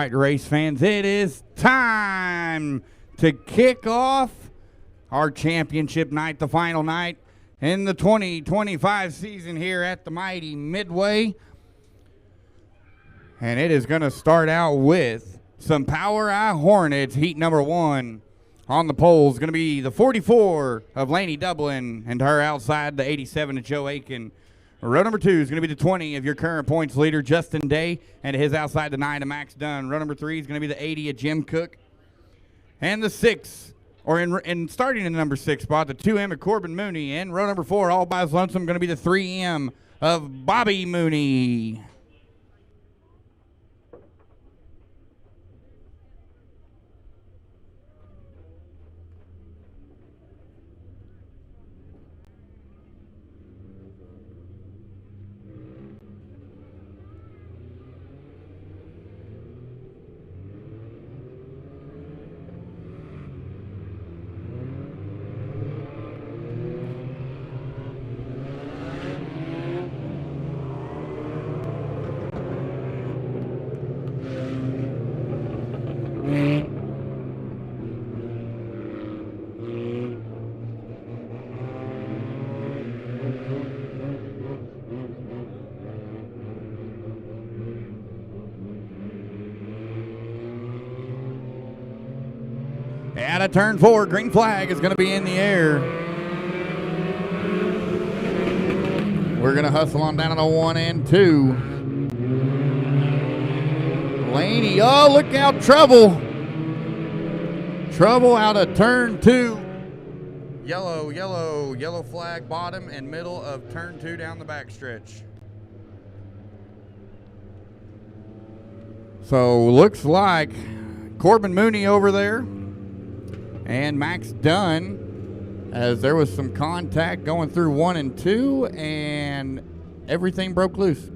right, race fans, it is time to kick off our championship night, the final night in the 2025 season here at the mighty Midway. And it is going to start out with some POWRi Hornets. Heat number 1 on the pole is going to be the 44 of Lainey Dublin, and her outside the 87 of Joe Aiken. Row number 2 is going to be the 20 of your current points leader, Justin Day, and his outside the 9 of Max Dunn. Row number 3 is going to be the 80 of Jim Cook. And the 6, or in starting in the number 6 spot, the 2M of Corbin Mooney. And row number 4, all by his lonesome, going to be the 3M of Bobby Mooney. Out of turn 4, green flag is going to be in the air. We're going to hustle on down to 1 and 2. Laney, oh, look out, trouble. Trouble out of turn 2. Yellow flag, bottom and middle of turn 2 down the backstretch. So looks like Corbin Mooney over there and Max Dunn, as there was some contact going through 1 and 2, and everything broke loose.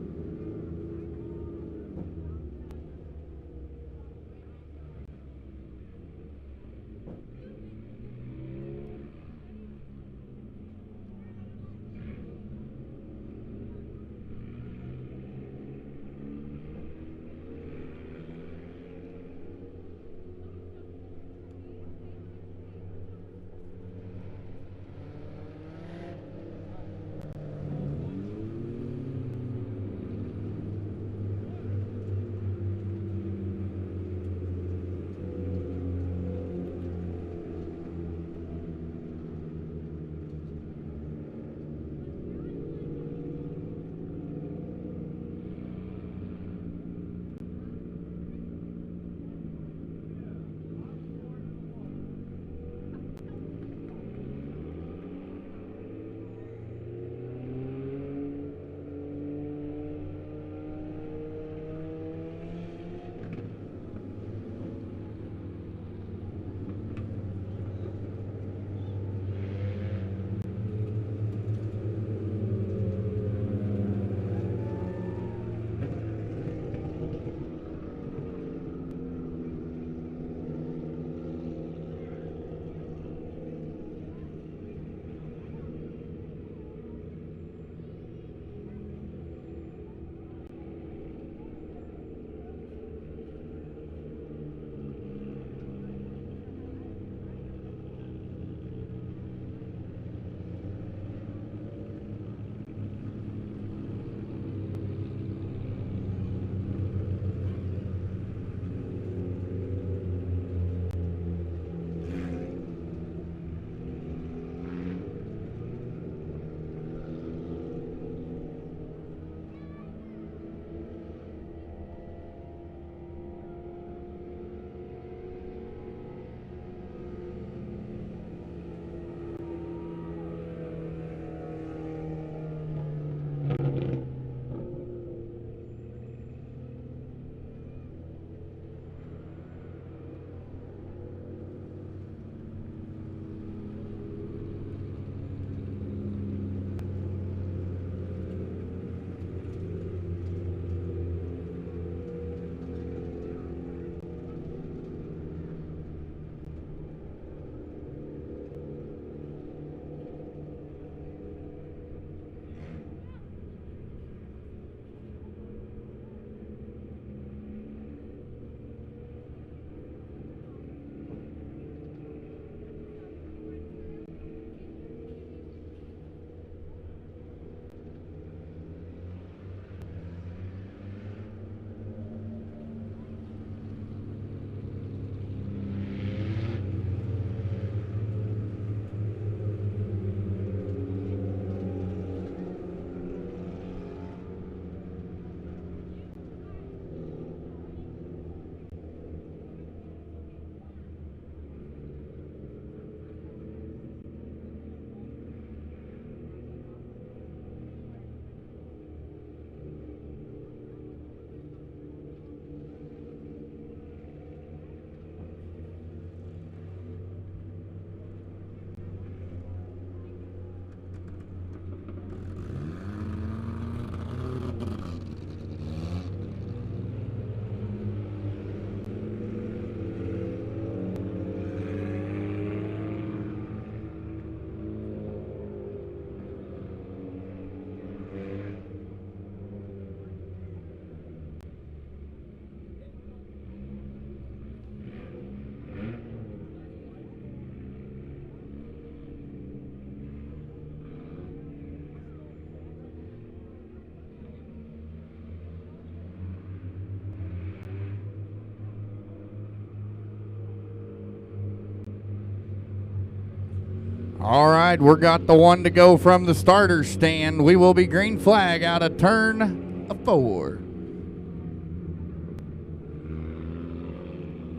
All right, we're got the one to go from the starter stand. We will be green flag out of turn 4.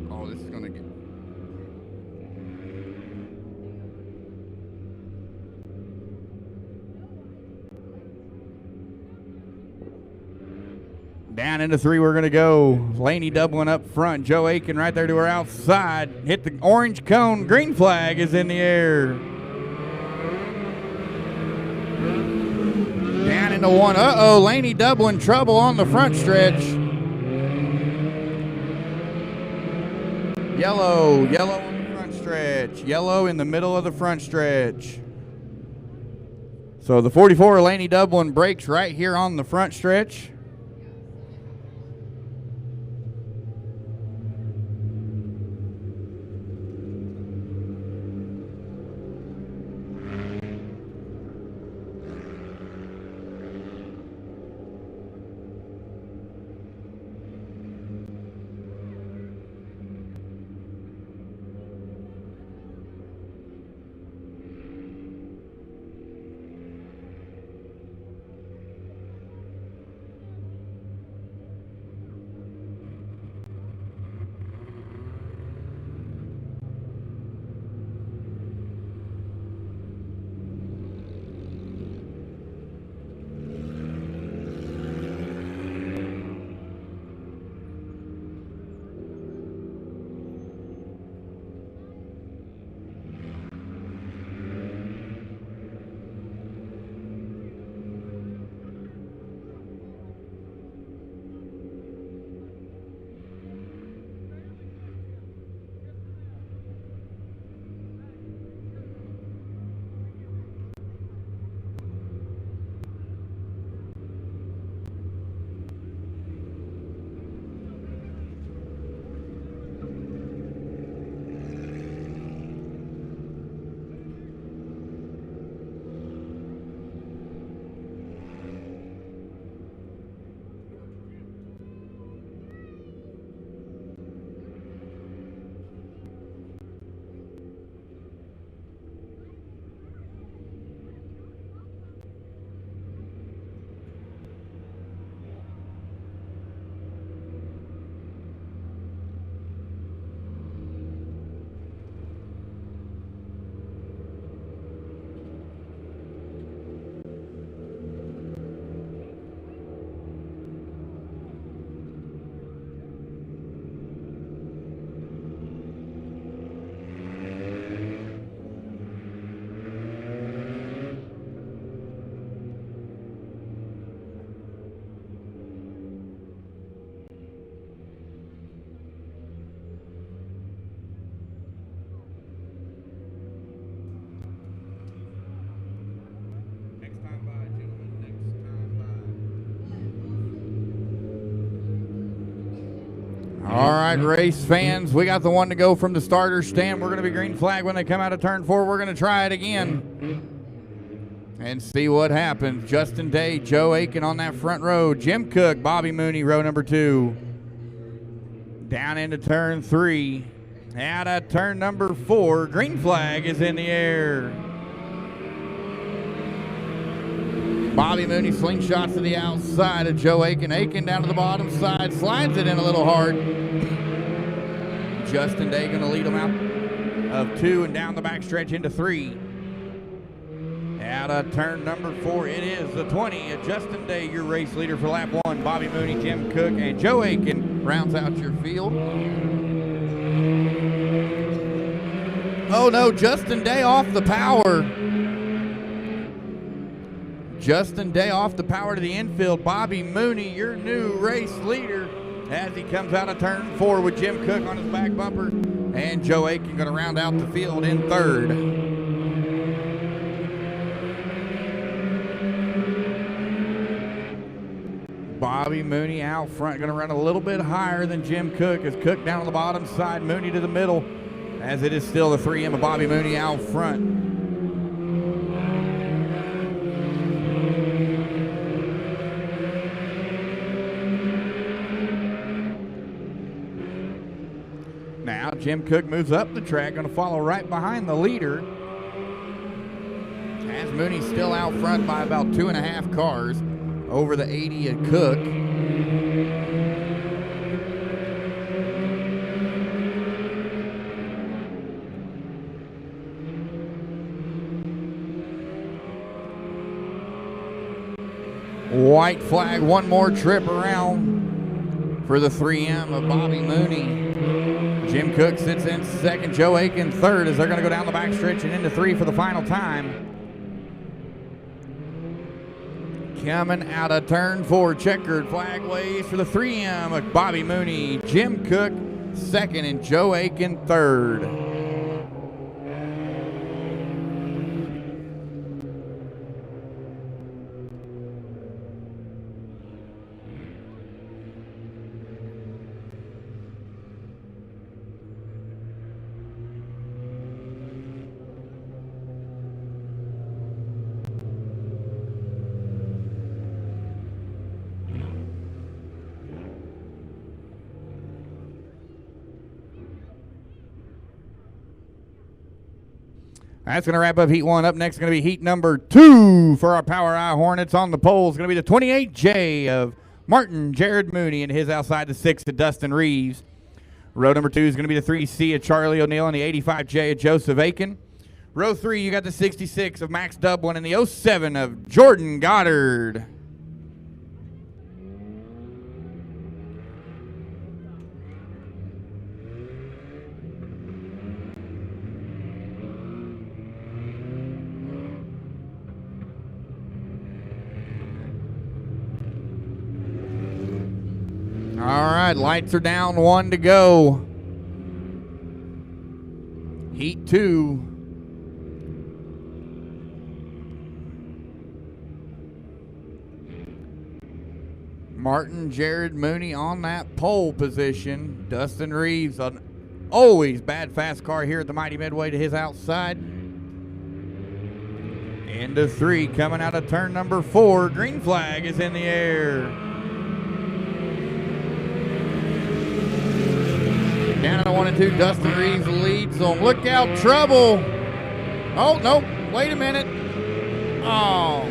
Oh, this is going to get... Down into 3 we're going to go. Laney Dublin up front. Joe Aiken right there to her outside. Hit the orange cone. Green flag is in the air. Down into 1. Uh-oh, Laney Dublin trouble on the front stretch. Yellow on the front stretch. Yellow in the middle of the front stretch. So the 44 Laney Dublin breaks right here on the front stretch. All right, race fans, we got the one to go from the starter stand. We're going to be green flag when they come out of turn 4. We're going to try it again and see what happens. Justin Day, Joe Aiken on that front row. Jim Cook, Bobby Mooney, row number 2. Down into turn 3. Out of turn number 4. Green flag is in the air. Bobby Mooney slingshots to the outside of Joe Aiken. Aiken down to the bottom side, slides it in a little hard. Justin Day going to lead him out of 2 and down the backstretch into 3. Out of turn number 4, it is the 20 of Justin Day, your race leader for lap 1. Bobby Mooney, Jim Cook, and Joe Aiken rounds out your field. Oh no, Justin Day off the power. Justin Day off the power to the infield. Bobby Mooney, your new race leader, as he comes out of turn 4 with Jim Cook on his back bumper. And Joe Aiken going to round out the field in 3rd. Bobby Mooney out front, going to run a little bit higher than Jim Cook, as Cook down on the bottom side, Mooney to the middle, as it is still the 3M of Bobby Mooney out front. Now Jim Cook moves up the track, going to follow right behind the leader. As Mooney's still out front by about 2.5 cars over the 80 at Cook. White flag, one more trip around for the 3M of Bobby Mooney. Jim Cook sits in second, Joe Aiken third as they're going to go down the backstretch and into 3 for the final time. Coming out of turn 4, checkered flag waves for the 3M of Bobby Mooney, Jim Cook second, and Joe Aiken third. That's going to wrap up Heat 1. Up next is going to be Heat number 2 for our POWRi Hornets. On the poles, going to be the 28J of Martin Jared Mooney and his outside the 6 of Dustin Reeves. Row number 2 is going to be the 3C of Charlie O'Neill and the 85J of Joseph Aiken. Row 3, you got the 66 of Max Dublin and the 07 of Jordan Goddard. All right, lights are down, 1 to go. Heat 2. Martin Jared Mooney on that pole position. Dustin Reeves, an always bad fast car here at the Mighty Midway to his outside. Into 3, coming out of turn number 4. Green flag is in the air. Down to 1 and 2, Dustin Reeves leads them. Look out, trouble. Oh, no, wait a minute. Oh.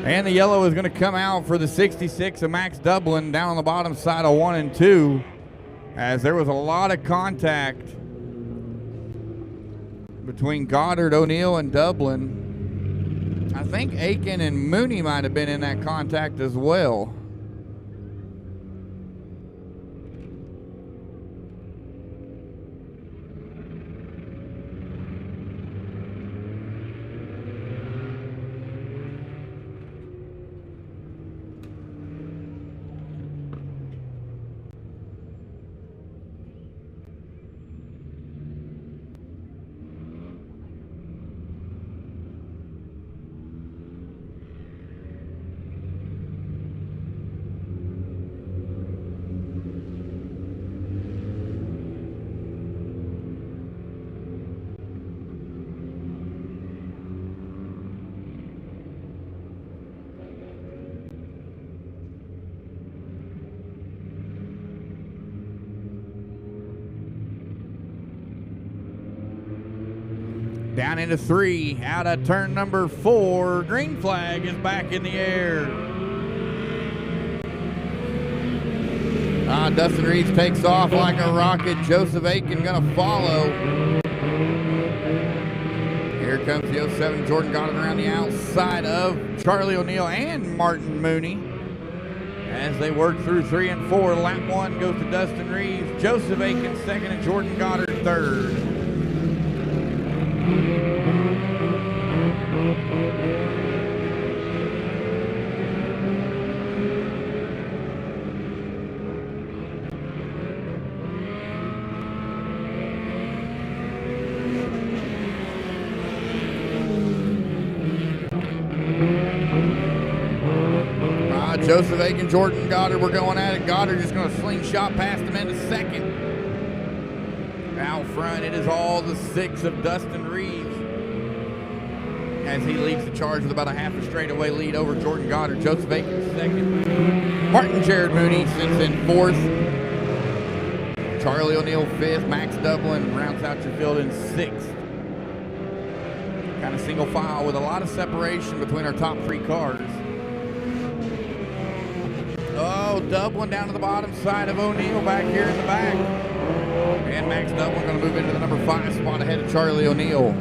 And the yellow is going to come out for the 66 of Max Dublin down on the bottom side of 1 and 2, as there was a lot of contact between Goddard, O'Neill, and Dublin. I think Aiken and Mooney might have been in that contact as well. Down into 3, out of turn number 4. Green flag is back in the air. Dustin Reeves takes off like a rocket. Joseph Aiken gonna follow. Here comes the 07 Jordan Goddard around the outside of Charlie O'Neill and Martin Mooney. As they work through 3 and 4, lap 1 goes to Dustin Reeves, Joseph Aiken second, and Jordan Goddard third. Joseph Aiken, Jordan Goddard, we're going at it. Goddard just going to slingshot past him into second. Out front, it is all the 6 of Dustin Reeves, as he leads the charge with about a half a straightaway lead over Jordan Goddard. Joseph Aiken second. Martin Jared Mooney sits in 4th. Charlie O'Neill 5th. Max Dublin rounds out your field in 6th. Kind of single file with a lot of separation between our top 3 cars. Oh, Dublin down to the bottom side of O'Neill back here in the back. And Max Dublin going to move into the number 5 spot ahead of Charlie O'Neill.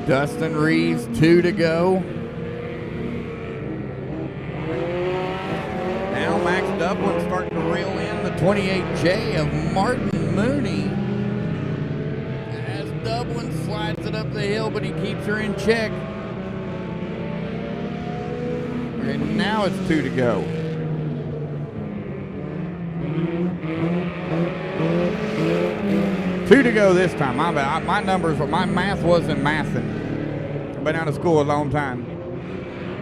Dustin Reeves, 2 to go. Now Max Dublin starting to reel in the 28J of Martin Mooney. As Dublin slides it up the hill, but he keeps her in check. And now it's 2 to go. Two to go this time. My math wasn't mathing. I've been out of school a long time.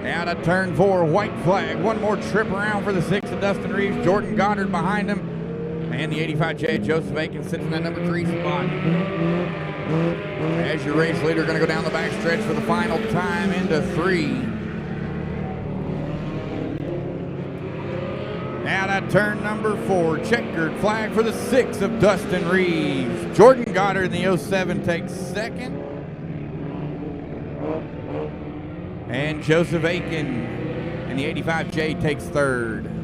Out of turn 4, white flag. One more trip around for the 6 of Dustin Reeves. Jordan Goddard behind him. And the 85J, Joseph Aiken, sits in that number 3 spot. As your race leader, going to go down the back stretch for the final time into 3. Out at turn number 4, checkered flag for the 6 of Dustin Reeves. Jordan Goddard in the 07 takes 2nd. And Joseph Aiken in the 85J takes 3rd.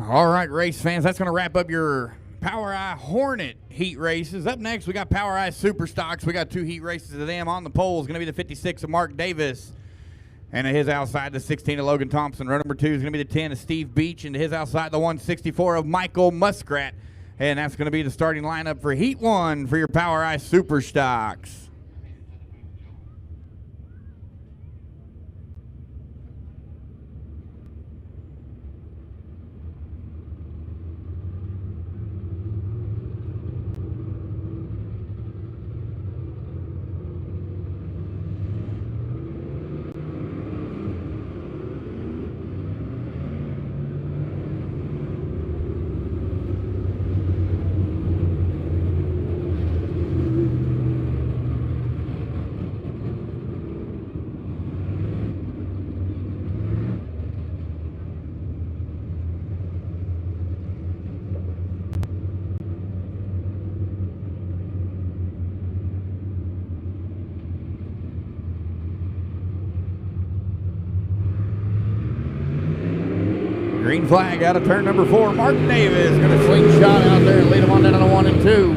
All right, race fans, that's going to wrap up your POWRi Hornet heat races. Up next, we got POWRi Super Stocks. We got 2 heat races of them. On the pole is going to be the 56 of Mark Davis. And to his outside, the 16 of Logan Thompson. Row number 2 is going to be the 10 of Steve Beach. And to his outside, the 164 of Michael Muskrat. And that's going to be the starting lineup for Heat 1 for your POWRi Super Stocks. Green flag out of turn number 4. Mark Davis going to slingshot out there and lead him on down to 1 and 2.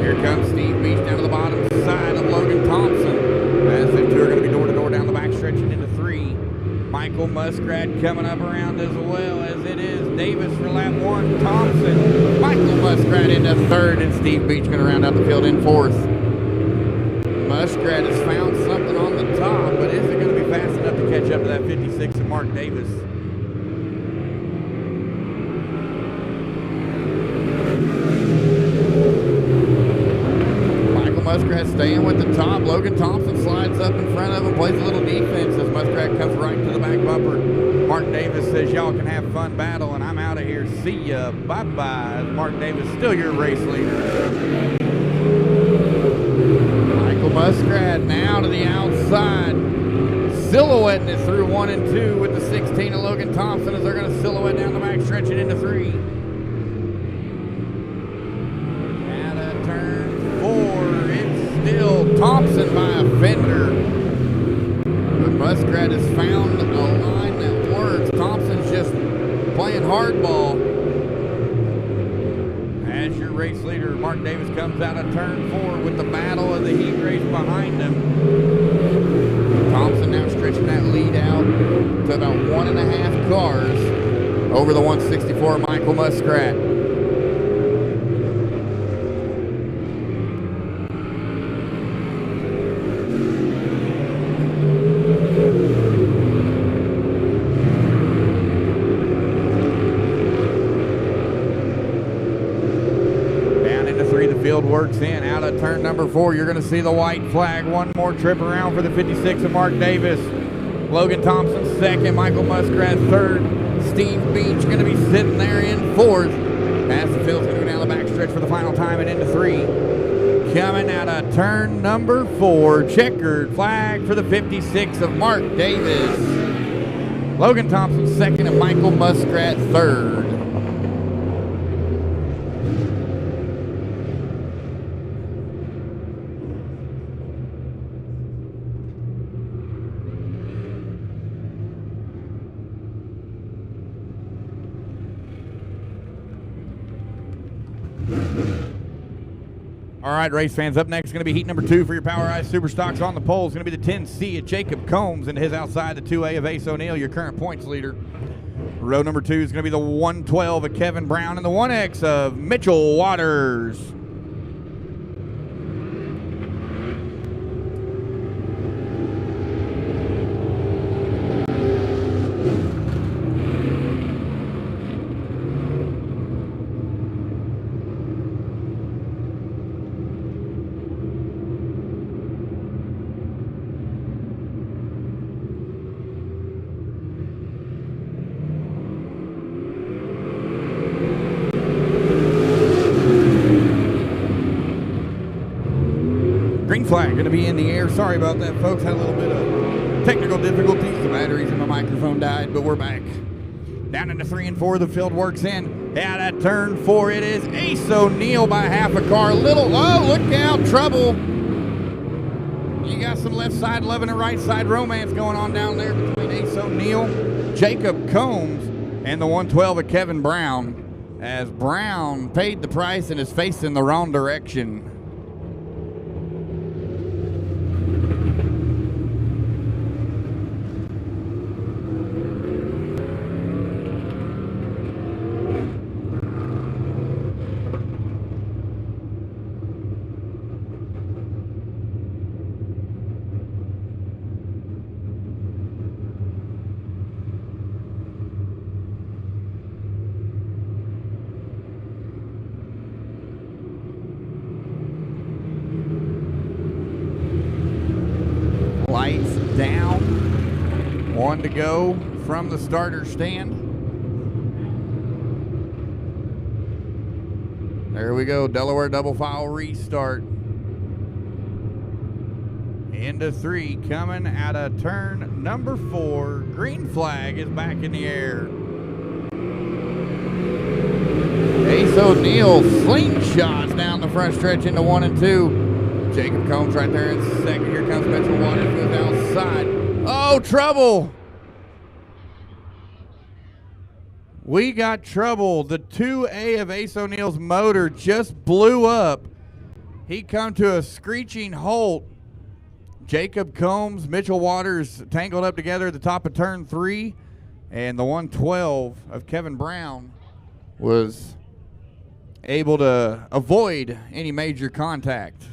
Here comes Steve Beach down to the bottom side of Logan Thompson. As them 2 are going to be door to door down the back stretching into 3. Michael Muskrat coming up around as well, as it is Davis for lap 1. Thompson, Michael Muskrat into 3rd, and Steve Beach going to round out the field in 4th. Muskrat has found something on the top, but is it going to be fast enough to catch up to that 56 of Mark Davis? Michael Muskrat staying with the top. Logan Thompson slides up in front of him, plays a little defense as Muskrat comes right to the back bumper. Mark Davis says, y'all can have fun battle, and I'm out of here. See ya. Bye-bye. Mark Davis, still your race leader. Michael Muskrat now to the outside, silhouetting it through 1 and 2 with the 16 of Logan Thompson as they're going to silhouette down the back, stretching into 3. Out of turn 4, it's still Thompson by a fender. But Muskrat has found a line that works. Thompson's just playing hardball. race leader Mark Davis comes out of turn 4 with the battle of the heat race behind him. Thompson now stretching that lead out to about 1.5 cars over the 164 Michael Muskrat. Field works in out of turn number 4. You're going to see the white flag. One more trip around for the 56 of Mark Davis. Logan Thompson second, Michael Muskrat third. Steve Beach going to be sitting there in 4th. As the field's going to go down the backstretch for the final time and into 3. Coming out of turn number 4, checkered flag for the 56 of Mark Davis. Logan Thompson second and Michael Muskrat third. All right, race fans, up next is going to be heat number 2 for your POWRi Superstocks on the pole. It's going to be the 10C of Jacob Combs and his outside the 2A of Ace O'Neill, your current points leader. Row number 2 is going to be the 112 of Kevin Brown and the 1X of Mitchell Waters. Green flag going to be in the air. Sorry about that, folks. Had a little bit of technical difficulties. The batteries in my microphone died, but we're back. Down into 3 and 4, the field works in. Out at turn 4, it is Ace O'Neill by half a car. Oh, look out, trouble. You got some left side loving and right side romance going on down there between Ace O'Neill, Jacob Combs, and the 112 of Kevin Brown, as Brown paid the price and is facing the wrong direction. Lights down. 1 to go from the starter stand. There we go. Delaware double file restart. Into 3, coming out of turn number 4. Green flag is back in the air. Ace O'Neill slingshots down the front stretch into 1 and 2. Jacob Combs right there in second. Here comes Mitchell Waters, goes outside. Oh, trouble. We got trouble. The 2A of Ace O'Neill's motor just blew up. He come to a screeching halt. Jacob Combs, Mitchell Waters tangled up together at the top of turn 3. And the 112 of Kevin Brown was able to avoid any major contact.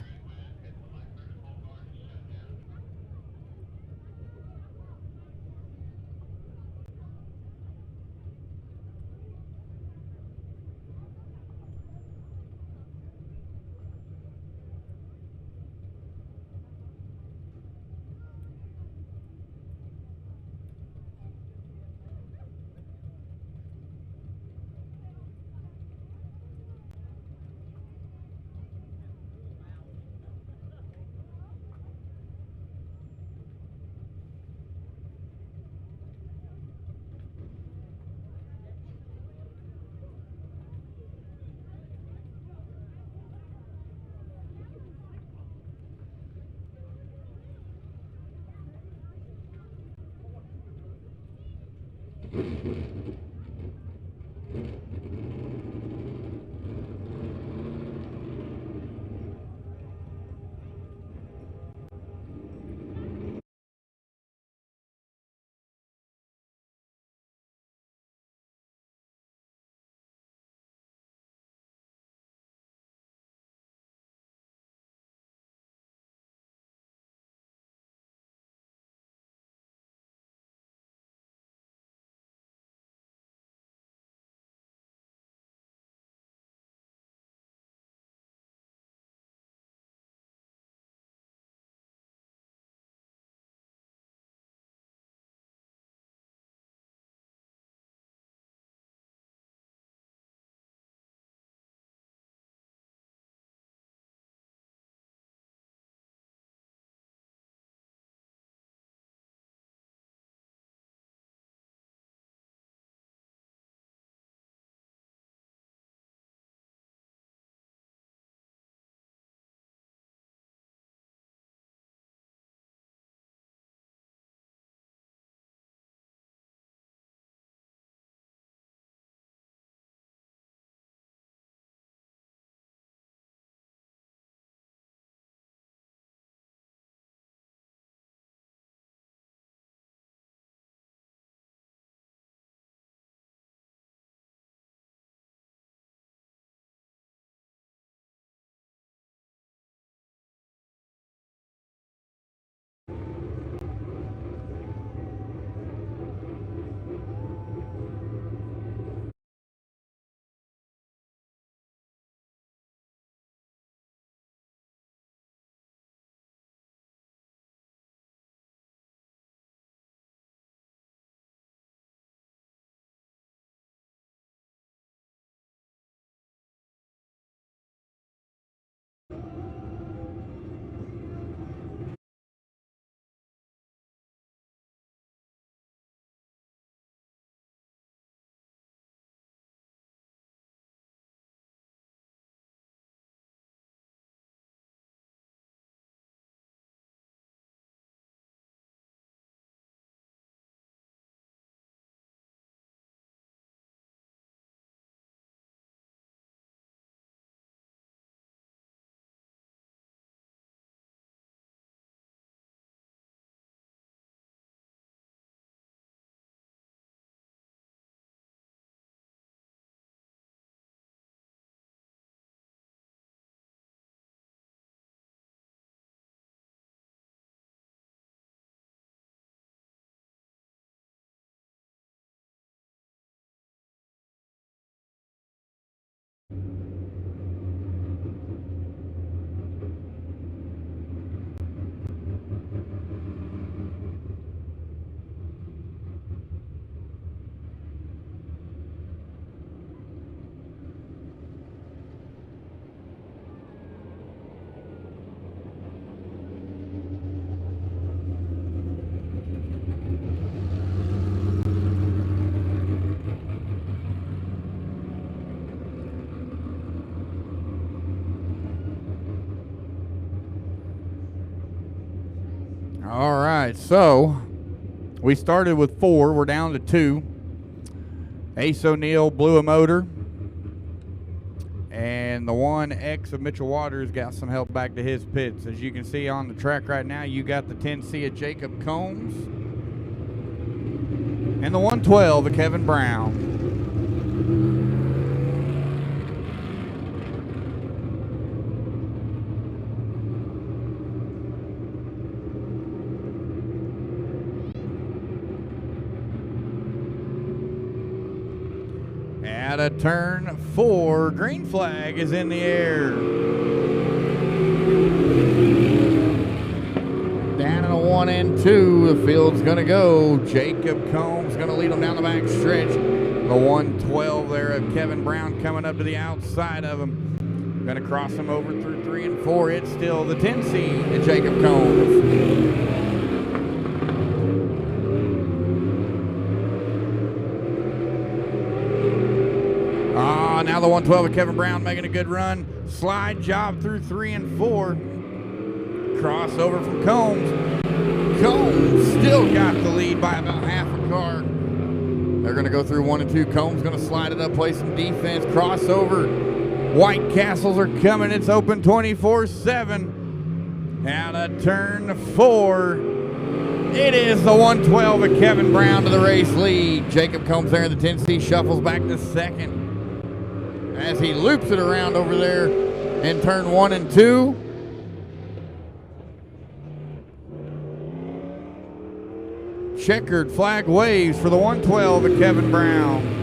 All right, so we started with 4. We're down to 2. Ace O'Neal blew a motor. And the 1X of Mitchell Waters got some help back to his pits. As you can see on the track right now, you got the 10C of Jacob Combs and the 112 of Kevin Brown. Out of turn 4, green flag is in the air. Down in a 1 and 2, the field's gonna go. Jacob Combs gonna lead them down the back stretch. The 112 there of Kevin Brown coming up to the outside of him. Gonna cross him over through 3 and 4. It's still the 10C to Jacob Combs. Now the 112 of Kevin Brown making a good run. Slide job through 3 and 4. Crossover from Combs. Combs still got the lead by about half a car. They're going to go through 1 and 2. Combs going to slide it up, play some defense. Crossover. White Castles are coming. It's open 24/7. Out of turn 4. It is the 112 of Kevin Brown to the race lead. Jacob Combs there in the 10C shuffles back to second as he loops it around over there in turn 1 and 2. Checkered flag waves for the 112 of Kevin Brown.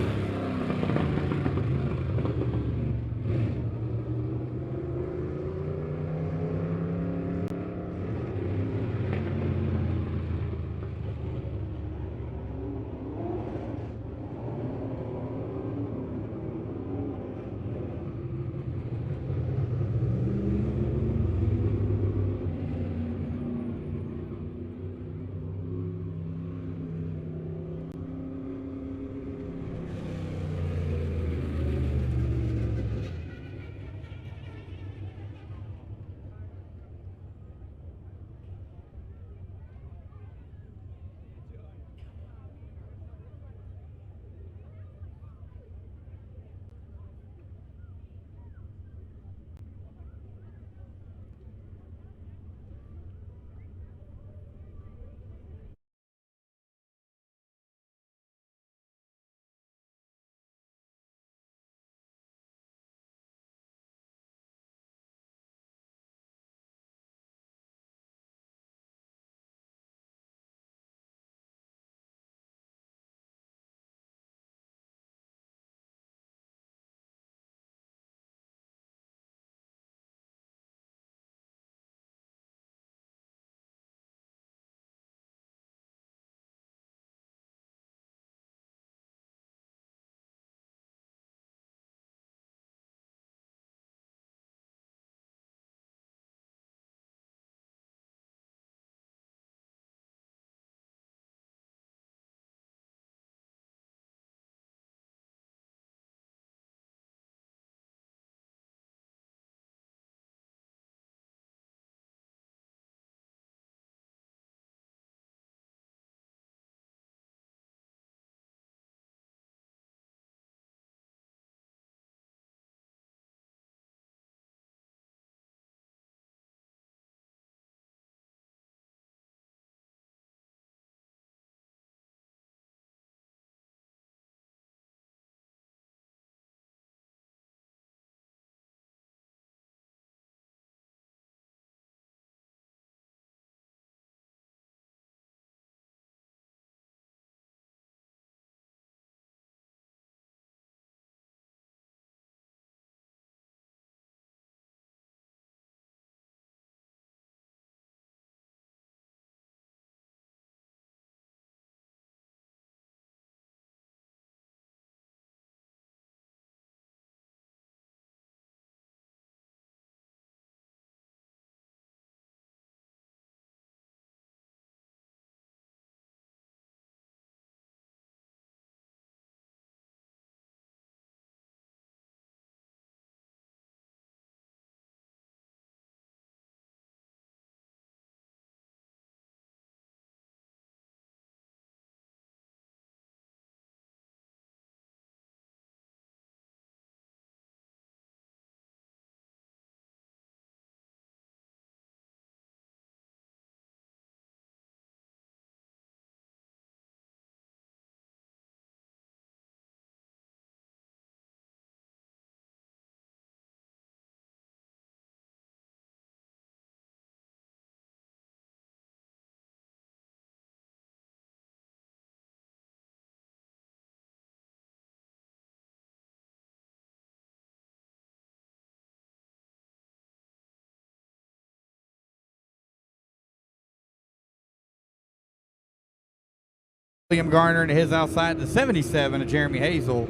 William Garner and his outside, the 77 of Jeremy Hazel.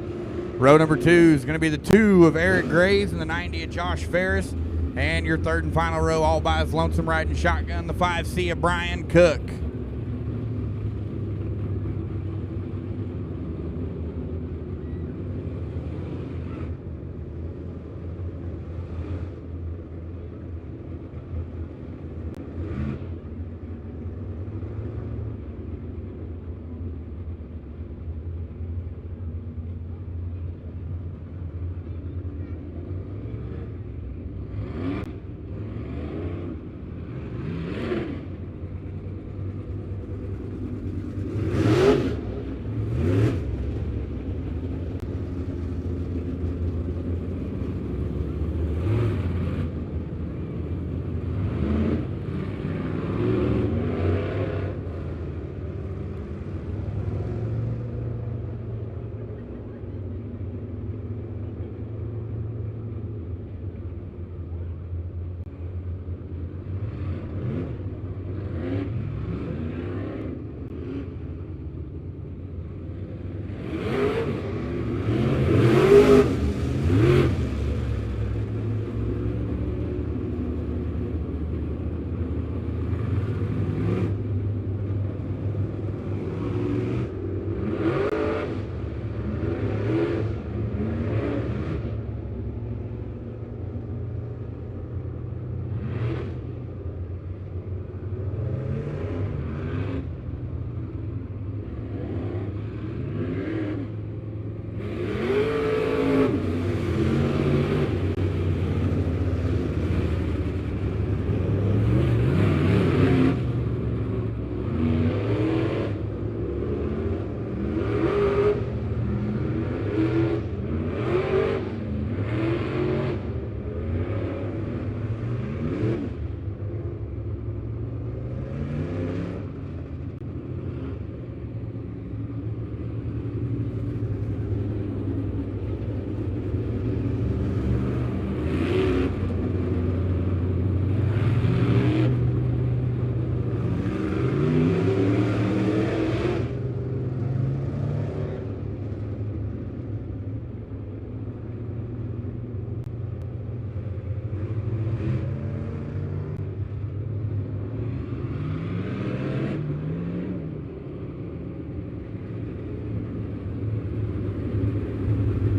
Row number 2 is going to be the 2 of Eric Graves and the 90 of Josh Ferris. And your third and final row, all by his lonesome riding shotgun, the 5C of Brian Cook.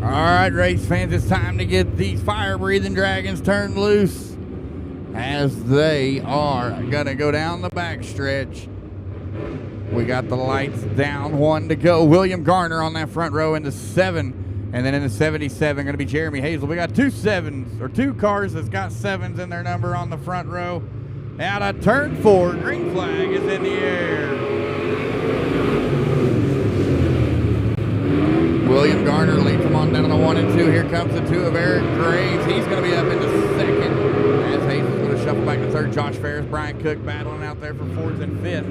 All right, race fans, it's time to get these fire-breathing dragons turned loose as they are going to go down the backstretch. We got the lights down, 1 to go. William Garner on that front row in the 7, and then in the 77, going to be Jeremy Hazel. We got 2 7s, or 2 cars that's got 7s in their number on the front row. Out of turn 4, green flag is in the air. William Garner leads them on down to 1 and 2. Here comes the 2 of Eric Graves. He's going to be up into 2nd as Hazel's going to shuffle back to 3rd. Josh Ferris, Brian Cook battling out there for 4th and 5th.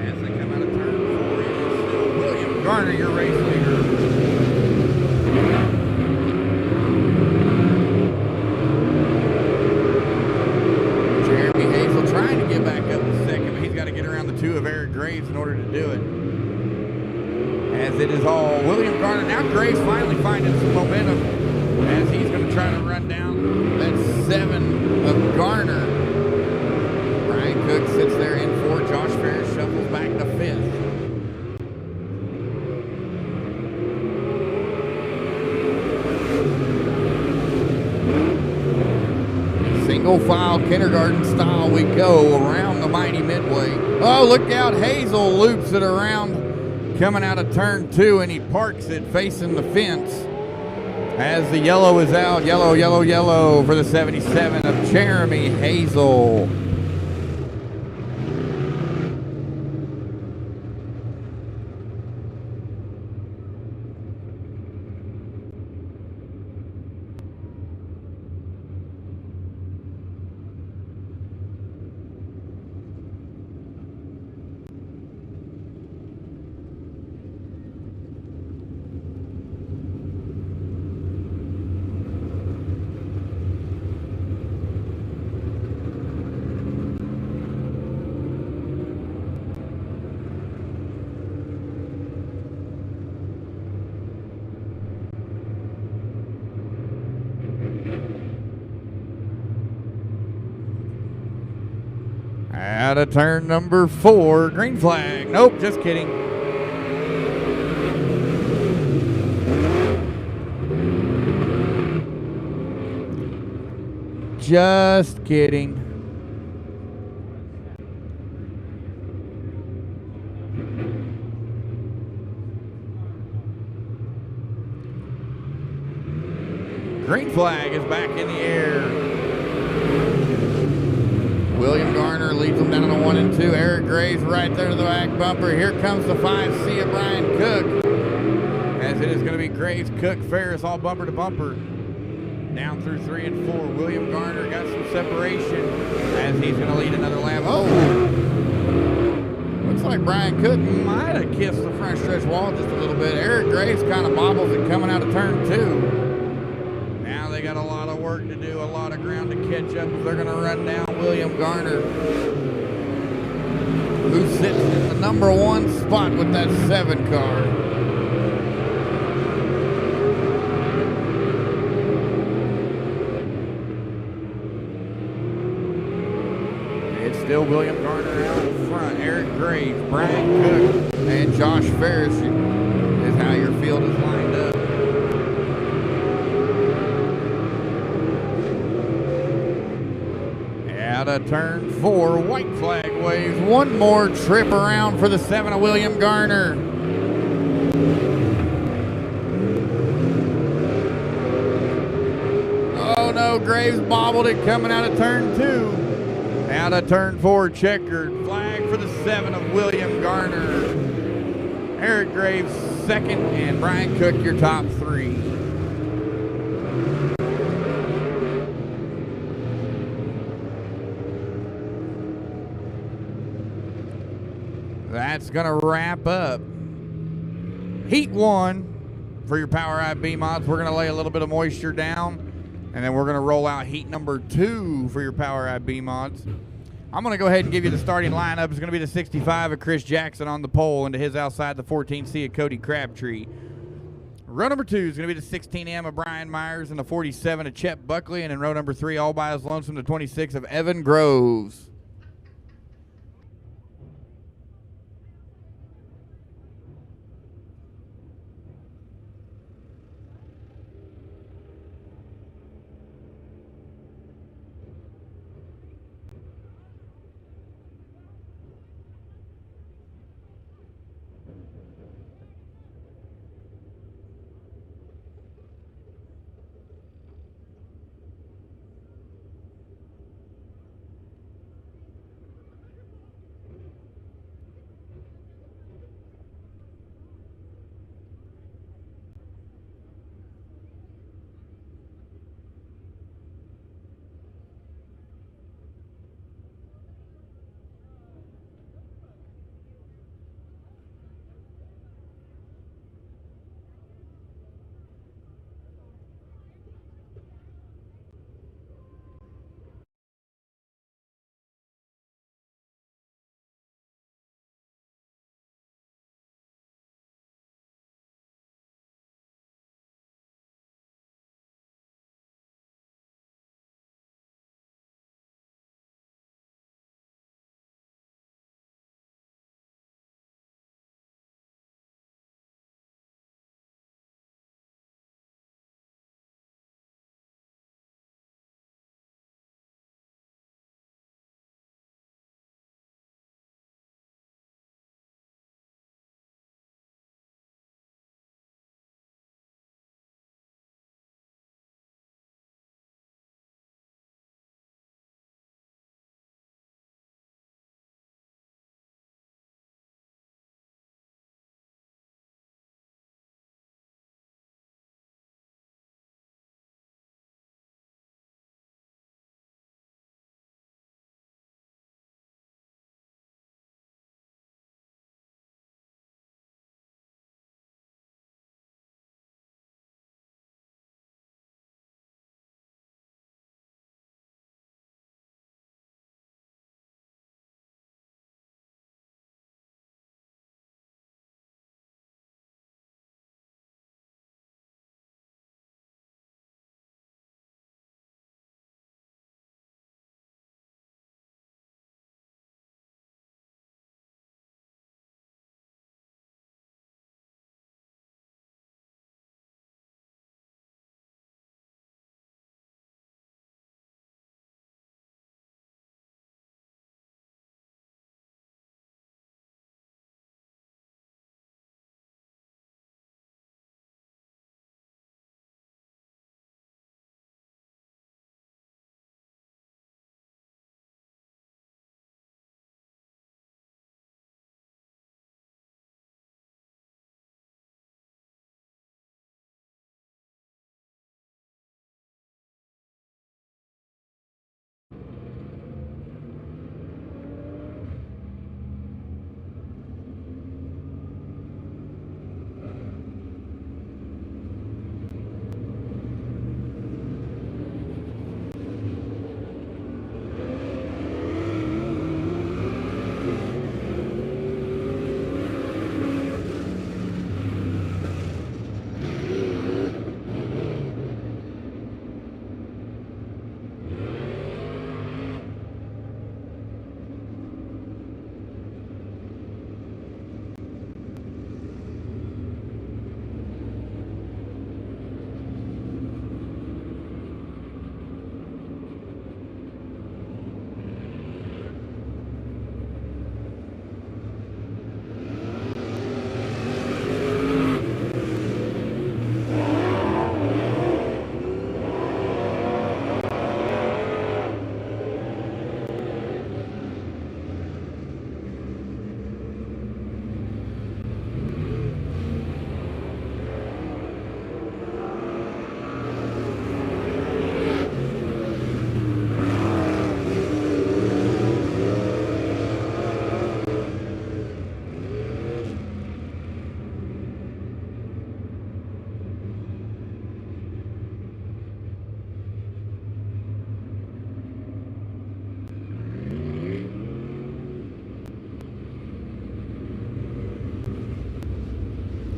As they come out of turn 4, it is still William Garner, your race leader. Jeremy Hazel trying to get back up to 2nd, but he's got to get around the 2 of Eric Graves in order to do it. As it is all William Garner. Now Graves finally finding some momentum as he's going to try to run down that 7 of Garner. Brian Cook sits there in 4. Josh Ferris shuffles back to 5th. Single file kindergarten style we go around the mighty midway. Oh, look out, Hazel loops it around coming out of turn 2, and he parks it facing the fence as the yellow is out. Yellow, yellow, yellow for the 77 of Jeremy Hazel. Out of turn number 4, green flag. Nope, just kidding. Just kidding. Green flag is back in the air. William Garner leads them down to 1 and 2. Eric Graves right there to the back bumper. Here comes the 5C of Brian Cook. As it is going to be Graves, Cook, Ferris all bumper to bumper. Down through 3 and 4. William Garner got some separation as he's going to lead another lap. Oh! Looks like Brian Cook might have kissed the front stretch wall just a little bit. Eric Graves kind of bobbles it coming out of turn 2. Now they got a lot of work to do, a lot of ground to catch up as they're going to run down William Garner, who sits in the number 1 spot with that 7 car. It's still William Garner out in front. Eric Graves, Brian Cook, and Josh Ferris is how your field is lined up. Out of turn 4, white flag waves. One more trip around for the 7 of William Garner. Oh no, Graves bobbled it coming out of turn 2. Out of turn 4, checkered. Flag for the 7 of William Garner. Eric Graves second, and Brian Cook your top 3. That's going to wrap up Heat 1 for your POWRi B mods. We're going to lay a little bit of moisture down, and then we're going to roll out Heat number 2 for your POWRi B mods. I'm going to go ahead and give you the starting lineup. It's going to be the 65 of Chris Jackson on the pole, and to his outside, the 14C of Cody Crabtree. Row number 2 is going to be the 16M of Brian Myers and the 47 of Chet Buckley, and in row number 3, all by his lonesome, the 26 of Evan Groves.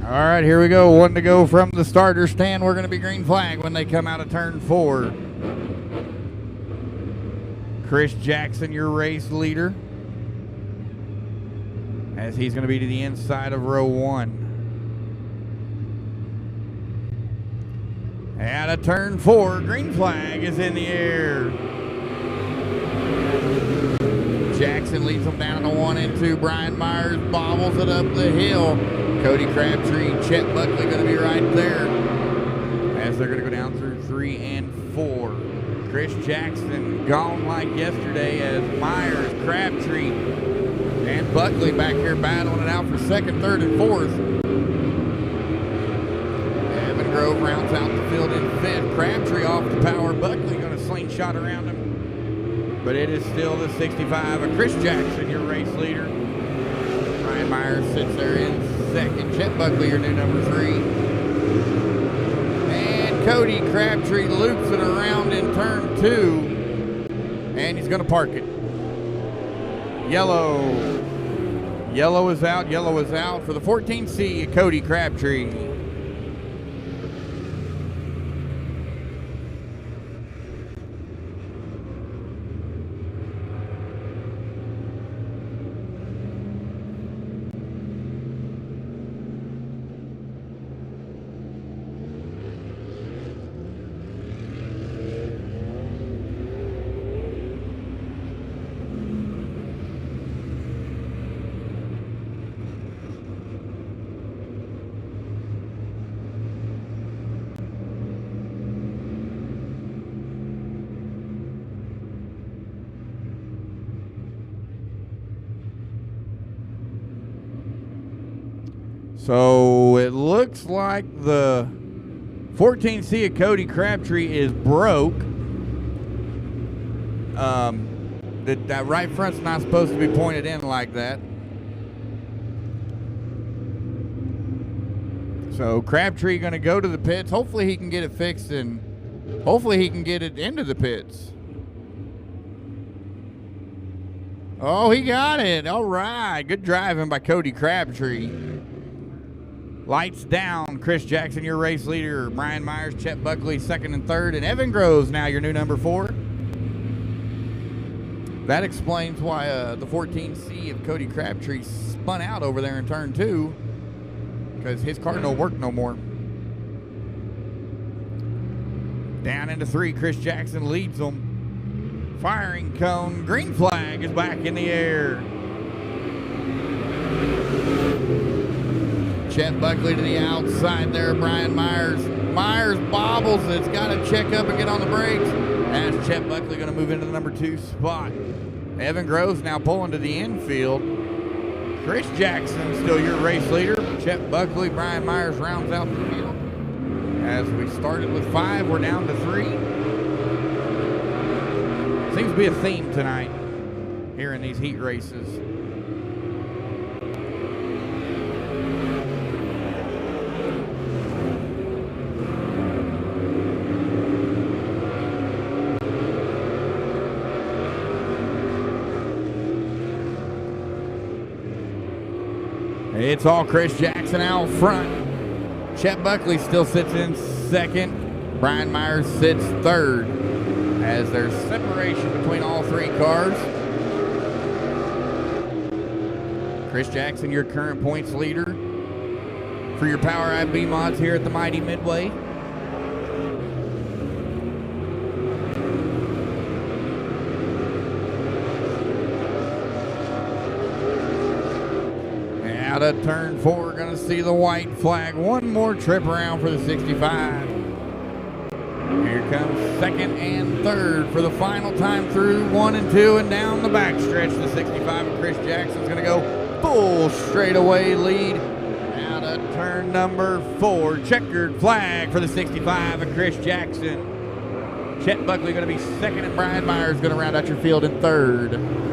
All right, here we go. One to go from the starter stand. We're going to be green flag when they come out of turn 4. Chris Jackson, your race leader, as he's going to be to the inside of row 1. Out of turn 4, green flag is in the air. Jackson leads them down to 1 and 2. Brian Myers bobbles it up the hill. Cody Crabtree, Chet Buckley going to be right there as they're going to go down through 3 and 4. Chris Jackson gone like yesterday as Myers, Crabtree, and Buckley back here battling it out for 2nd, 3rd, and 4th. Evan Grove rounds out the field in 5th. Crabtree off the power. Buckley going to slingshot around him. But it is still the 65 of Chris Jackson, your race leader. Brian Myers sits there in 2nd. Chet Buckley, your new number 3. And Cody Crabtree loops it around in turn 2. And he's going to park it. Yellow. Yellow is out. Yellow is out for the 14C, Cody Crabtree. So it looks like the 14C of Cody Crabtree is broke. That right front's not supposed to be pointed in like that. So Crabtree going to go to the pits. Hopefully he can get it fixed and hopefully he can get it into the pits. Oh, he got it. All right. Good driving by Cody Crabtree. Lights down. Chris Jackson, your race leader. Brian Myers, Chet Buckley, 2nd and 3rd. And Evan Groves now your new number 4. That explains why the 14C of Cody Crabtree spun out over there in turn 2. Because his car don't work no more. Down into 3. Chris Jackson leads them. Firing cone. Green flag is back in the air. Chet Buckley to the outside there. Brian Myers. Myers bobbles. It's got to check up and get on the brakes. As Chet Buckley going to move into the number 2 spot. Evan Groves now pulling to the infield. Chris Jackson still your race leader. Chet Buckley, Brian Myers rounds out the field. As we started with 5, we're down to 3. Seems to be a theme tonight here in these heat races. It's all Chris Jackson out front. Chet Buckley still sits in 2nd. Brian Myers sits 3rd as there's separation between all 3 cars. Chris Jackson, your current points leader for your POWRi B mods here at the Mighty Midway. Out of turn 4, we're going to see the white flag. One more trip around for the 65. Here comes 2nd and 3rd for the final time through 1 and 2 and down the backstretch. The 65 of Chris Jackson's going to go full straightaway lead. Out of turn number 4, checkered flag for the 65 of Chris Jackson. Chet Buckley going to be 2nd and Brian Myers going to round out your field in 3rd.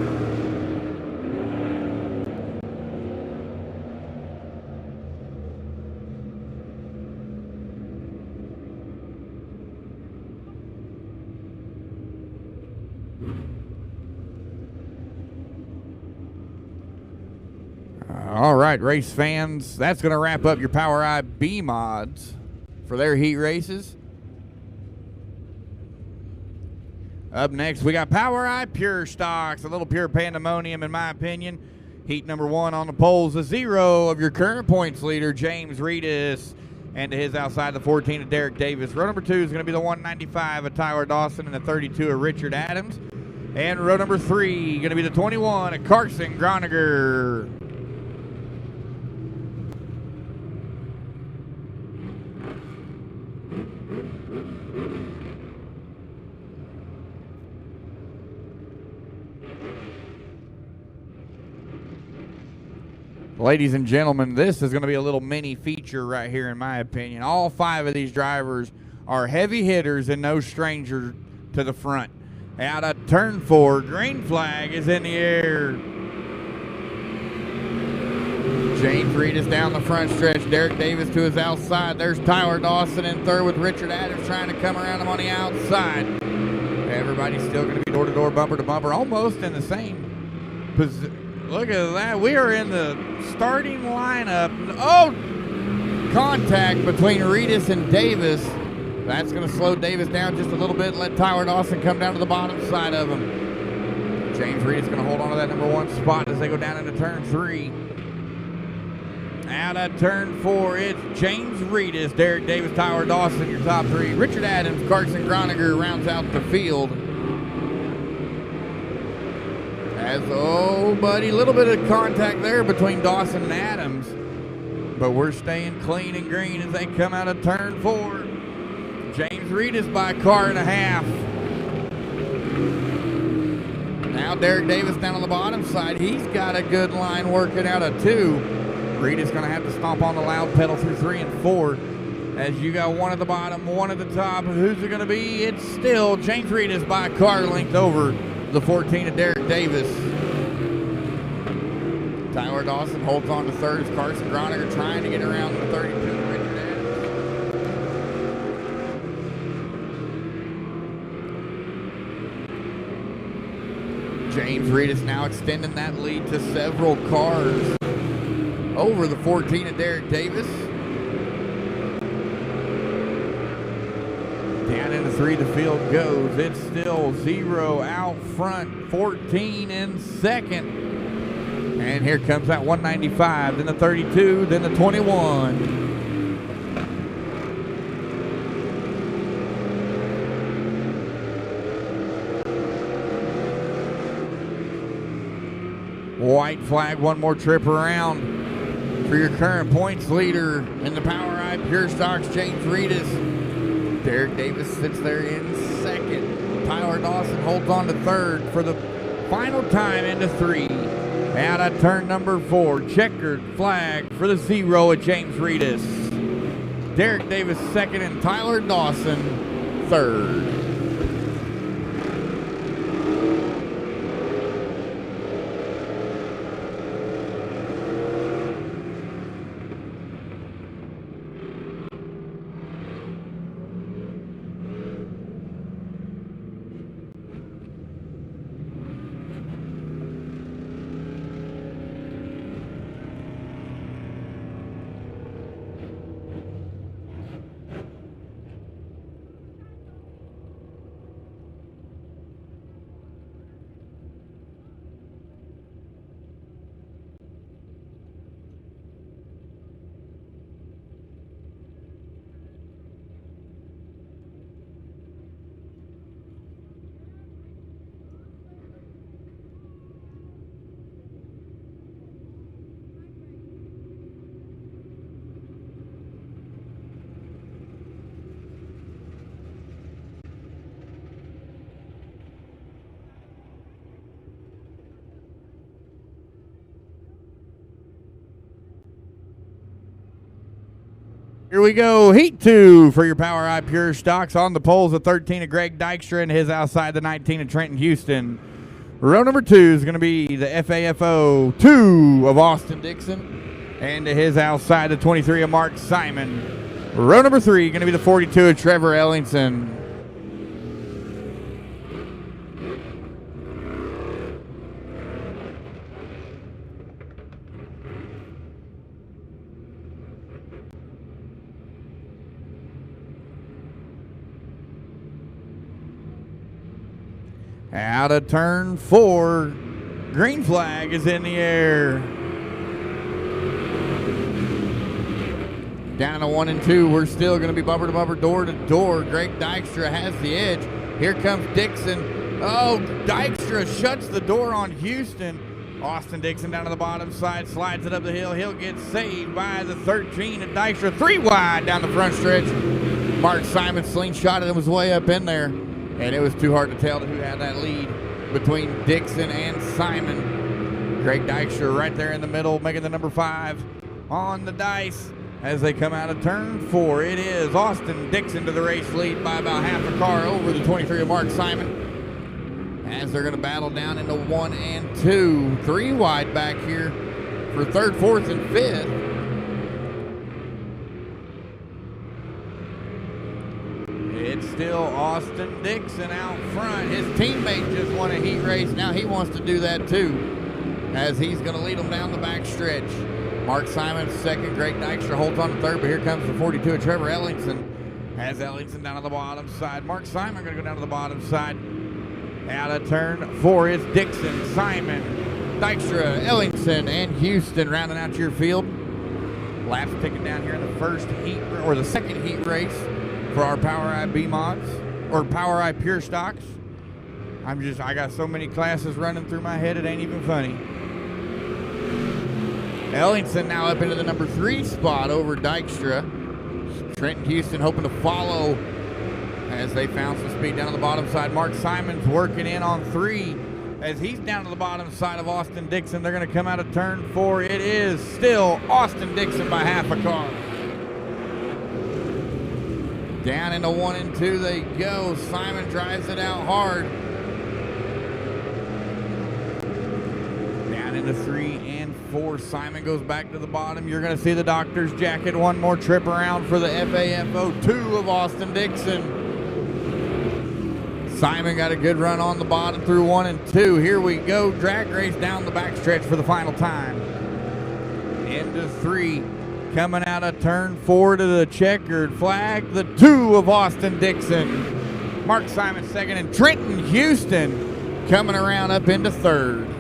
All right, race fans, that's going to wrap up your POWRi B mods for their heat races. Up next, we got POWRi Pure Stocks, a little pure pandemonium in my opinion. Heat number 1 on the poles, the 0 of your current points leader, James Reedus, and to his outside, the 14 of Derek Davis. Row number 2 is going to be the 195 of Tyler Dawson and the 32 of Richard Adams. And row number 3, going to be the 21 of Carson Groniger. Ladies and gentlemen, this is going to be a little mini feature right here in my opinion. All 5 of these drivers are heavy hitters and no stranger to the front. Out of turn 4, green flag is in the air. James Reedus down the front stretch. Derek Davis to his outside. There's Tyler Dawson in third with Richard Adams trying to come around him on the outside. Everybody's still going to be door-to-door, bumper-to-bumper, almost in the same position. Look at that. We are in the starting lineup. Oh, contact between Reedus and Davis. That's going to slow Davis down just a little bit and let Tyler Dawson come down to the bottom side of him. James Reedus going to hold on to that number 1 spot as they go down into turn 3. Out of turn 4, it's James Reedus, Derek Davis, Tyler Dawson, your top 3. Richard Adams, Carson Groniger rounds out the field. Oh, buddy, a little bit of contact there between Dawson and Adams. But we're staying clean and green as they come out of turn 4. James Reedus by a car and a half. Now Derek Davis down on the bottom side. He's got a good line working out of 2. Reedus going to have to stomp on the loud pedal through 3 and 4. As you got 1 at the bottom, 1 at the top. Who's it going to be? It's still James Reedus by a car length over the 14 of Derek Davis. Tyler Dawson holds on to third as Carson Groniger trying to get around the 32 of Richard Adams. James Reedus now extending that lead to several cars over the 14 of Derek Davis. Down into 3, the field goes. It's still 0 out front, 14 in second. And here comes that 195, then the 32, then the 21. White flag, 1 more trip around for your current points leader in the POWRi Pure Stocks, James Reedus. Derek Davis sits there in second. Tyler Dawson holds on to third for the final time into 3. Out of turn number 4, checkered flag for the 0 of James Reedus. Derek Davis second and Tyler Dawson third. Here we go, Heat 2 for your POWRi Pure Stocks. On the poles, the 13 of Greg Dykstra and his outside, the 19 of Trenton Houston. Row number 2 is going to be the FAFO 2 of Austin Dixon. And to his outside, the 23 of Mark Simon. Row number 3 going to be the 42 of Trevor Ellingson. Out of turn 4. Green flag is in the air. Down to 1 and 2. We're still going to be bumper to bumper, door to door. Greg Dykstra has the edge. Here comes Dixon. Oh, Dykstra shuts the door on Houston. Austin Dixon down to the bottom side, slides it up the hill. He'll get saved by the 13 of Dykstra. 3 wide down the front stretch. Mark Simon slingshotted his way up in there, and it was too hard to tell who had that lead between Dixon and Simon. Greg Dykstra right there in the middle, making the number 5 on the dice as they come out of turn 4. It is Austin Dixon to the race lead by about half a car over the 23 of Mark Simon, as they're going to battle down into 1 and 2. 3 wide back here for 3rd, 4th, and 5th. It's still Austin Dixon out front. His teammate just won a heat race. Now he wants to do that too, as he's going to lead them down the back stretch. Mark Simon second. Greg Dykstra holds on to 3rd, but here comes the 42 of Trevor Ellingson. Has Ellingson down on the bottom side. Mark Simon going to go down to the bottom side. Out of turn 4 is Dixon, Simon, Dykstra, Ellingson, and Houston rounding out your field. Laps ticking down here in the first heat, or the second heat race for our POWRi B mods, or POWRi Pure Stocks. I got so many classes running through my head, it ain't even funny. Ellingson now up into the number 3 spot over Dykstra. Trent and Houston hoping to follow as they found some speed down on the bottom side. Mark Simon's working in on 3 as he's down to the bottom side of Austin Dixon. They're going to come out of turn 4. It is still Austin Dixon by half a car. Down into 1 and 2 they go. Simon drives it out hard. Down into 3 and 4. Simon goes back to the bottom. You're going to see the doctor's jacket. One more trip around for the FAFO 2 of Austin Dixon. Simon got a good run on the bottom through 1 and 2. Here we go. Drag race down the backstretch for the final time. Into 3. Coming out of turn 4 to the checkered flag. The 2 of Austin Dixon. Mark Simon second, and Trenton Houston coming around up into 3rd.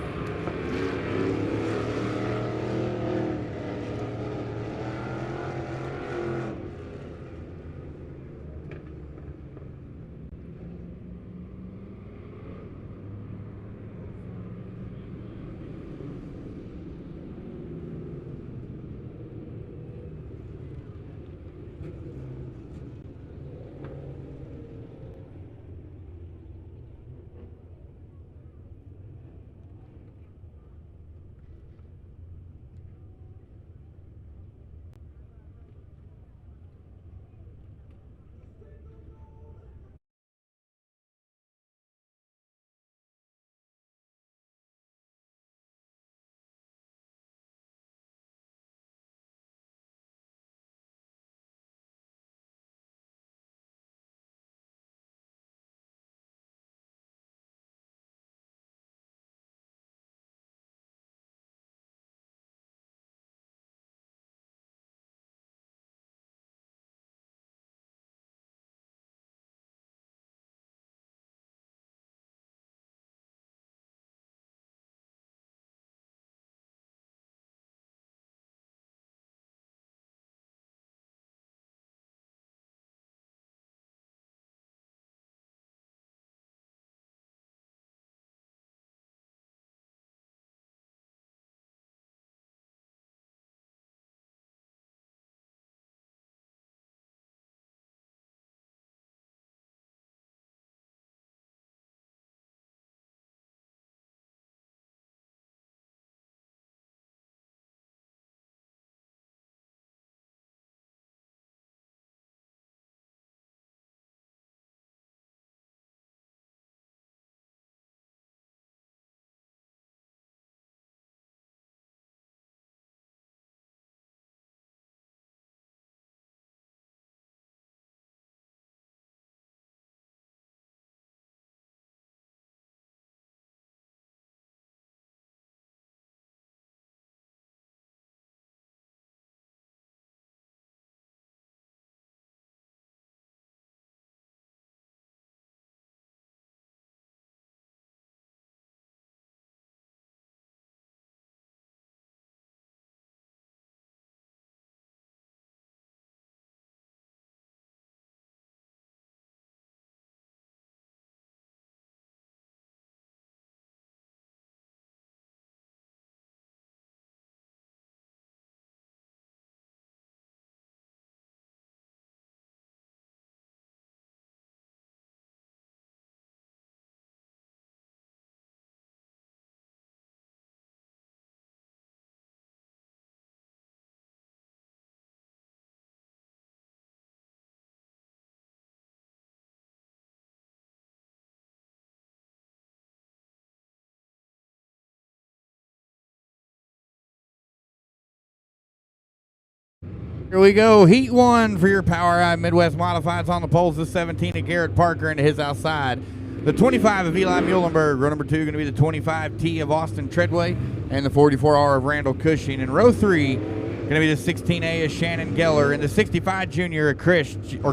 Here we go. Heat 1 for your POWRi Midwest Modifieds. On the poles, the 17 of Garrett Parker into his outside. The 25 of Eli Muhlenberg. Row number 2 going to be the 25T of Austin Treadway. And the 44R of Randall Cushing. In row 3, going to be the 16A of Shannon Geller. And the 65 Junior of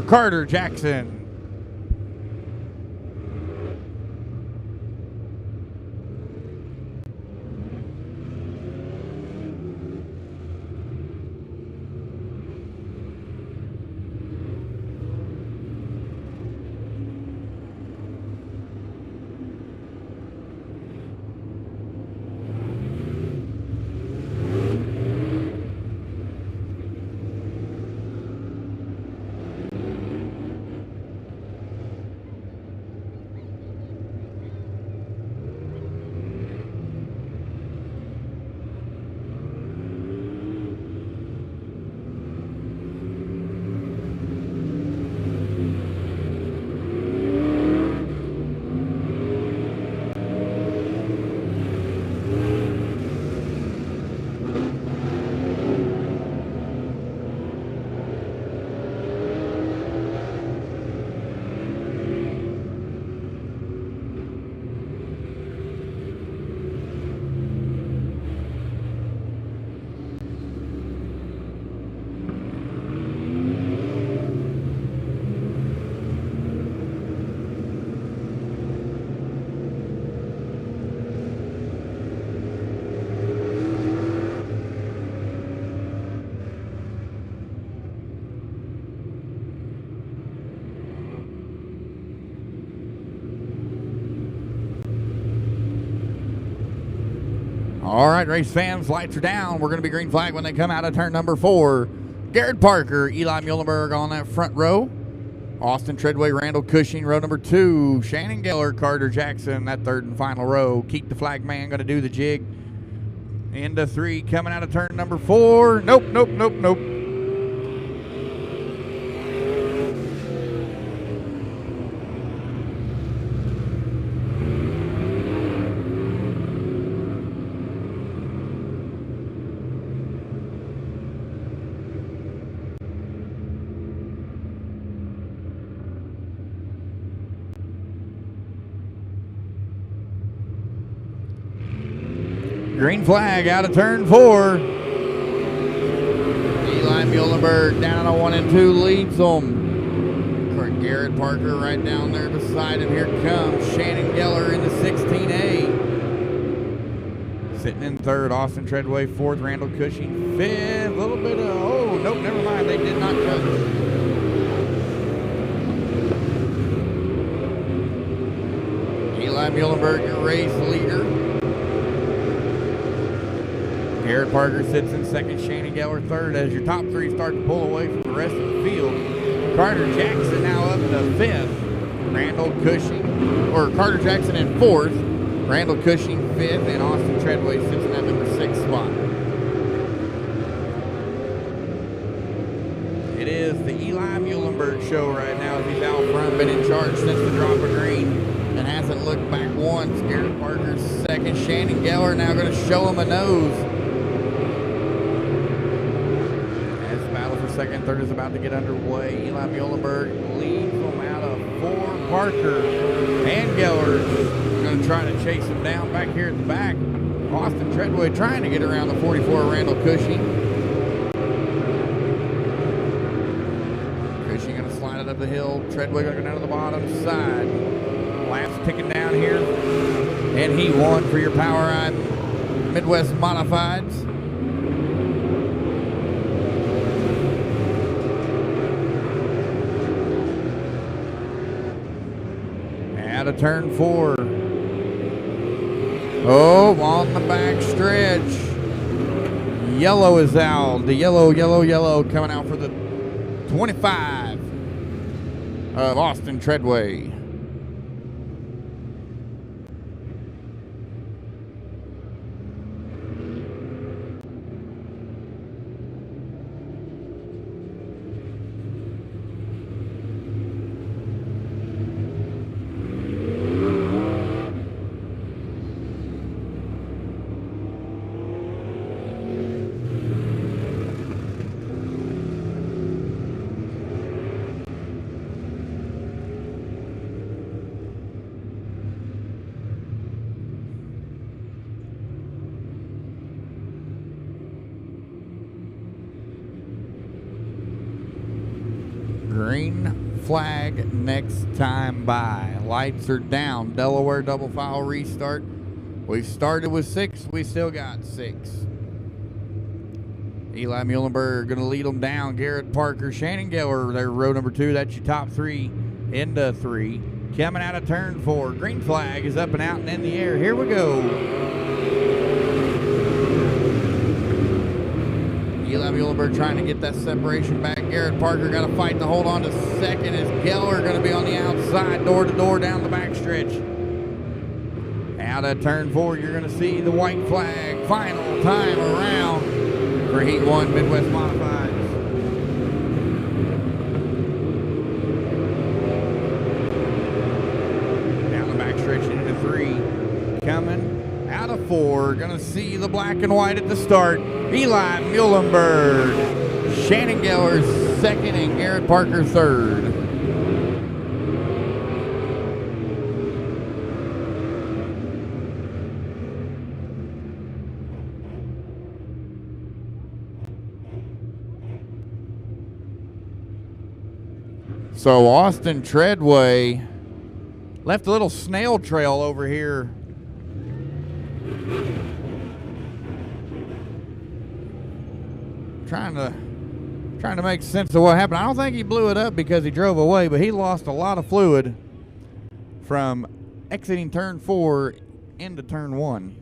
Carter Jackson. All right, race fans, lights are down. We're going to be green flag when they come out of turn number 4. Garrett Parker, Eli Muhlenberg on that front row. Austin Treadway, Randall Cushing, row number 2. Shannon Geller, Carter Jackson, that third and final row. Keep the flag man going to do the jig. Into 3, coming out of turn number 4. Nope. Green flag out of turn 4. Eli Muhlenberg down on 1 and 2 leads them. Garrett Parker right down there beside him. Here comes Shannon Geller in the 16A. Sitting in 3rd, Austin Treadway 4th, Randall Cushing 5th. A little bit of, oh, nope, never mind. They did not touch. Eli Muhlenberg, your race leader. Garrett Parker sits in 2nd, Shannon Geller 3rd. As your top 3 start to pull away from the rest of the field, Carter Jackson now up to 5th. Randall Cushing, or Carter Jackson in 4th. Randall Cushing 5th, and Austin Treadway sits in that number 6 spot. It is the Eli Muhlenberg show right now as he's out front, been in charge since the drop of green and hasn't looked back once. Garrett Parker's 2nd, Shannon Geller now going to show him a nose. 2nd, 3rd is about to get underway. Eli Muhlenberg leads them out of 4. Parker and Geller going to try to chase him down back here at the back. Austin Treadway trying to get around the 44 Randall Cushing. Cushing going to slide it up the hill. Treadway going to go down to the bottom side. Laps ticking down here. And he won for your POWRi Midwest Modifieds. Out of turn 4. Oh, on the back stretch. Yellow is out. The yellow coming out for the 25 of Austin Treadway. Green flag next time by. Lights are down. Delaware double file restart. We started with 6. We still got 6. Eli Muhlenberg going to lead them down. Garrett Parker, Shannon Geller, their row number 2. That's your top 3 into 3. Coming out of turn 4. Green flag is up and out and in the air. Here we go. Eli Muhlenberg trying to get that separation back. Garrett Parker got to fight to hold on to second. Is Geller going to be on the outside, door to door down the backstretch. Out of turn 4, you're going to see the white flag. Final time around for Heat 1 Midwest Modifieds. Down the backstretch into 3. Coming out of 4. Gonna see the black and white at the start. Eli Muhlenberg. Shannon Geller second and Garrett Parker third. So Austin Treadway left a little snail trail over here. Trying to make sense of what happened. I don't think he blew it up because he drove away, but he lost a lot of fluid from exiting turn 4 into turn 1.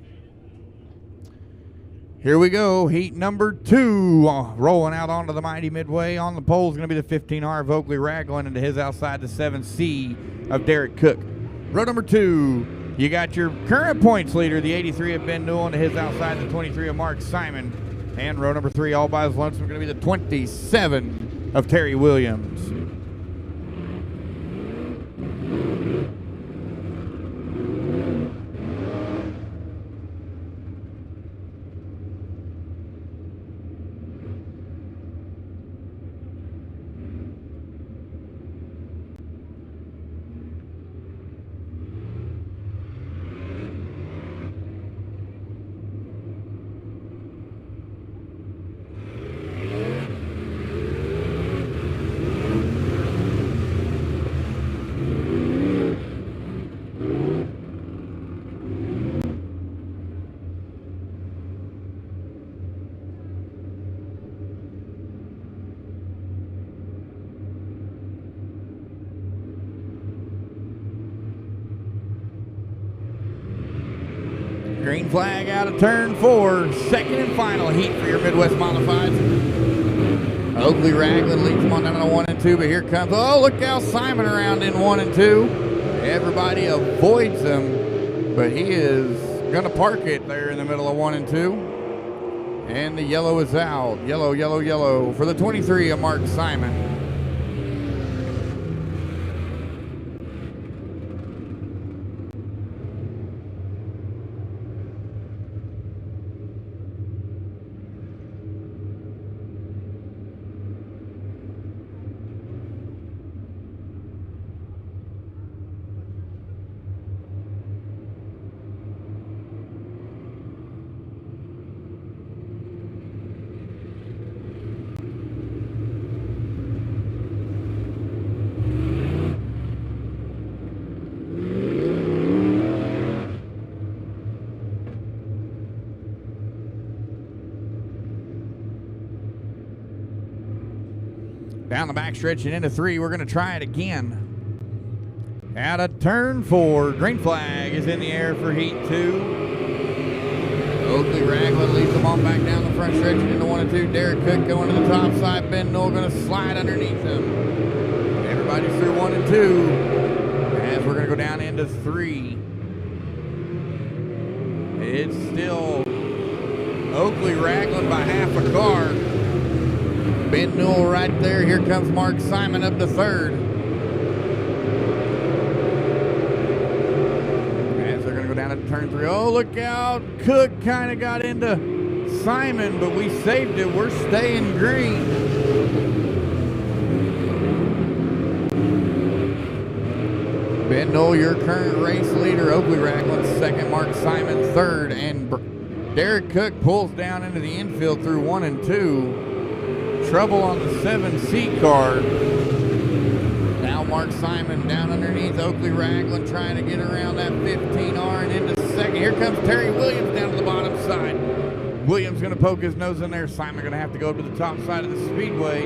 Here we go, heat number 2, rolling out onto the mighty midway. On the pole is going to be the 15R of Oakley Ragland, into his outside the 7C of Derek Cook. Row number 2, you got your current points leader, the 83 of Ben Newell, into his outside the 23 of Mark Simon. And row number 3, all by his lonesome, going to be the 27 of Terry Williams. Green flag out of turn 4. Second and final heat for your Midwest Modifieds. Oakley Ragland leads them on down to 1 and 2, but here comes, oh, look how Simon around in 1 and 2. Everybody avoids him, but he is going to park it there in the middle of 1 and 2. And the yellow is out. Yellow, yellow, yellow for the 23 of Mark Simon. Down the backstretch and into 3, we're going to try it again. Out of turn 4, green flag is in the air for heat 2. Oakley Ragland leads them on back down the front stretch and into 1 and 2. Derek Cook going to the top side. Ben Newell going to slide underneath him. Everybody's through 1 and 2. As we're going to go down into 3. It's still Oakley Ragland by half a car. Ben Newell right there. Here comes Mark Simon up to 3rd. As they're going to go down to turn 3. Oh, look out. Cook kind of got into Simon, but we saved it. We're staying green. Ben Newell, your current race leader. Oakley Ragland second. Mark Simon third. And Derek Cook pulls down into the infield through 1 and 2. Trouble on the 7C car. Mark Simon down underneath. Oakley Ragland trying to get around that 15R and into second. Here comes Terry Williams down to the bottom side. Williams going to poke his nose in there. Simon going to have to go to the top side of the speedway.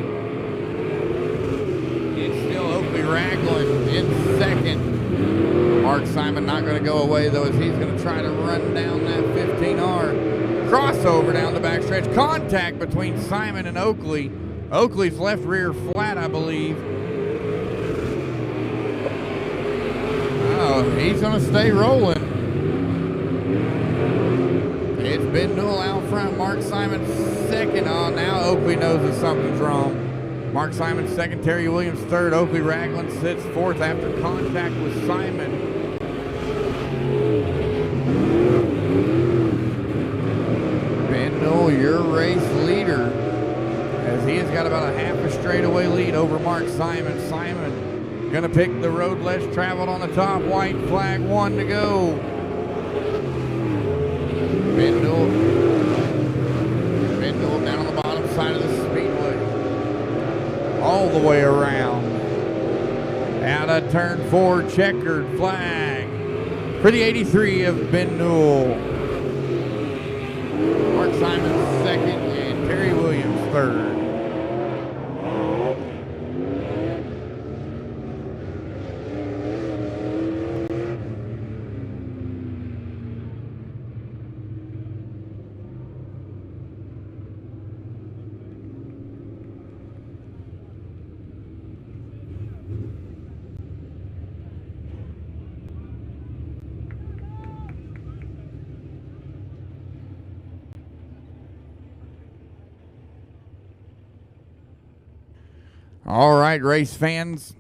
It's still Oakley Ragland in second. Mark Simon not going to go away, though, as he's going to try to run down that 15R. Crossover down the backstretch. Contact between Simon and Oakley. Oakley's left rear flat, I believe. Oh, he's going to stay rolling. It's Ben Newell out front. Mark Simon second. Oh, now Oakley knows that something's wrong. Mark Simon second. Terry Williams third. Oakley Ragland sits fourth after contact with Simon. Ben Newell, your race leader, as he has got about a half a straightaway lead over Mark Simon. Simon going to pick the road less traveled on the top. White flag, one to go. Ben Newell down on the bottom side of the speedway. All the way around. Out of turn 4, checkered flag for the 83 of Ben Newell. Mark Simon second and Terry Williams third. All right, race fans,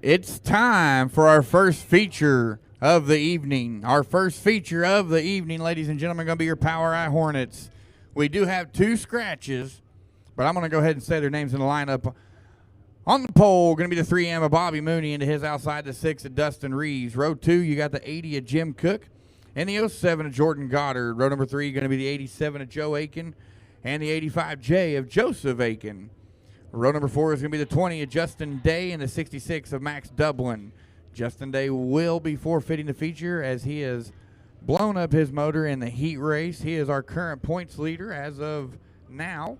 it's time for our first feature of the evening. Our first feature of the evening, ladies and gentlemen, going to be your POWRi Hornets. We do have 2 scratches, but I'm going to go ahead and say their names in the lineup. On the pole, going to be the 3M of Bobby Mooney, into his outside the 6 of Dustin Reeves. Row 2, you got the 80 of Jim Cook and the 07 of Jordan Goddard. Row number 3, going to be the 87 of Joe Aiken and the 85J of Joseph Aiken. Row number 4 is going to be the 20 of Justin Day and the 66 of Max Dublin. Justin Day will be forfeiting the feature as he has blown up his motor in the heat race. He is our current points leader as of now.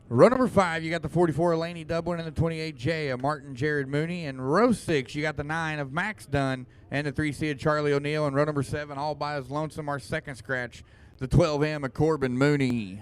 Row number 5, you got the 44 of Laney Dublin and the 28J of Martin Jared Mooney. And row 6, you got the 9 of Max Dunn and the 3C of Charlie O'Neill. And row number 7, all by his lonesome, our second scratch, the 12M of Corbin Mooney.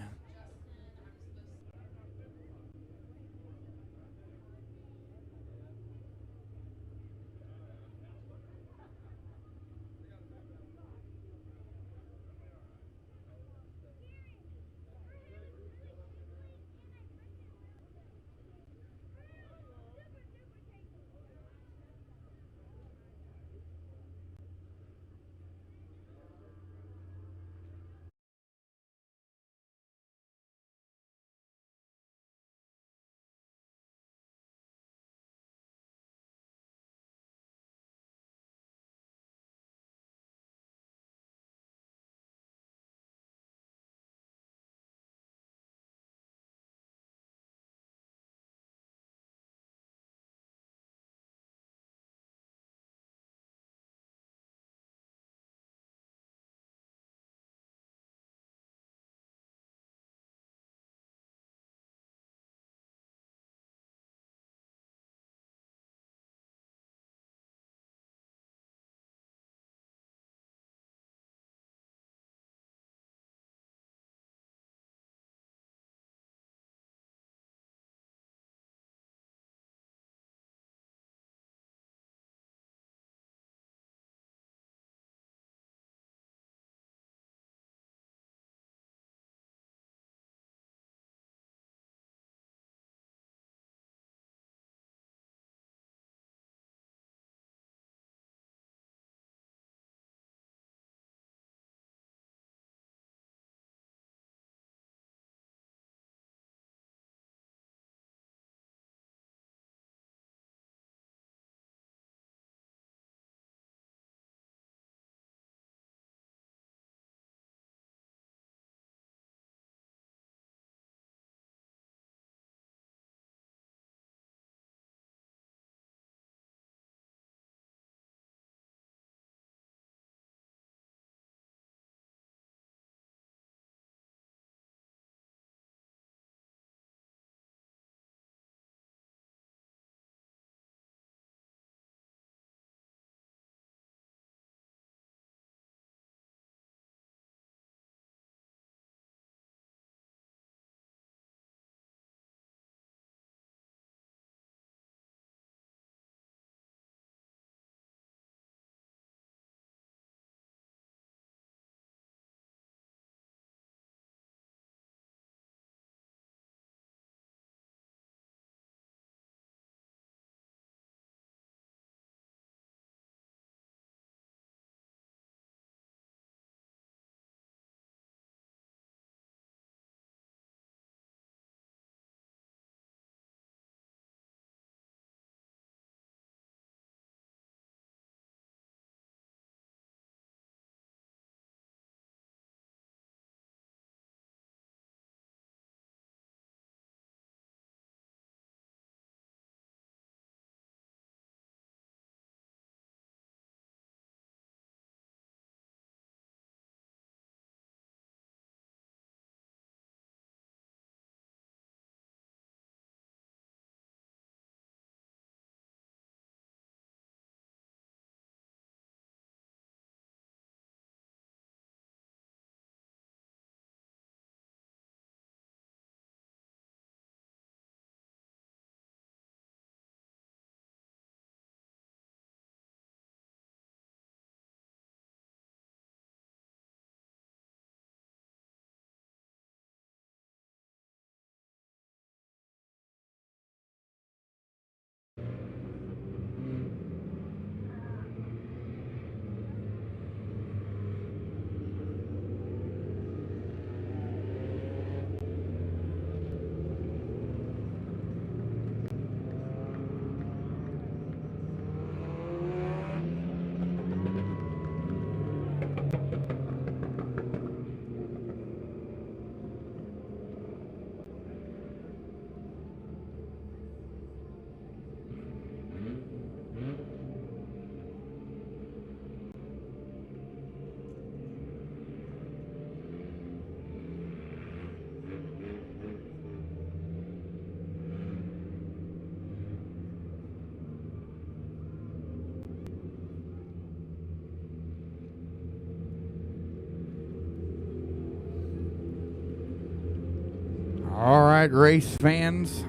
right, race fans.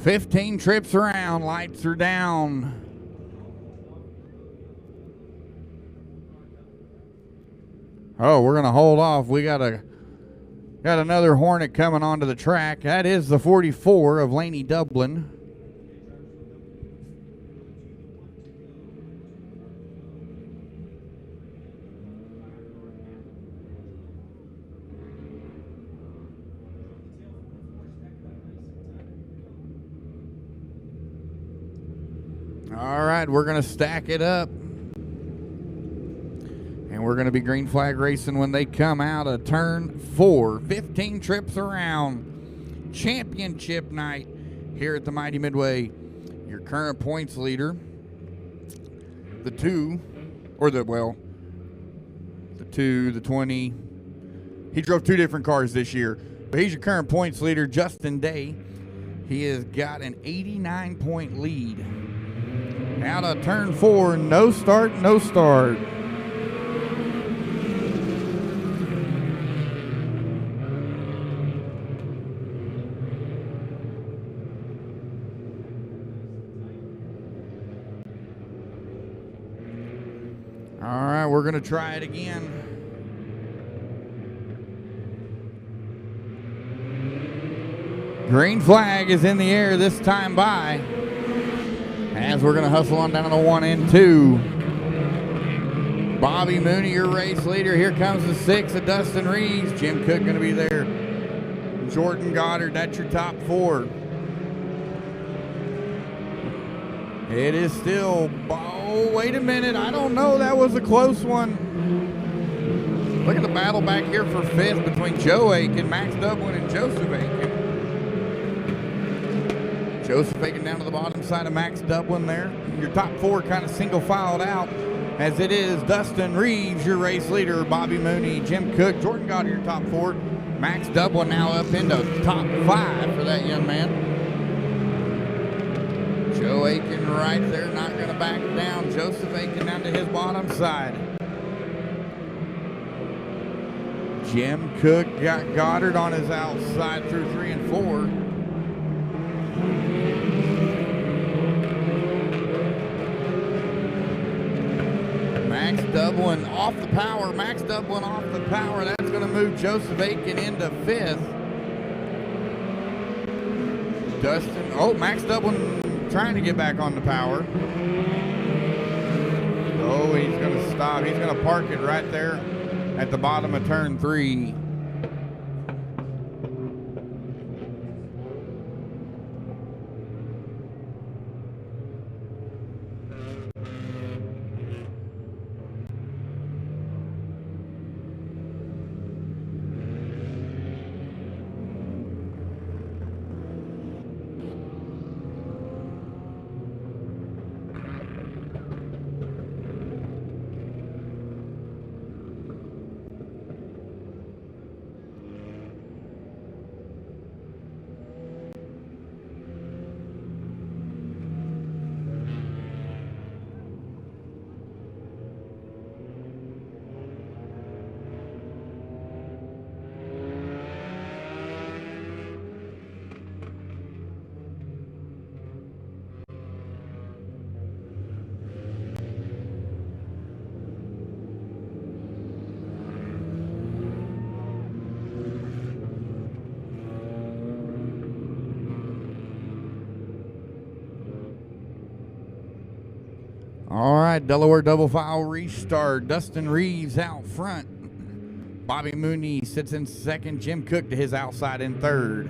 15 trips around, lights are down. Oh, we're gonna hold off. We got another Hornet coming onto the track. That is the 44 of Laney Dublin. All right, we're going to stack it up. And we're going to be green flag racing when they come out of turn 4. 15 trips around. Championship night here at the Mighty Midway. Your current points leader. The 2, the 20. He drove 2 different cars this year. But he's your current points leader, Justin Day. He has got an 89-point lead. Out of turn 4, no start, no start. All right, we're going to try it again. Green flag is in the air this time by. As we're going to hustle on down to 1 and 2. Bobby Mooney, your race leader. Here comes the 6 of Dustin Reeves. Jim Cook going to be there. Jordan Goddard, that's your top 4. It is still, oh, wait a minute. I don't know. That was a close one. Look at the battle back here for 5th between Joe Aiken, Max Dublin, and Joseph Aiken. Joseph Aiken down to the bottom side of Max Dublin there. Your top 4 kind of single filed out, as it is Dustin Reeves, your race leader, Bobby Mooney, Jim Cook, Jordan Goddard, your top 4. Max Dublin now up into top 5 for that young man. Joe Aiken right there, not going to back down. Joseph Aiken down to his bottom side. Jim Cook got Goddard on his outside through 3 and 4. Max Dublin off the power. Max Dublin off the power. That's going to move Joseph Aiken into 5th. Dustin, oh, Max Dublin trying to get back on the power. Oh, he's going to stop. He's going to park it right there at the bottom of turn 3. All right, Delaware double file restart. Dustin Reeves out front. Bobby Mooney sits in 2nd. Jim Cook to his outside in 3rd.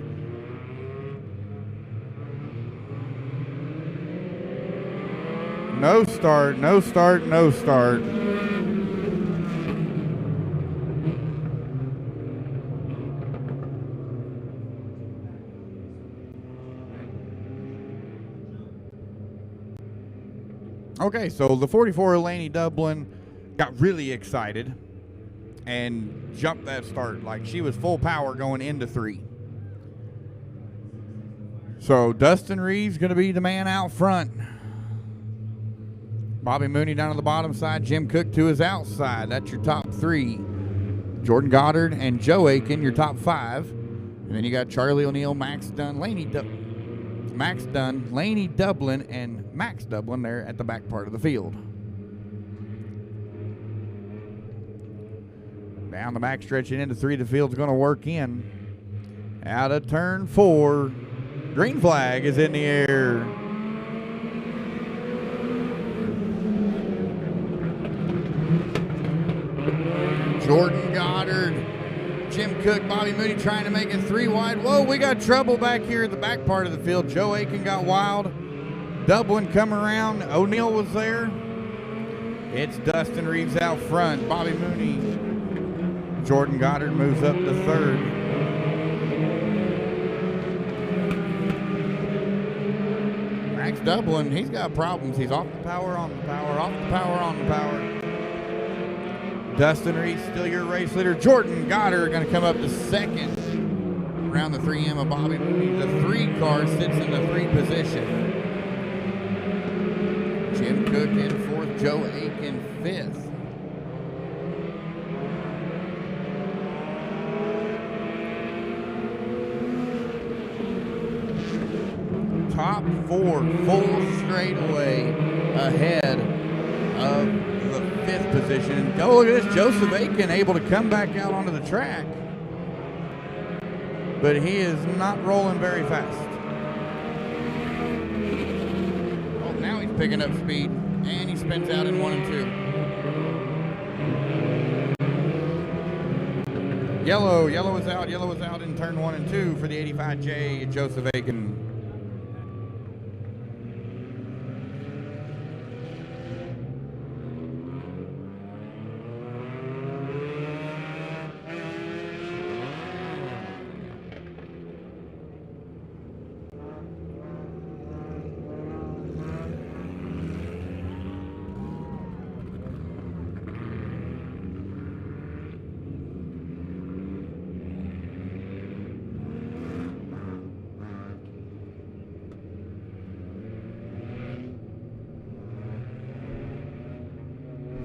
No start, no start, no start. Okay, so the 44 Laney Dublin got really excited and jumped that start. Like, she was full power going into 3. So Dustin Reeves going to be the man out front. Bobby Mooney down to the bottom side. Jim Cook to his outside. That's your top 3. Jordan Goddard and Joe Aiken, your top 5. And then you got Charlie O'Neill, Max Dunn, Laney Dublin, and Max Dublin there at the back part of the field. Down the back stretching into 3, the field's going to work in. Out of turn 4, green flag is in the air. Jordan Goddard, Jim Cook, Bobby Mooney trying to make it 3 wide. Whoa, we got trouble back here at the back part of the field. Joe Aiken got wild. Dublin come around. O'Neill was there. It's Dustin Reeves out front. Bobby Mooney. Jordan Goddard moves up to 3rd. Max Dublin, he's got problems. He's off the power, on the power, off the power, on the power. Dustin Reeves, still your race leader. Jordan Goddard going to come up to 2nd. Around the 3M of Bobby Mooney. The 3 car sits in the 3 position. Jim Cook in 4th. Joe Aiken 5th. Top 4 full straightaway ahead of the 5th position. Oh, look at this. Joseph Aiken able to come back out onto the track. But he is not rolling very fast. Oh, now he's picking up speed. And he spins out in 1 and 2. Yellow is out. Yellow is out in turn 1 and 2 for the 85J, Joseph Aiken.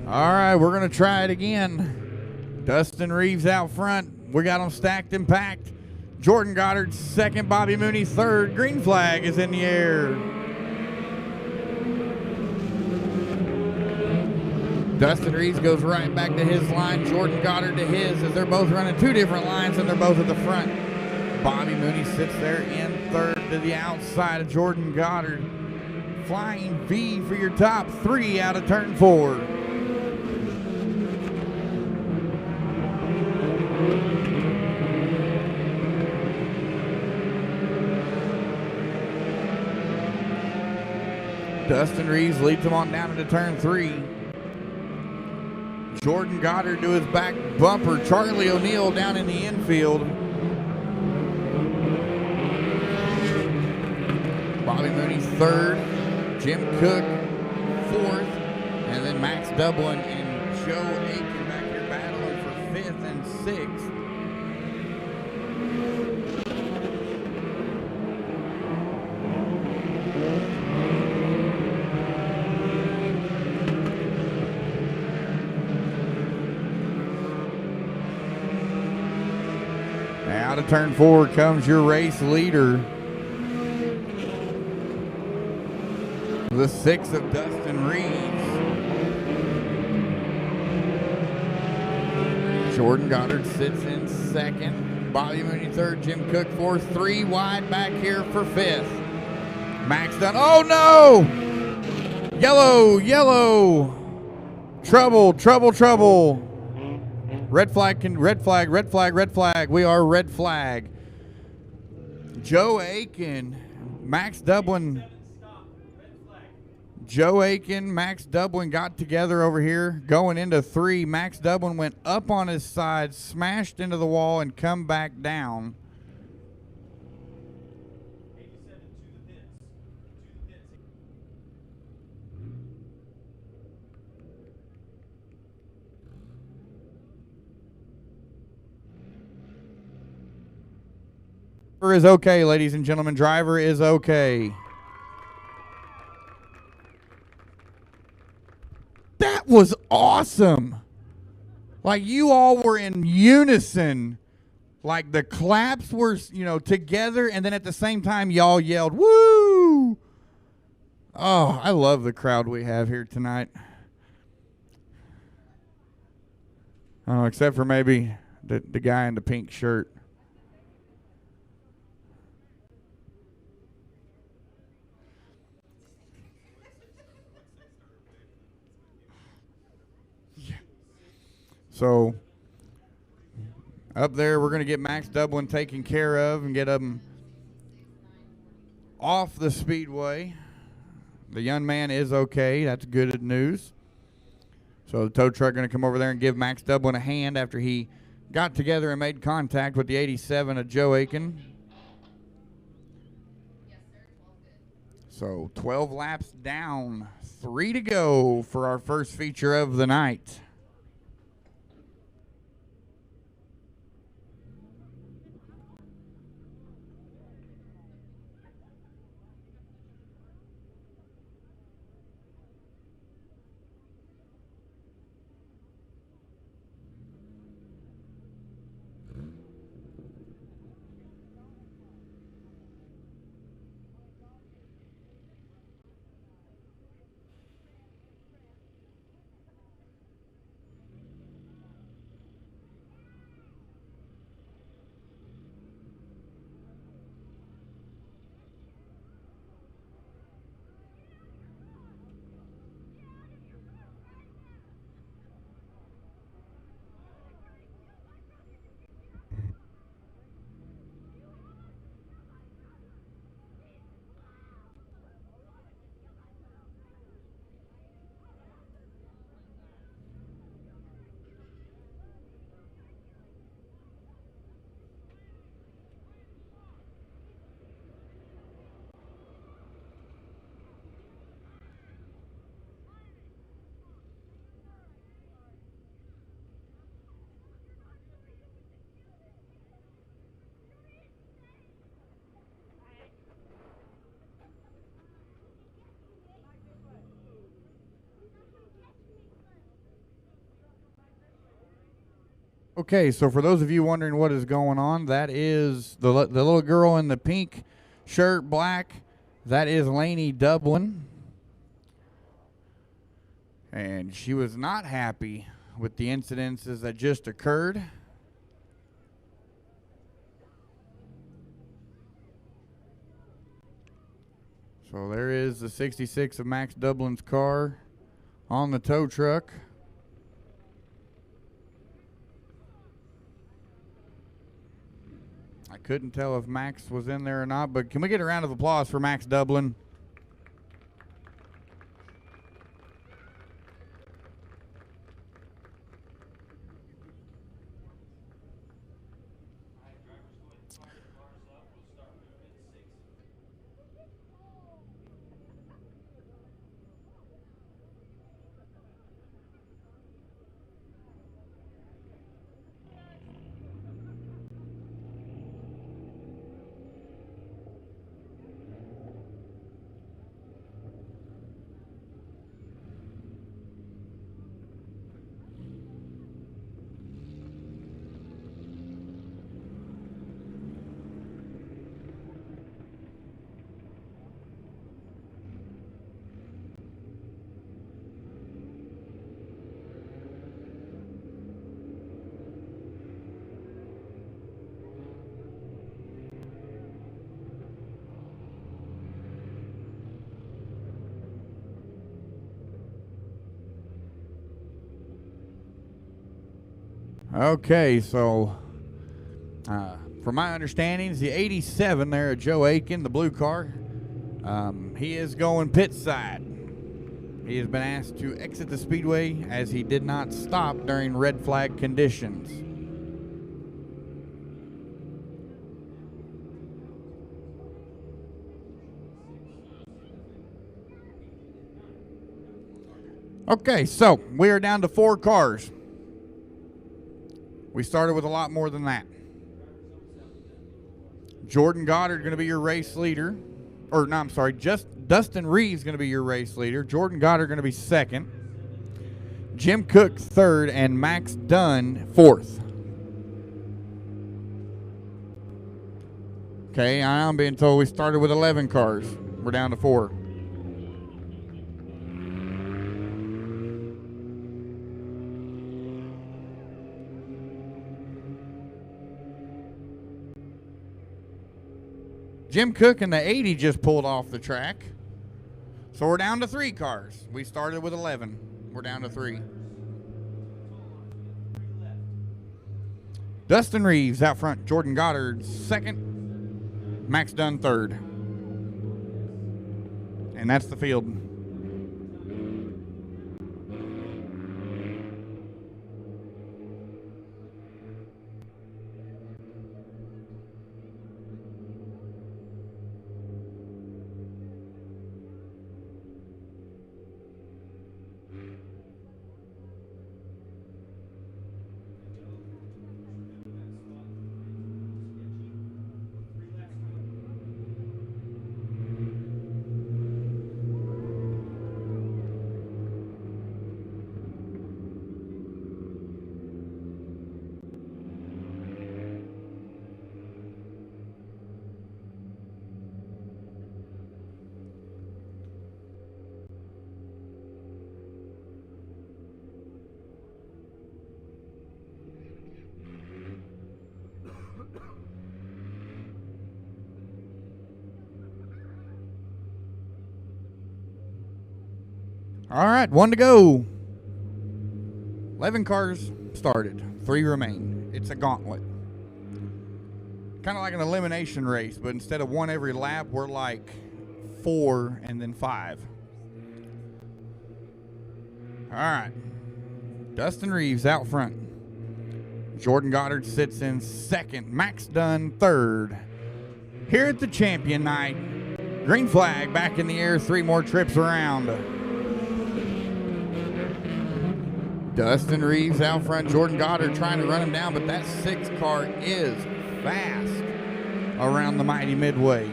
All right, we're going to try it again. Dustin Reeves out front. We got them stacked and packed. Jordan Goddard 2nd, Bobby Mooney 3rd. Green flag is in the air. Dustin Reeves goes right back to his line. Jordan Goddard to his, as they're both running 2 different lines and they're both at the front. Bobby Mooney sits there in 3rd to the outside of Jordan Goddard. Flying V for your top 3 out of turn 4. Dustin Reeves leads him on down into turn 3. Jordan Goddard to his back bumper. Charlie O'Neill down in the infield. Bobby Mooney 3rd. Jim Cook 4th. And then Max Dublin and Joe Aiken back here battling for 5th and 6th. Out of turn 4 comes your race leader. The 6th of Dustin Reeves. Jordan Goddard sits in 2nd. Bobby Mooney 3rd. Jim Cook 4th. 3 wide back here for 5th. Max Dunn. Oh no! Yellow. Trouble. Red flag. We are red flag. Joe Aiken, Max Dublin. Joe Aiken, Max Dublin got together over here. Going into 3, Max Dublin went up on his side, smashed into the wall, and come back down. Driver is okay, ladies and gentlemen. Driver is okay. That was awesome. Like, you all were in unison. Like, the claps were, together, and then at the same time, y'all yelled, woo! Oh, I love the crowd we have here tonight. Oh, except for maybe the guy in the pink shirt. So, up there, we're going to get Max Dublin taken care of and get him off the speedway. The young man is okay. That's good news. So the tow truck going to come over there and give Max Dublin a hand after he got together and made contact with the 87 of Joe Aiken. So 12 laps down, 3 to go for our first feature of the night. Okay, so for those of you wondering what is going on, that is the little girl in the pink shirt, black. That is Lainey Dublin. And she was not happy with the incidences that just occurred. So there is the 66 of Max Dublin's car on the tow truck. I couldn't tell if Max was in there or not, but can we get a round of applause for Max Dublin? Okay, so from my understandings, the 87 there at Joe Aiken, the blue car, he is going pit side. He has been asked to exit the speedway as he did not stop during red flag conditions. Okay, so we are down to 4 cars. We started with a lot more than that. Jordan Goddard going to be your race leader. Or, no, I'm sorry. Just Dustin Reeves going to be your race leader. Jordan Goddard going to be second. Jim Cook third, and Max Dunn fourth. Okay, I'm being told we started with 11 cars. We're down to 4. Jim Cook in the 80 just pulled off the track. So we're down to 3 cars. We started with 11. We're down to 3. Dustin Reeves out front. Jordan Goddard second. Max Dunn third. And that's the field. All right, 1 to go. 11 cars started. 3 remain. It's a gauntlet. Kind of like an elimination race, but instead of 1 every lap, we're like 4 and then 5. All right. Dustin Reeves out front. Jordan Goddard sits in second. Max Dunn third. Here at the champion night, green flag back in the air, 3 more trips around. Dustin Reeves out front. Jordan Goddard trying to run him down, but that 6 car is fast around the mighty midway.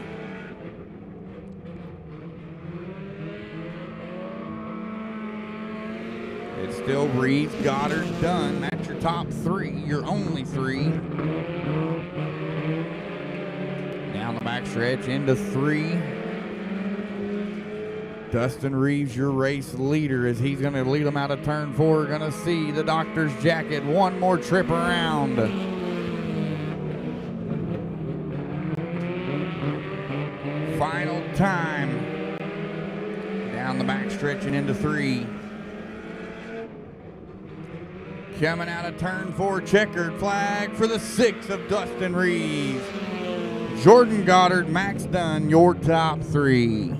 It's still Reeves, Goddard, Dunn. That's your top 3, your only 3. Down the backstretch into 3. Dustin Reeves, your race leader, as he's going to lead them out of turn 4. Going to see the doctor's jacket. 1 more trip around. Final time. Down the backstretch and into 3. Coming out of turn 4, checkered flag for the 6 of Dustin Reeves. Jordan Goddard, Max Dunn, your top 3.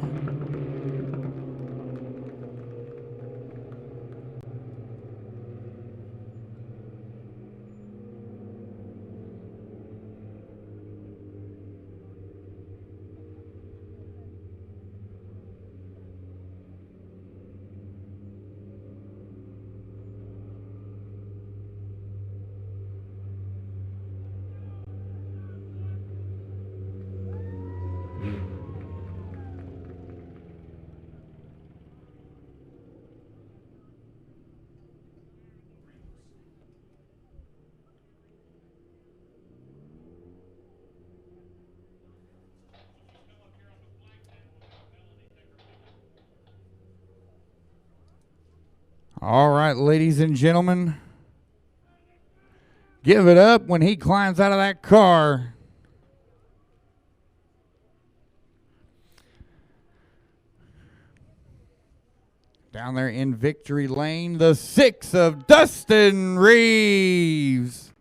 All right, ladies and gentlemen, give it up when he climbs out of that car. Down there in victory lane, the 6 of Dustin Reeves.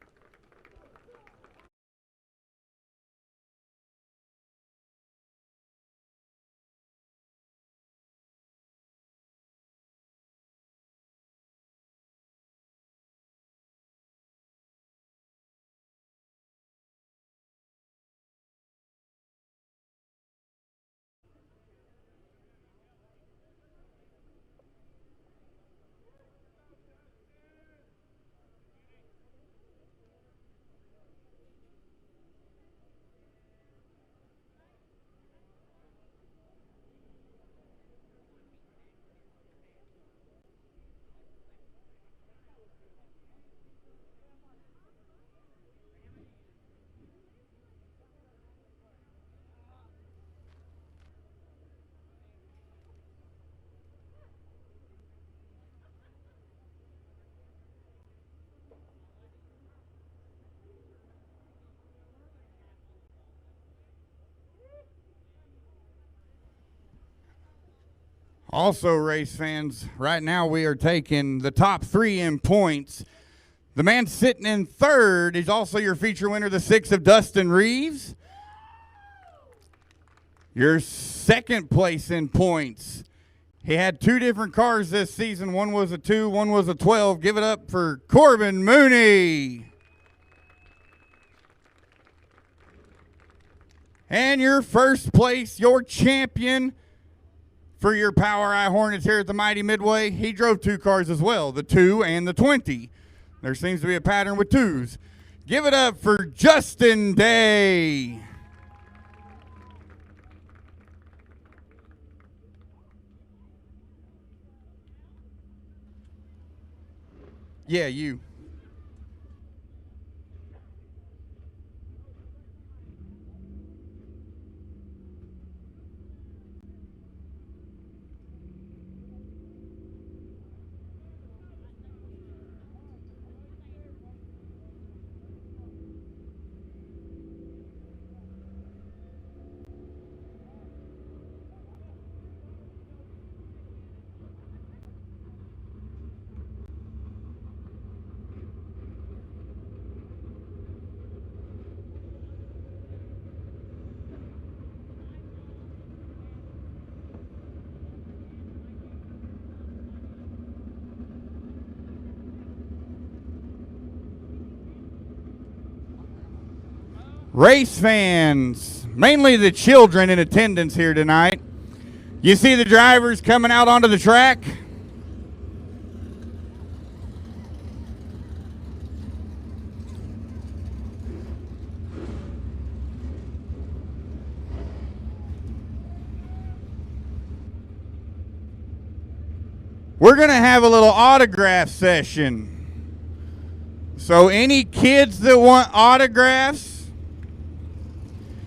Also, race fans, right now we are taking the top 3 in points. The man sitting in third is also your feature winner, the 6 of Dustin Reeves. Your second place in points. He had 2 different cars this season. One was a 2, one was a 12. Give it up for Corbin Mooney. And your first place, your champion for your POWRi Hornets here at the Mighty Midway. He drove 2 cars as well, the 2 and the 20. There seems to be a pattern with 2s. Give it up for Justin Day. Yeah, you. Race fans, mainly the children in attendance here tonight. You see the drivers coming out onto the track? We're going to have a little autograph session. So any kids that want autographs,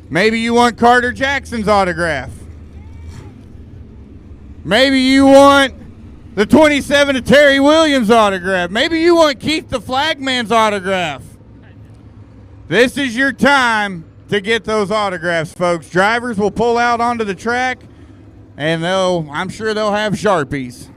maybe you want Carter Jackson's autograph. Maybe you want the 27 of Terry Williams' autograph. Maybe you want Keith the Flagman's autograph. This is your time to get those autographs, folks. Drivers will pull out onto the track, and I'm sure they'll have Sharpies.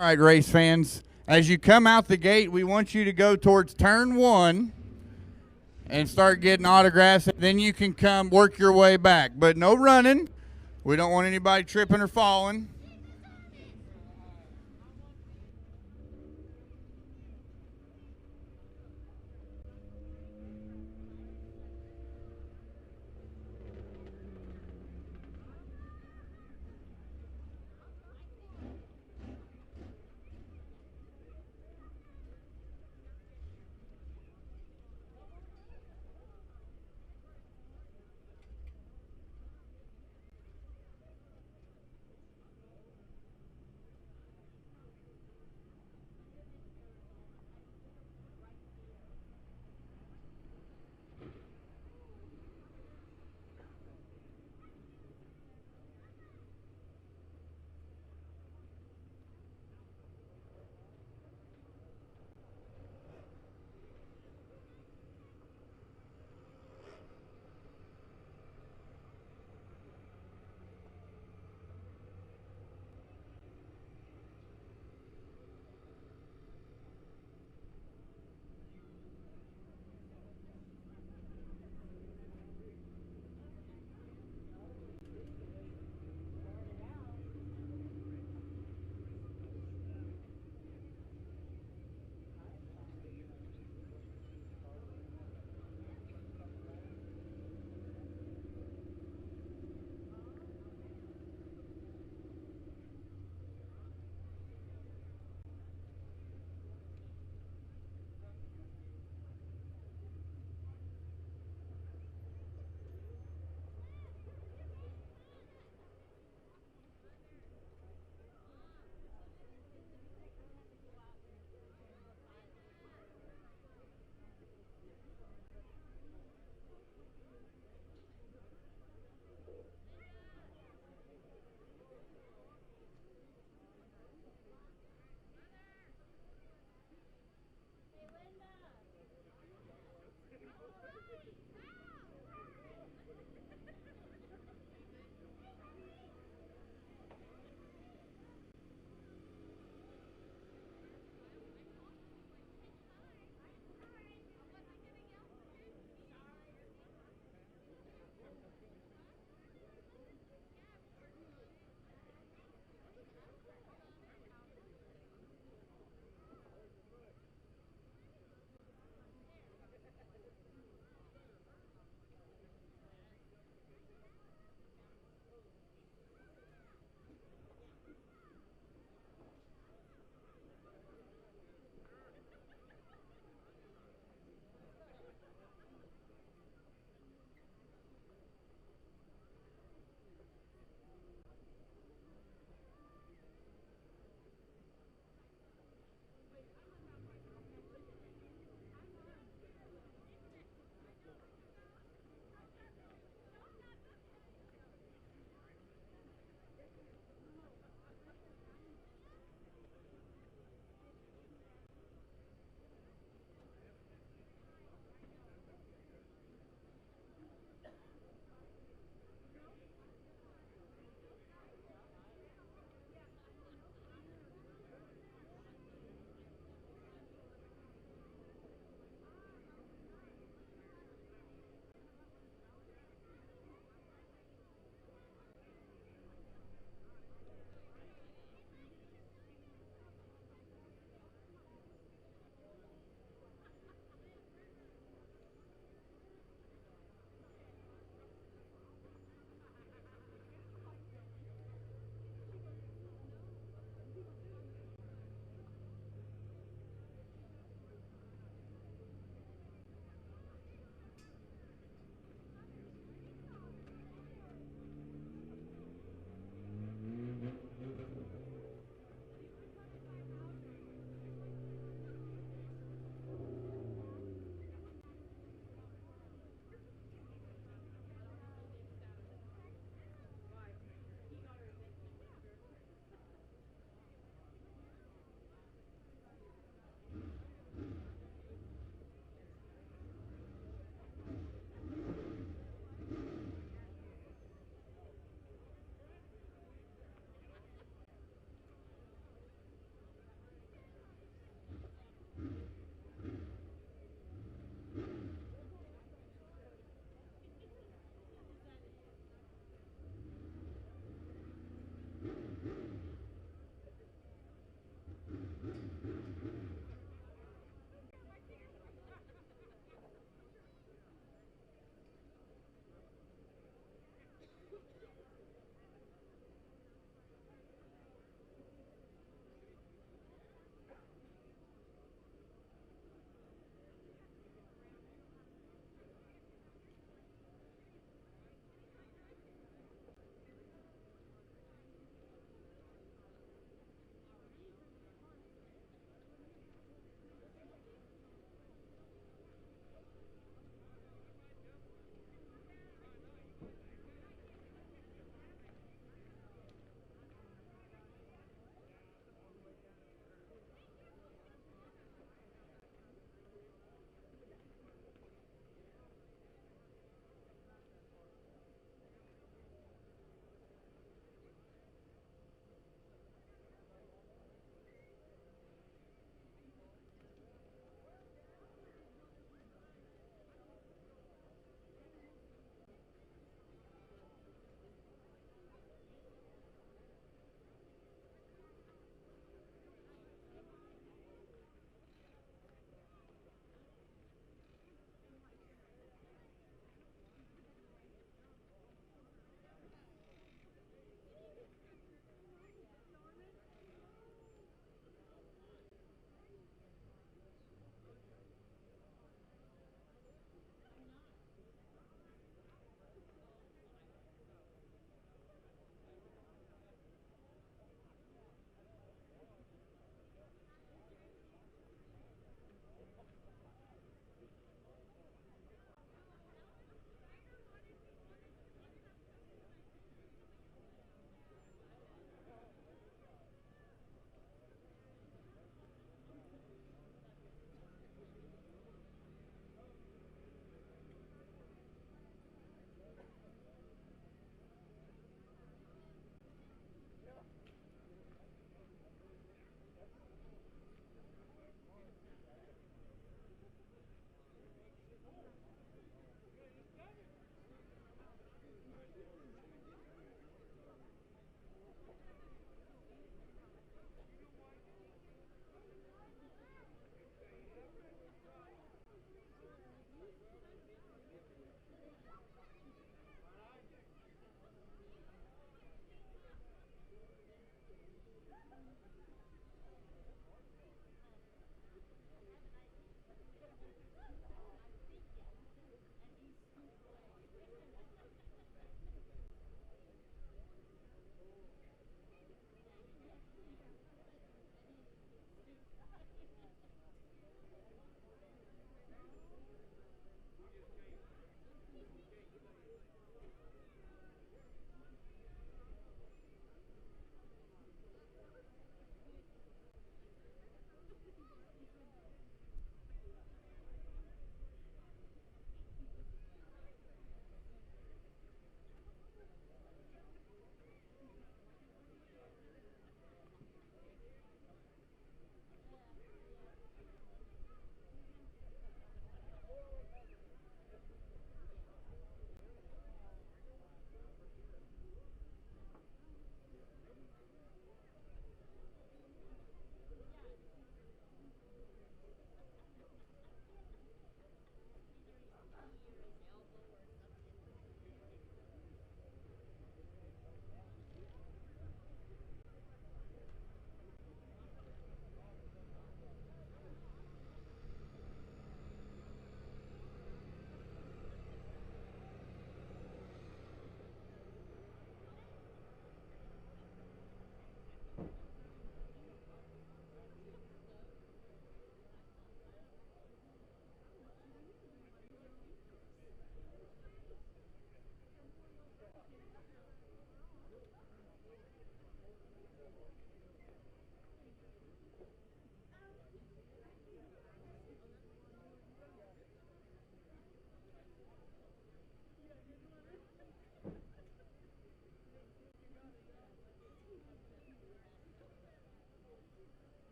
All right, race fans, as you come out the gate, we want you to go towards turn 1 and start getting autographs. Then you can come work your way back, but no running. We don't want anybody tripping or falling.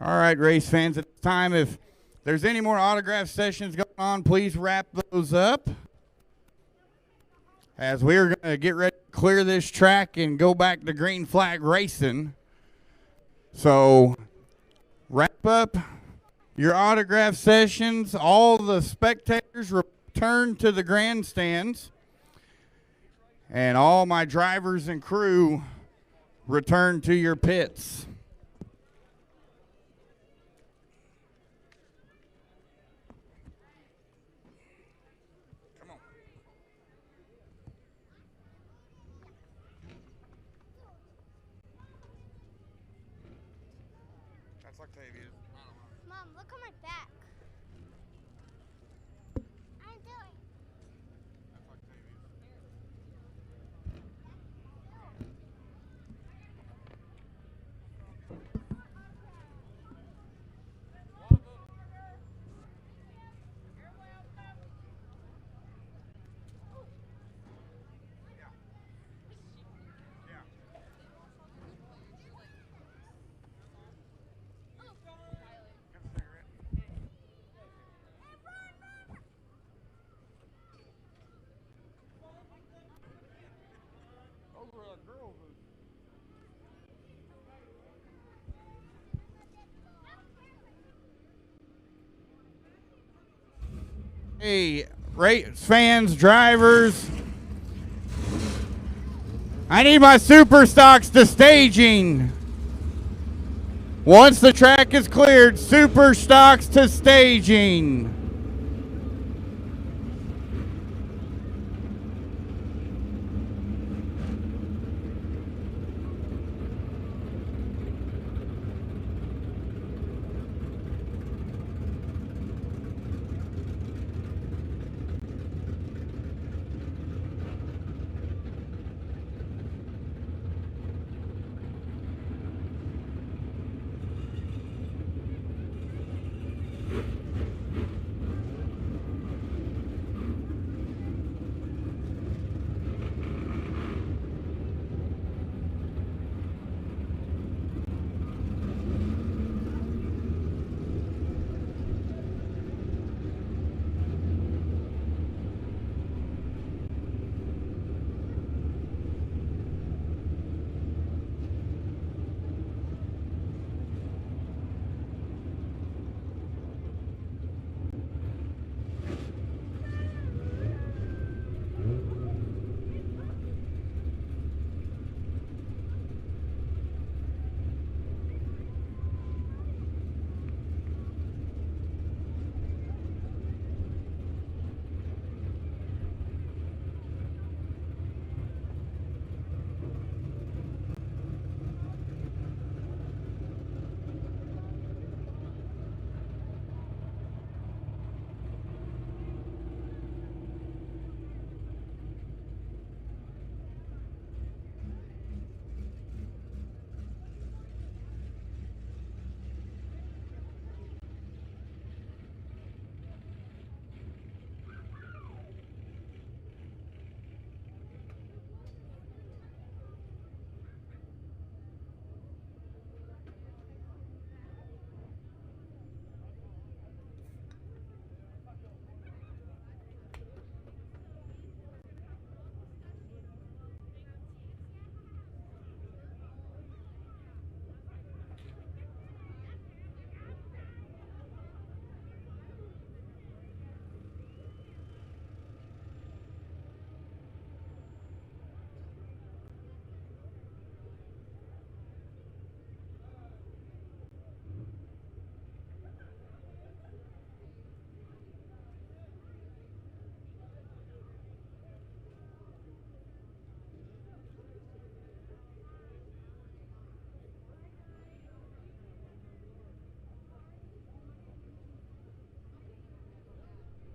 All right, race fans, at this time, if there's any more autograph sessions going on, please wrap those up. As we're going to get ready to clear this track and go back to green flag racing. So wrap up your autograph sessions. All the spectators return to the grandstands. And all my drivers and crew return to your pits. Come on. That's Octavia's. Mom, look on my back. I'm doing. That's Octavia's. Hey, race fans, drivers, I need my super stocks to staging. Once the track is cleared, super stocks to staging.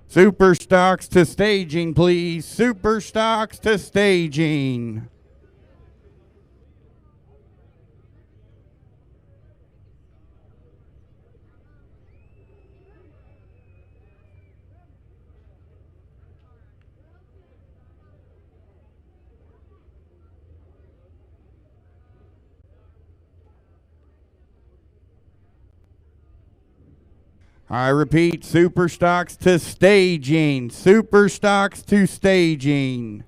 Super stocks to staging, please. Super stocks to staging. I repeat, super stocks to staging. Super stocks to staging.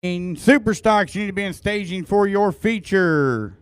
Super stocks, you need to be in staging for your feature.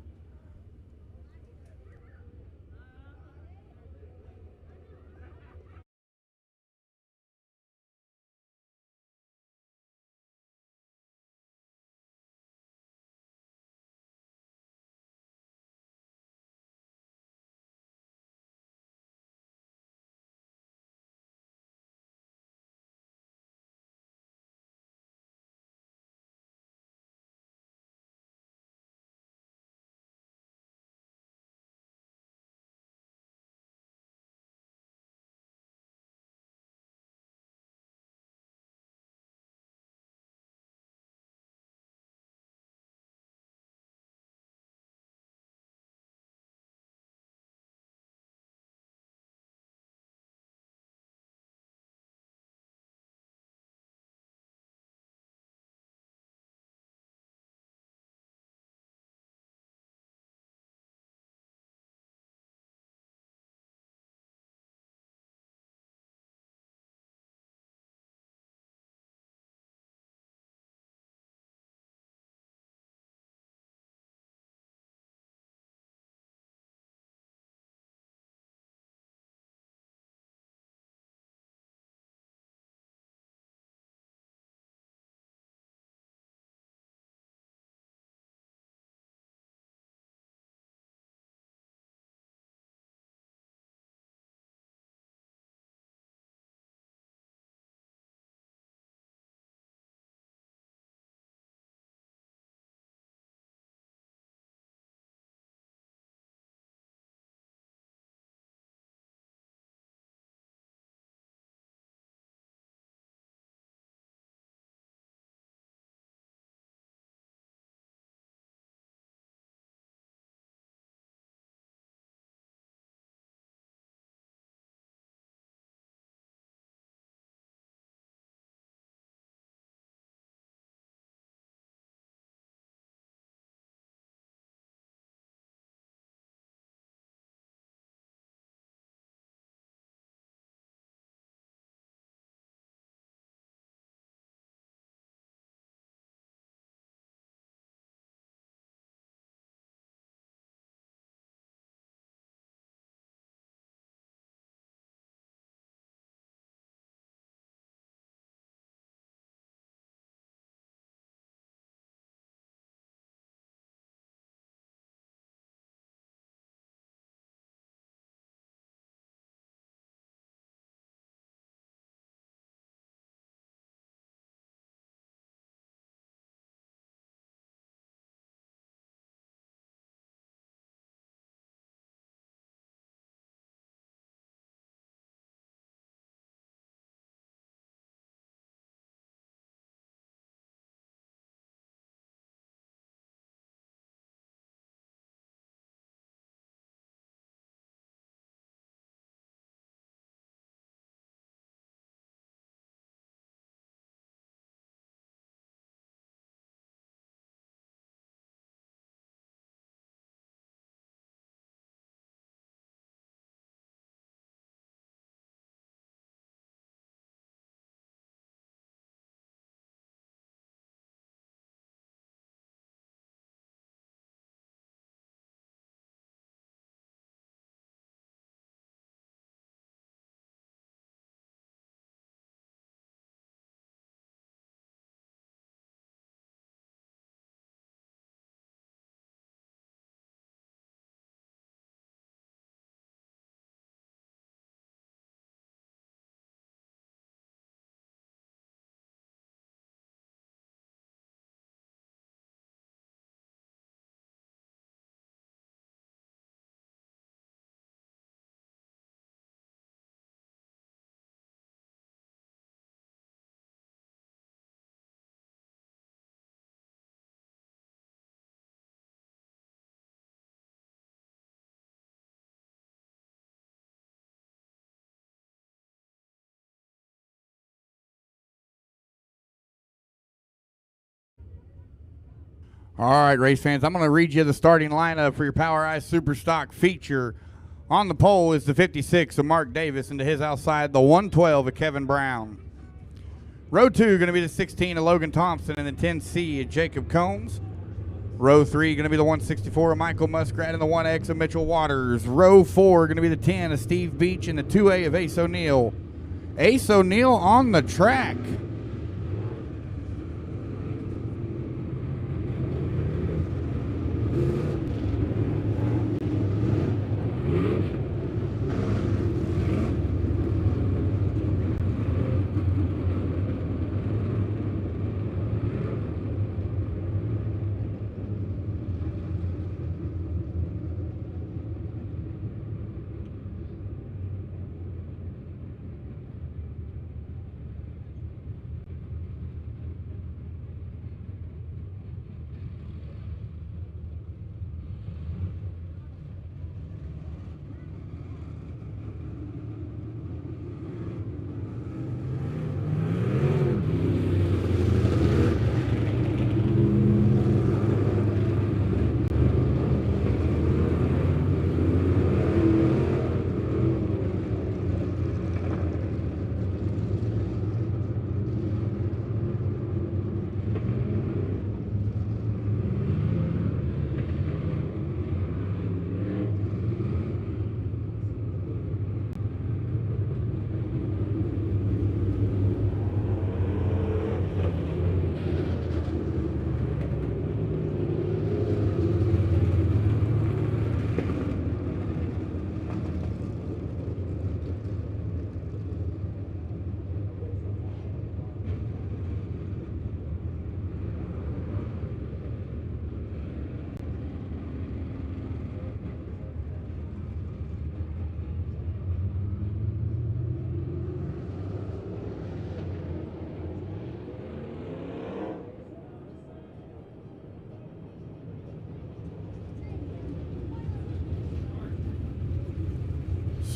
All right, race fans, I'm going to read you the starting lineup for your POWRi Superstock feature. On the pole is the 56 of Mark Davis, and to his outside, the 112 of Kevin Brown. Row 2 going to be the 16 of Logan Thompson, and the 10C of Jacob Combs. Row 3 going to be the 164 of Michael Muskrat and the 1X of Mitchell Waters. Row 4 going to be the 10 of Steve Beach and the 2A of Ace O'Neill. Ace O'Neill on the track.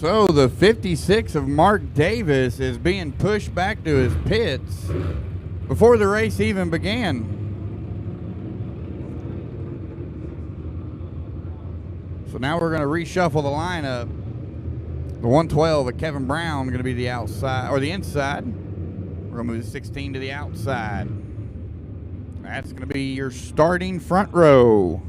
So the 56 of Mark Davis is being pushed back to his pits before the race even began. So now we're going to reshuffle the lineup. The 112 of Kevin Brown going to be the outside or the inside. We're going to move the 16 to the outside. That's going to be your starting front row.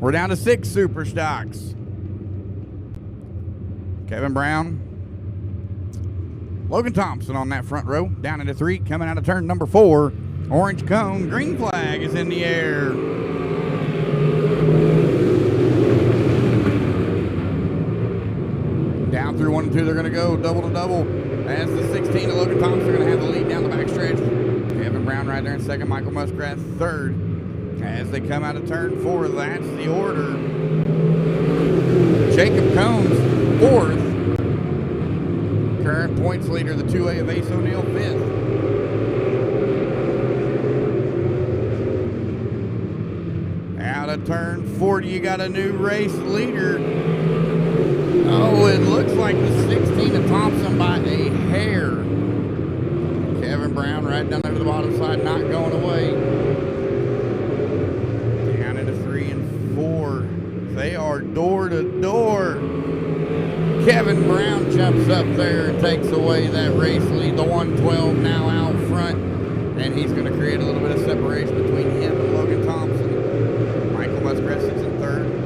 We're down to 6 super stocks. Kevin Brown, Logan Thompson on that front row. Down into 3, coming out of turn number 4. Orange cone, green flag is in the air. Down through 1 and 2, they're going to go double to double. As the 16 of Logan Thompson are going to have the lead down the backstretch. Kevin Brown right there in second, Michael Muskrat third. As they come out of turn 4, that's the order. Jacob Combs, 4th. Current points leader, the 2A of Ace O'Neill, 5th. Out of turn 40, you got a new race leader. Oh, it looks like the 16 of Thompson by a hair. Kevin Brown right down there to the bottom side, not going away. Down into 3 and 4. They are door to door. Kevin Brown jumps up there and takes away that race lead. The 112 now out front, and he's going to create a little bit of separation between him and Logan Thompson. Michael Muskrat sits in 3rd.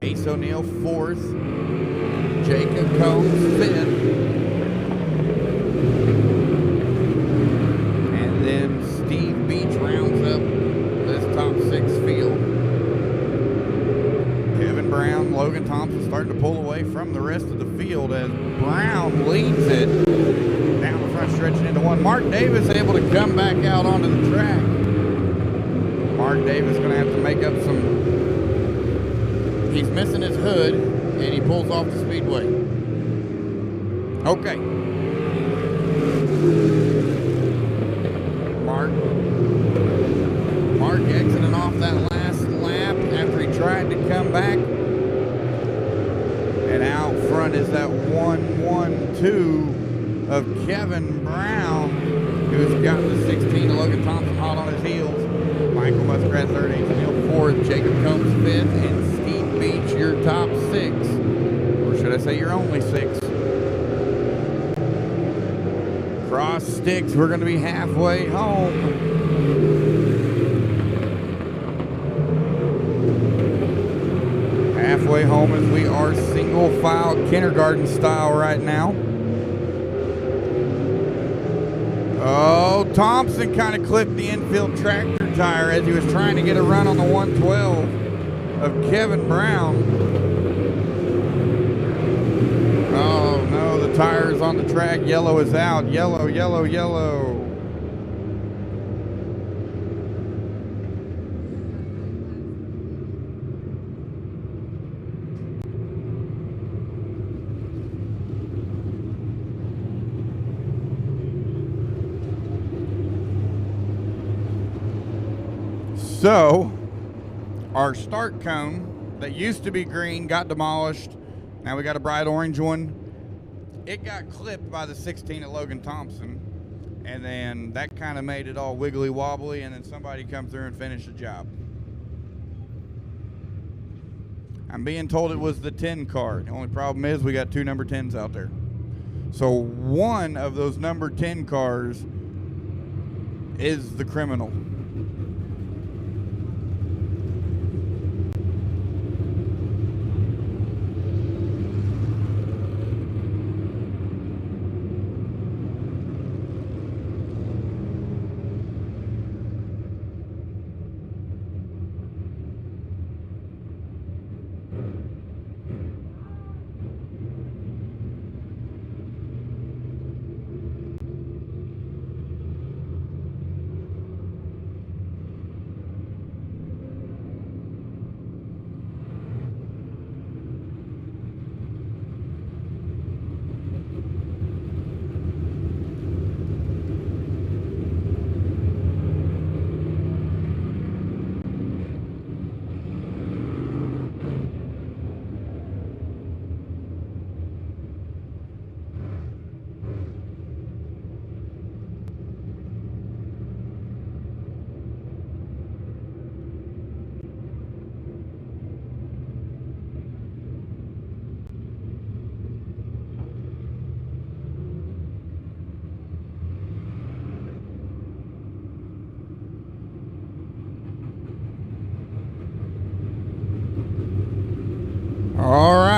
Ace O'Neill 4th. Jacob Combs 5th. And then Steve Beach rounds up this top 6 field. Kevin Brown, Logan Thompson starting to pull away from the rest of the field as Brown leads it down the front, stretching into 1. Mark Davis able to come back out onto the track. Mark Davis going to have to make up some. He's missing his hood, and he pulls off the Speedway. Okay. Mark exiting off that last lap after he tried to come back. And out front is that 1-1-2 of Kevin Brown, who's got the 16 of Logan Thompson hot on his heels. Michael Muskrat 3rd, Ace O'Neill 4th, Jacob Combs 5th, and Steve Beach, your top 6. Or should I say your only 6. Cross sticks, we're going to be halfway home. Halfway home as we are single file kindergarten style right now. Oh, Thompson kind of clipped the infield tractor tire as he was trying to get a run on the 112 of Kevin Brown. Oh no, the tires on the track. Yellow is out. Yellow, yellow, yellow. So, our start cone that used to be green got demolished. Now we got a bright orange one. It got clipped by the 16 of Logan Thompson, and then that kind of made it all wiggly wobbly, and then somebody come through and finished the job. I'm being told it was the 10 car. The only problem is we got 2 number 10s out there. So one of those number 10 cars is the criminal.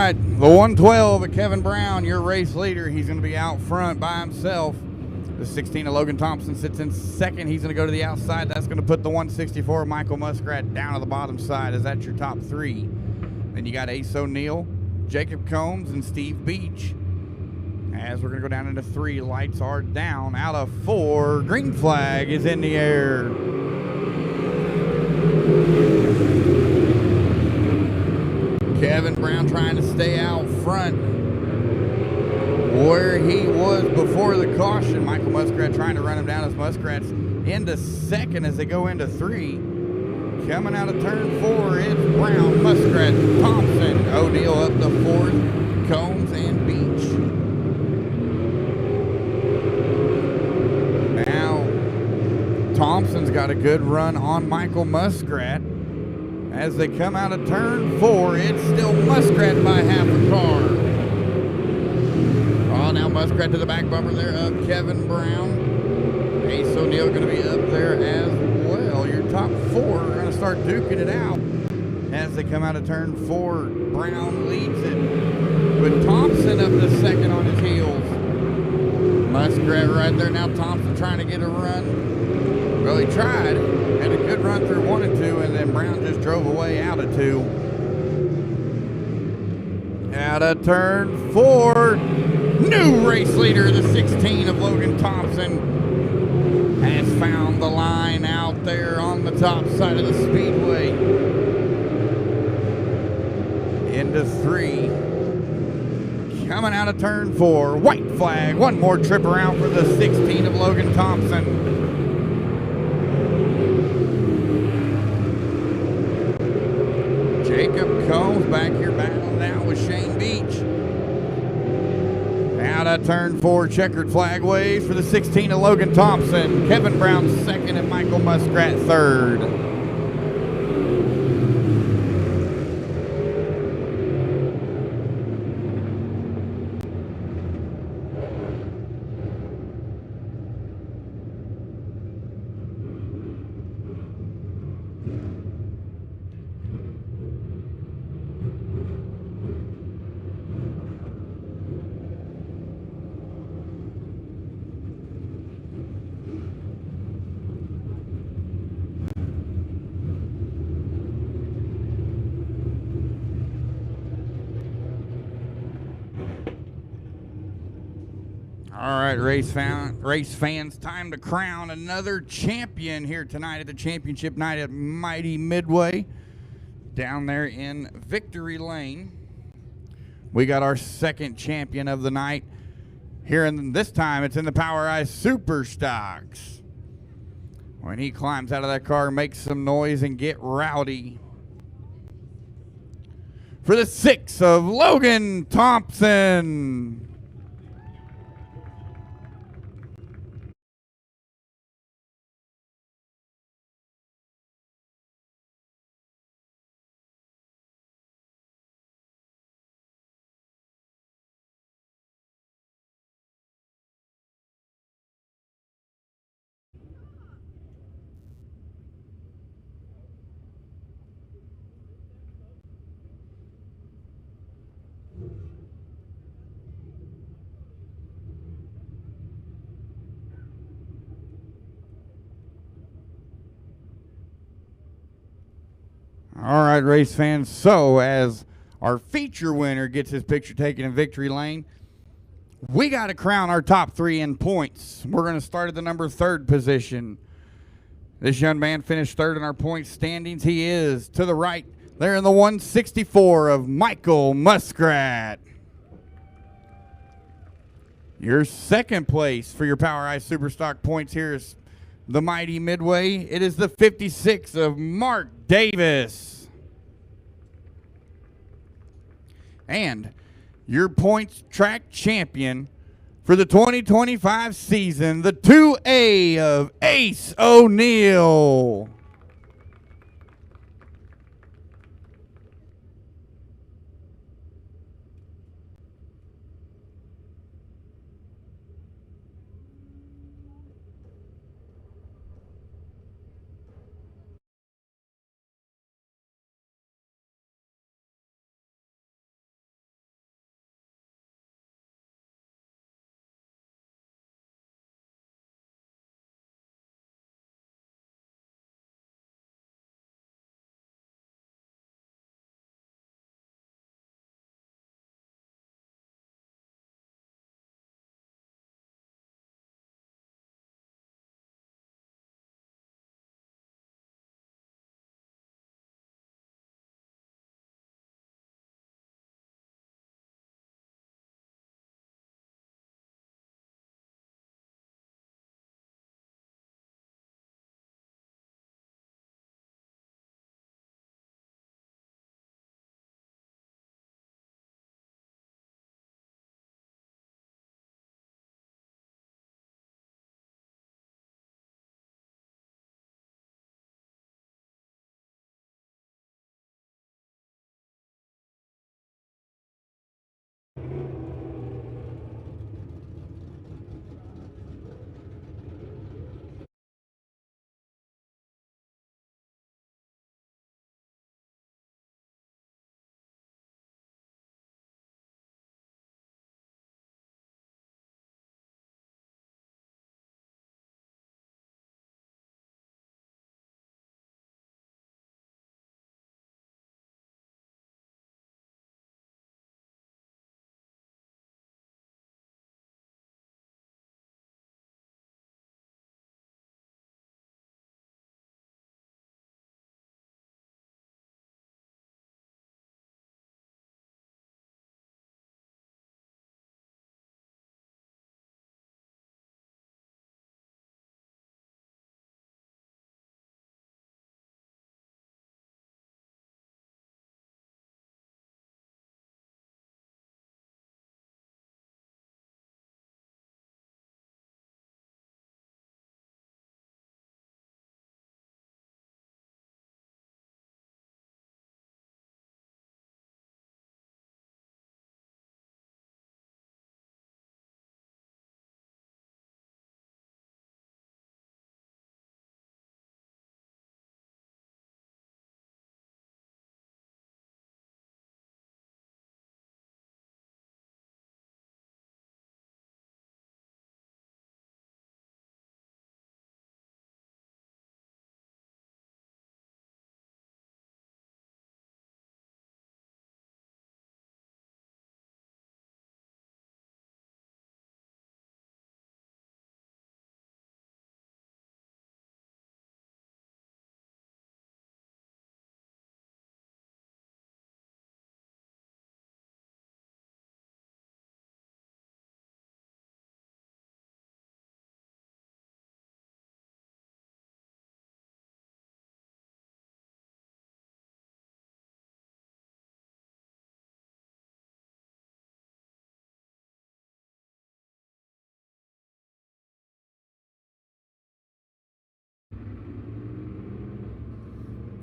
right, the 112 of Kevin Brown, your race leader. He's going to be out front by himself. The 16 of Logan Thompson sits in second. He's going to go to the outside. That's going to put the 164 of Michael Muskrat down to the bottom side. As that's your top three. Then you got Ace O'Neill, Jacob Combs, and Steve Beach. As we're going to go down into 3, lights are down. Out of 4, green flag is in the air. Kevin Brown trying to stay out front where he was before the caution. Michael Muskrat trying to run him down as Muskrat's into second as they go into 3. Coming out of turn 4 is Brown, Muskrat, Thompson, O'Neill up to 4th, Combs, and Beach. Now, Thompson's got a good run on Michael Muskrat. As they come out of turn 4, it's still Muskrat by half a car. Oh, now Muskrat to the back bumper there of Kevin Brown. Ace O'Neill going to be up there as well. Your top 4 are going to start duking it out. As they come out of turn 4, Brown leads it with Thompson up to second on his heels. Muskrat right there. Now Thompson trying to get a run. Well, he tried. Had a good run through 1 and 2, and then Brown just drove away out of 2. Out of turn 4, new race leader, the 16 of Logan Thompson, has found the line out there on the top side of the Speedway. Into 3. Coming out of turn 4, white flag, one more trip around for the 16 of Logan Thompson. Jacob Combs back here battling now with Shane Beach. Out of turn 4, checkered flag waves for the 16 of Logan Thompson. Kevin Brown second and Michael Muskrat third. All right, race fans, time to crown another champion here tonight at the championship night at Mighty Midway down there in Victory Lane. We got our second champion of the night here, and this time it's in the POWRi Super Stocks. When he climbs out of that car, makes some noise and get rowdy. For the 6 of Logan Thompson. All right, race fans. So as our feature winner gets his picture taken in Victory Lane, we got to crown our top 3 in points. We're going to start at the number 3rd position. This young man finished 3rd in our point standings. He is to the right there in the 164 of Michael Muskrat. Your 2nd place for your POWRi Superstock points here is the Mighty Midway. It is the 56 of Mark Davis. And your points track champion for the 2025 season, the 2A of Ace O'Neill.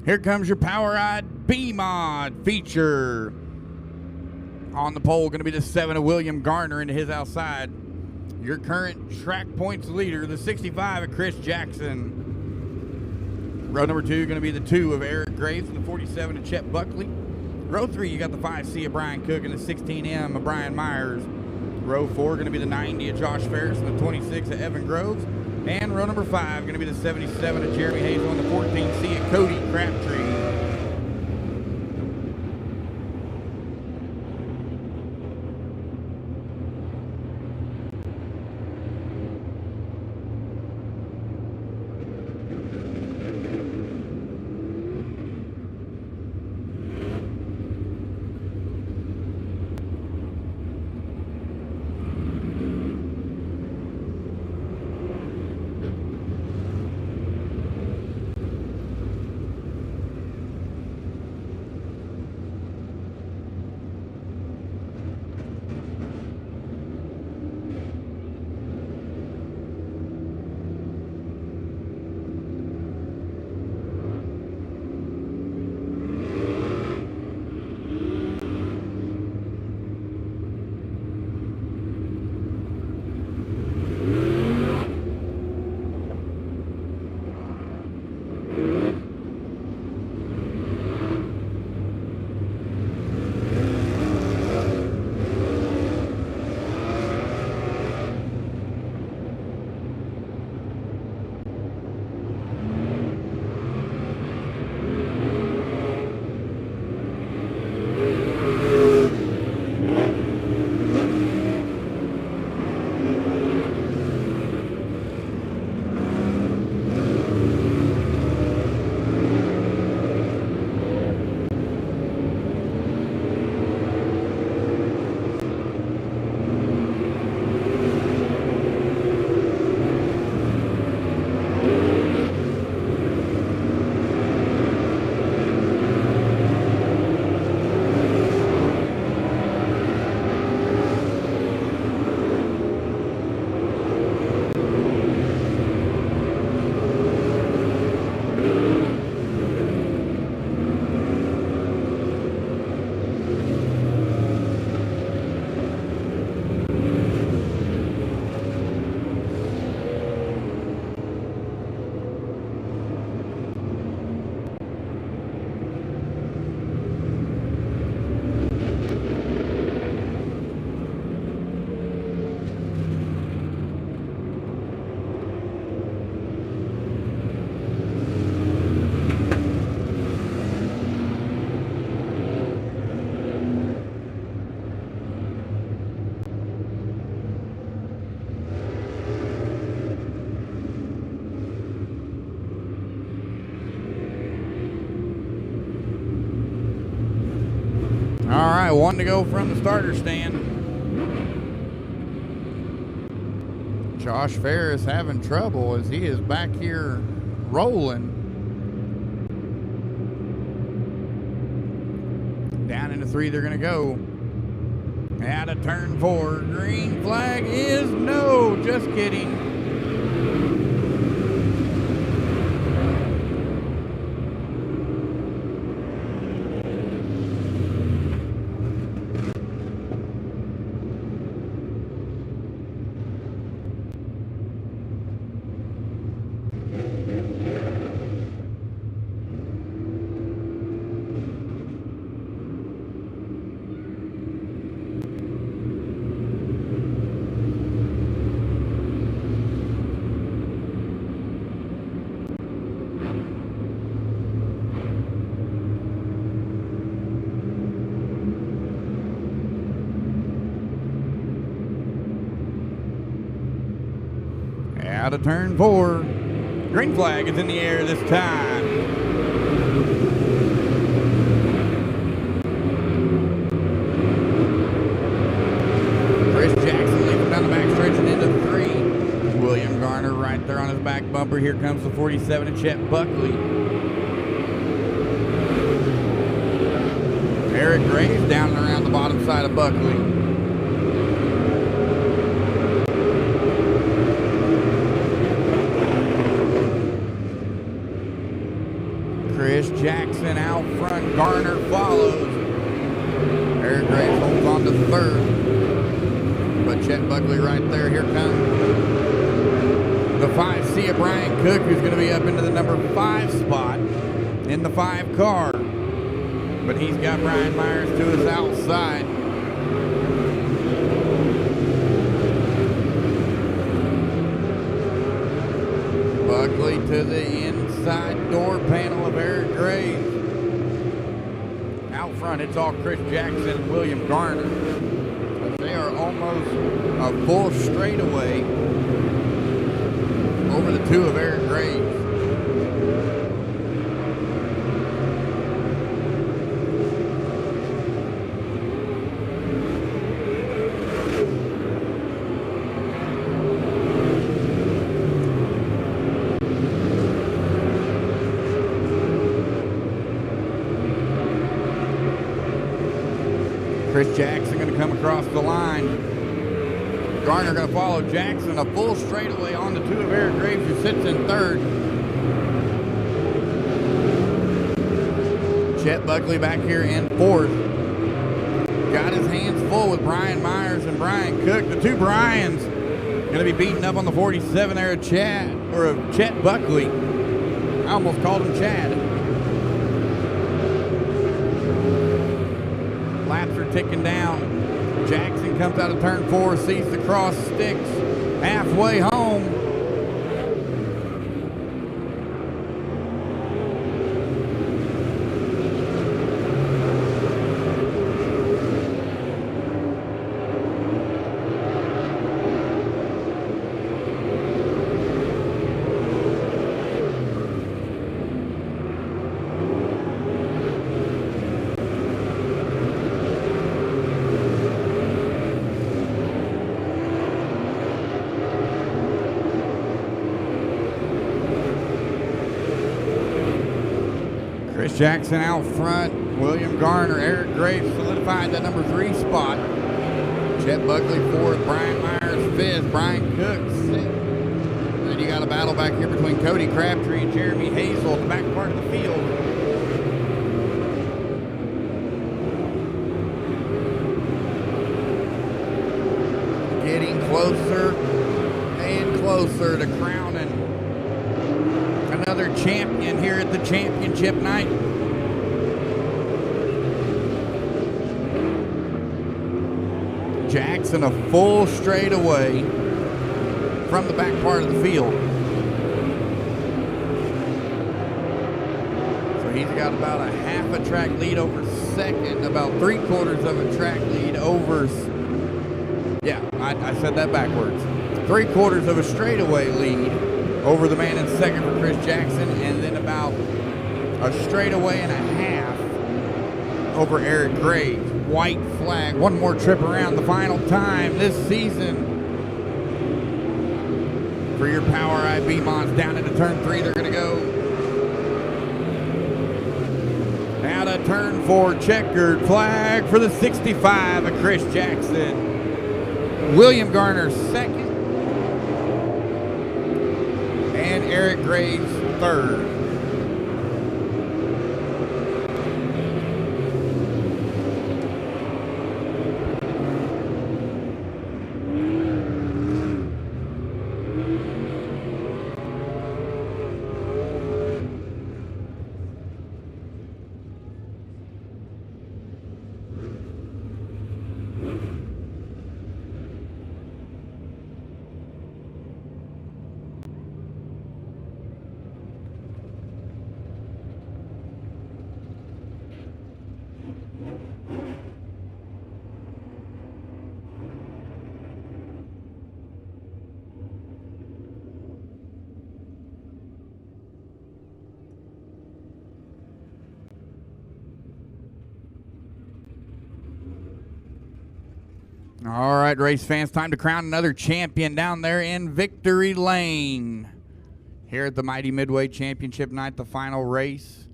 Here comes your POWRi B-Mod feature. On the pole, going to be the 7 of William Garner into his outside. Your current track points leader, the 65 of Chris Jackson. Row number 2, going to be the 2 of Eric Graves and the 47 of Chet Buckley. Row 3, you got the 5C of Brian Cook and the 16M of Brian Myers. Row 4, going to be the 90 of Josh Ferris and the 26 of Evan Groves. And row number 5, going to be the 77 of Jeremy Hazel and the 14C of Cody Crabtree. All right, one to go from the starter stand. Josh Ferris having trouble as he is back here rolling. Down into 3 they're going to go. Out of turn 4. Green flag is no. Just kidding. Out of turn 4. Green flag is in the air this time. Chris Jackson leaving down the backstretch and into 3. William Garner right there on his back bumper. Here comes the 47 of Chet Buckley. Eric Graves down and around the bottom side of Buckley. Chris Jackson Chet Buckley right there. Here comes the 5C of Brian Cook, who's going to be up into the number 5 spot in the 5 car. But he's got Brian Myers to his outside. Buckley to the inside door panel of Eric Graves. Out front, it's all Chris Jackson and William Garner. But they are almost a full straightaway over the 2 of Eric Graves. Chris Jackson going to come across the line. Garner going to follow Jackson, a full straightaway on the 2 of Eric Graves, who sits in 3rd. Chet Buckley back here in 4th. Got his hands full with Brian Myers and Brian Cook. The 2 Bryans going to be beating up on the 47 there of Chet Buckley. I almost called him Chad. Laps are ticking down. Jackson comes out of turn 4, sees the cross sticks halfway home. Chris Jackson out front. William Garner, Eric Graves solidified that number 3 spot. Chet Buckley 4th, Brian Myers 5th, Brian Cook 6th. Then you got a battle back here between Cody Crabtree and Jeremy Hazel at the back part of the field. Getting closer and closer to crowning another champion here at the championship night. Jackson a full straightaway from the back part of the field. So he's got about a half a track lead over second, about 3/4 of a track lead over, yeah, I said that backwards. 3/4 of a straightaway lead over the man in second for Chris Jackson, and then about a straightaway and a half over Eric Graves. White flag, one more trip around, the final time this season for your POWRi B-Mods. Down into turn 3, they're going to go. Out of turn 4, checkered flag for the 65 of Chris Jackson. William Garner second, and Eric Graves 3rd. All right, race fans, time to crown another champion down there in Victory Lane. Here at the Mighty Midway Championship night, the final race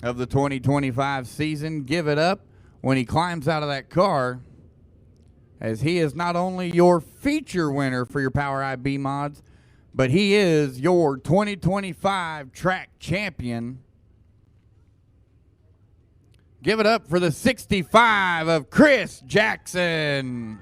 of the 2025 season. Give it up when he climbs out of that car, as he is not only your feature winner for your POWRi B-Mods, but he is your 2025 track champion. Give it up for the 65 of Chris Jackson.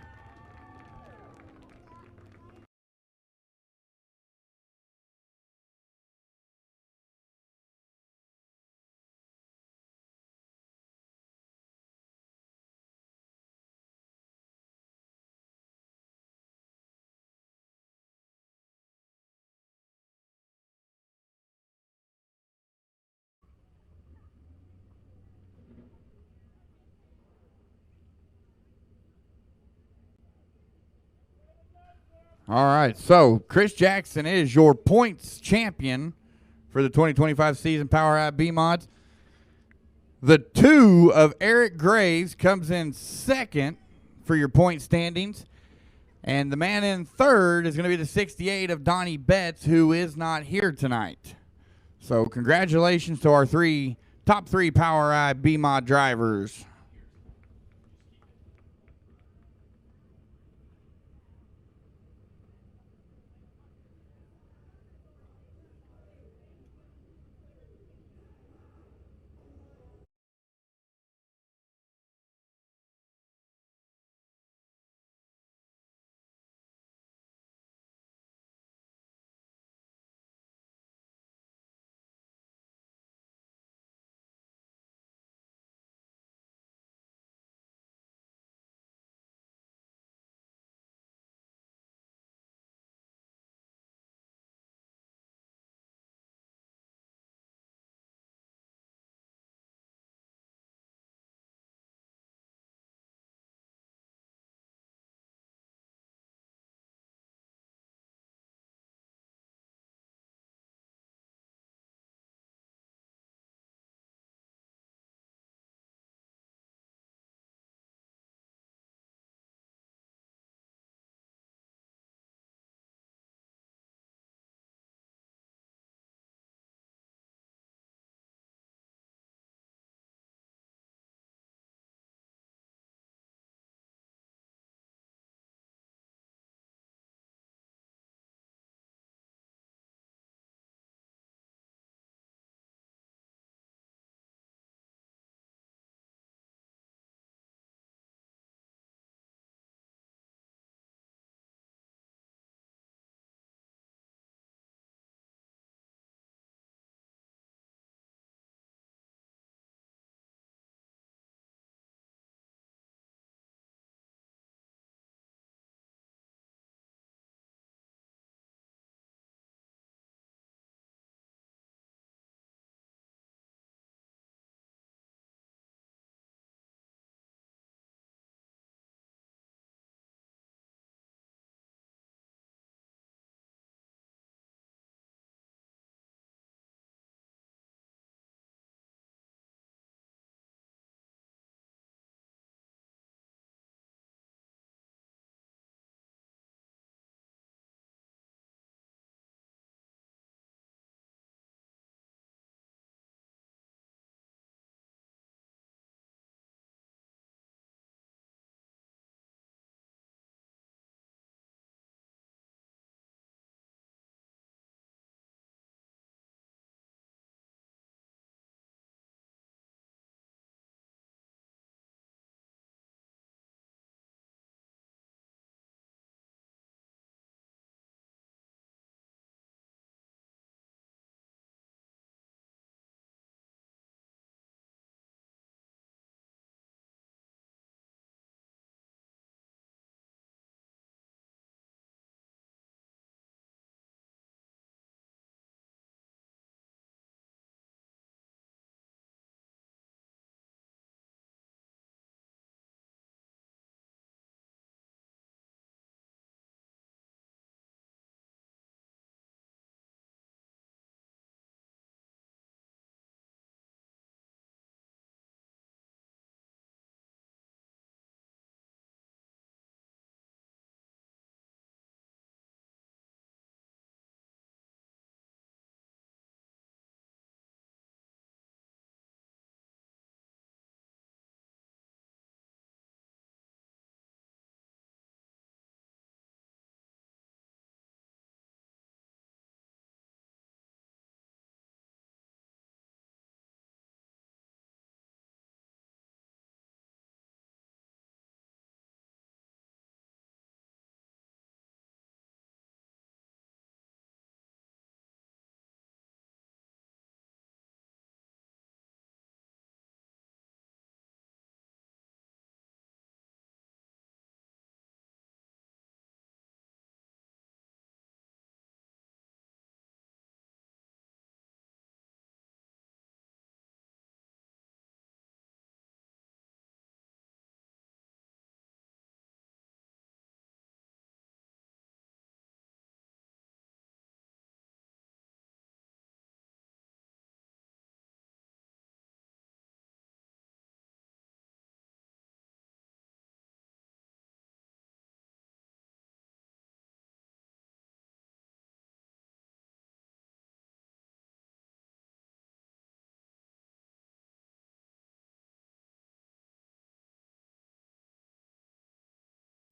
All right, so Chris Jackson is your points champion for the 2025 season POWRi B mods. The 2 of Eric Graves comes in second for your point standings. And the man in third is going to be the 68 of Donnie Betts, who is not here tonight. So congratulations to our top three POWRi B mod drivers.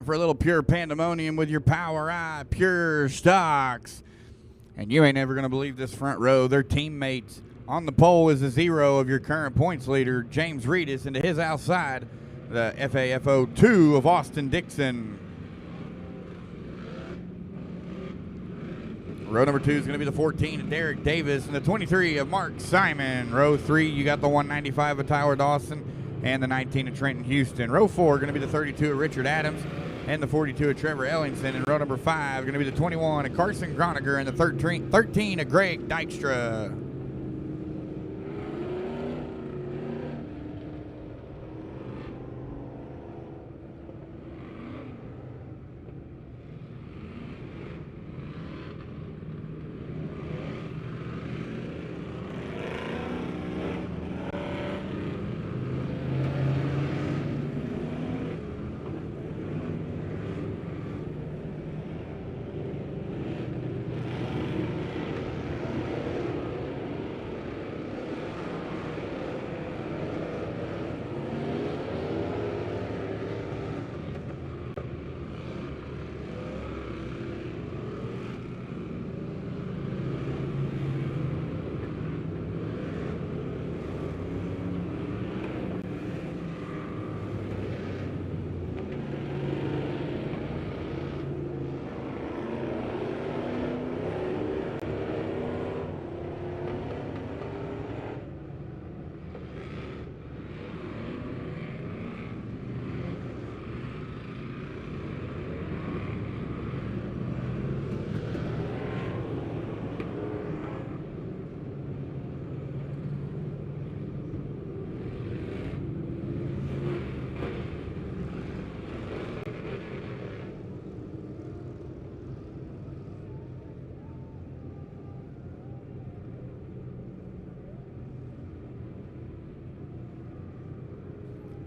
for a little pure pandemonium with your POWRi pure stocks. And you ain't ever going to believe this front row. Their teammates on the pole is the 0 of your current points leader, James Reedus, and to his outside, the FAFO 2 of Austin Dixon. Row number 2 is going to be the 14 of Derek Davis and the 23 of Mark Simon. Row 3, you got the 195 of Tyler Dawson and the 19 of Trenton Houston. Row 4 going to be the 32 of Richard Adams and the 42 of Trevor Ellingson. And row number 5 going to be the 21 of Carson Groniger and the 13 of Greg Dykstra.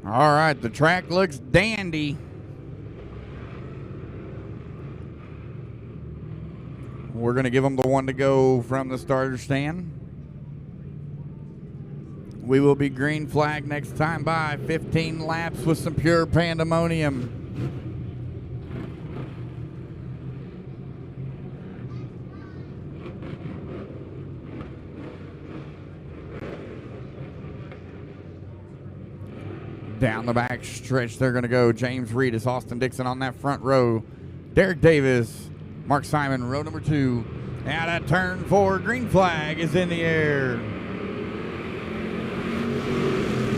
All right, the track looks dandy. We're going to give them the one to go from the starter stand. We will be green flag next time by 15 laps with some pure pandemonium. Down the back stretch, they're going to go James Reedus, Austin Dixon on that front row. Derek Davis, Mark Simon, row number 2. Out at turn 4, green flag is in the air.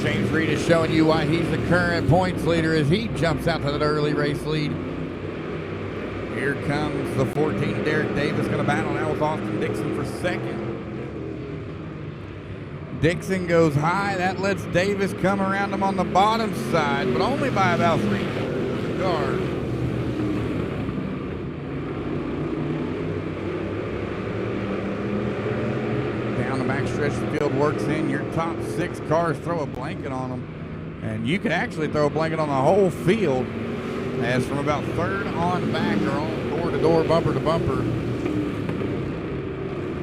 James Reedus showing you why he's the current points leader as he jumps out to that early race lead. Here comes the 14, Derek Davis, going to battle now with Austin Dixon for second. Dixon goes high. That lets Davis come around him on the bottom side, but only by about 3 cars. Down the backstretch, the field works in. Your top 6 cars throw a blanket on them. And you could actually throw a blanket on the whole field, as from about 3rd on back or on door to door, bumper to bumper.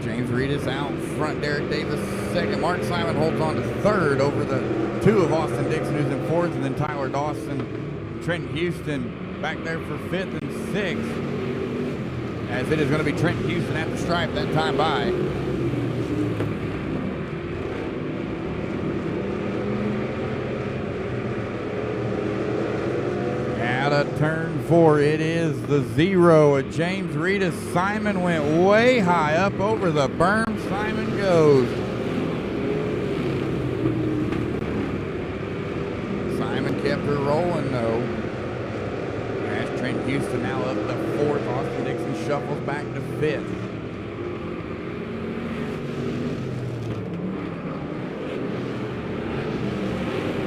James Reedus out front, Derek Davis second. Mark Simon holds on to 3rd over the 2 of Austin Dixon, who's in 4th, and then Tyler Dawson, Trenton Houston back there for 5th and 6th, as it is going to be Trenton Houston at the stripe that time by. Out of turn 4, it is the 0 of James Reedus. Simon went way high up over the berm. Simon goes. Simon kept her rolling though. As Trent Houston now up to 4th. Austin Dixon shuffles back to 5th.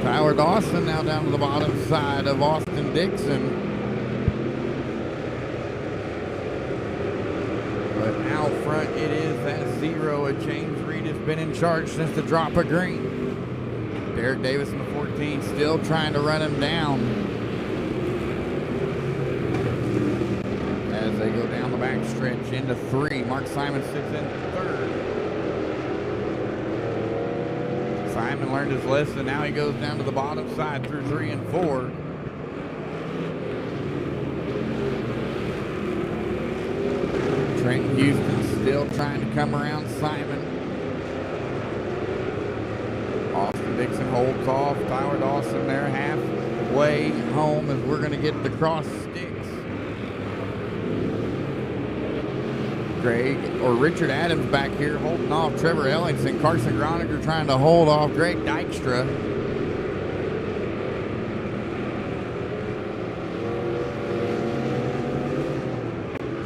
Tyler Dawson now down to the bottom side of Austin Dixon. But out front it is that 0 of James Reedus, been in charge since the drop of green. Derek Davis in the 14 still trying to run him down. As they go down the back stretch into 3. Mark Simon sits in 3rd. Simon learned his lesson. Now he goes down to the bottom side through 3 and 4. Trenton Houston still trying to come around Simon. Austin Dixon holds off. Tyler Dawson there halfway home as we're going to get the cross sticks. Richard Adams back here holding off Trevor Ellingson. Carson Groniger trying to hold off Greg Dykstra.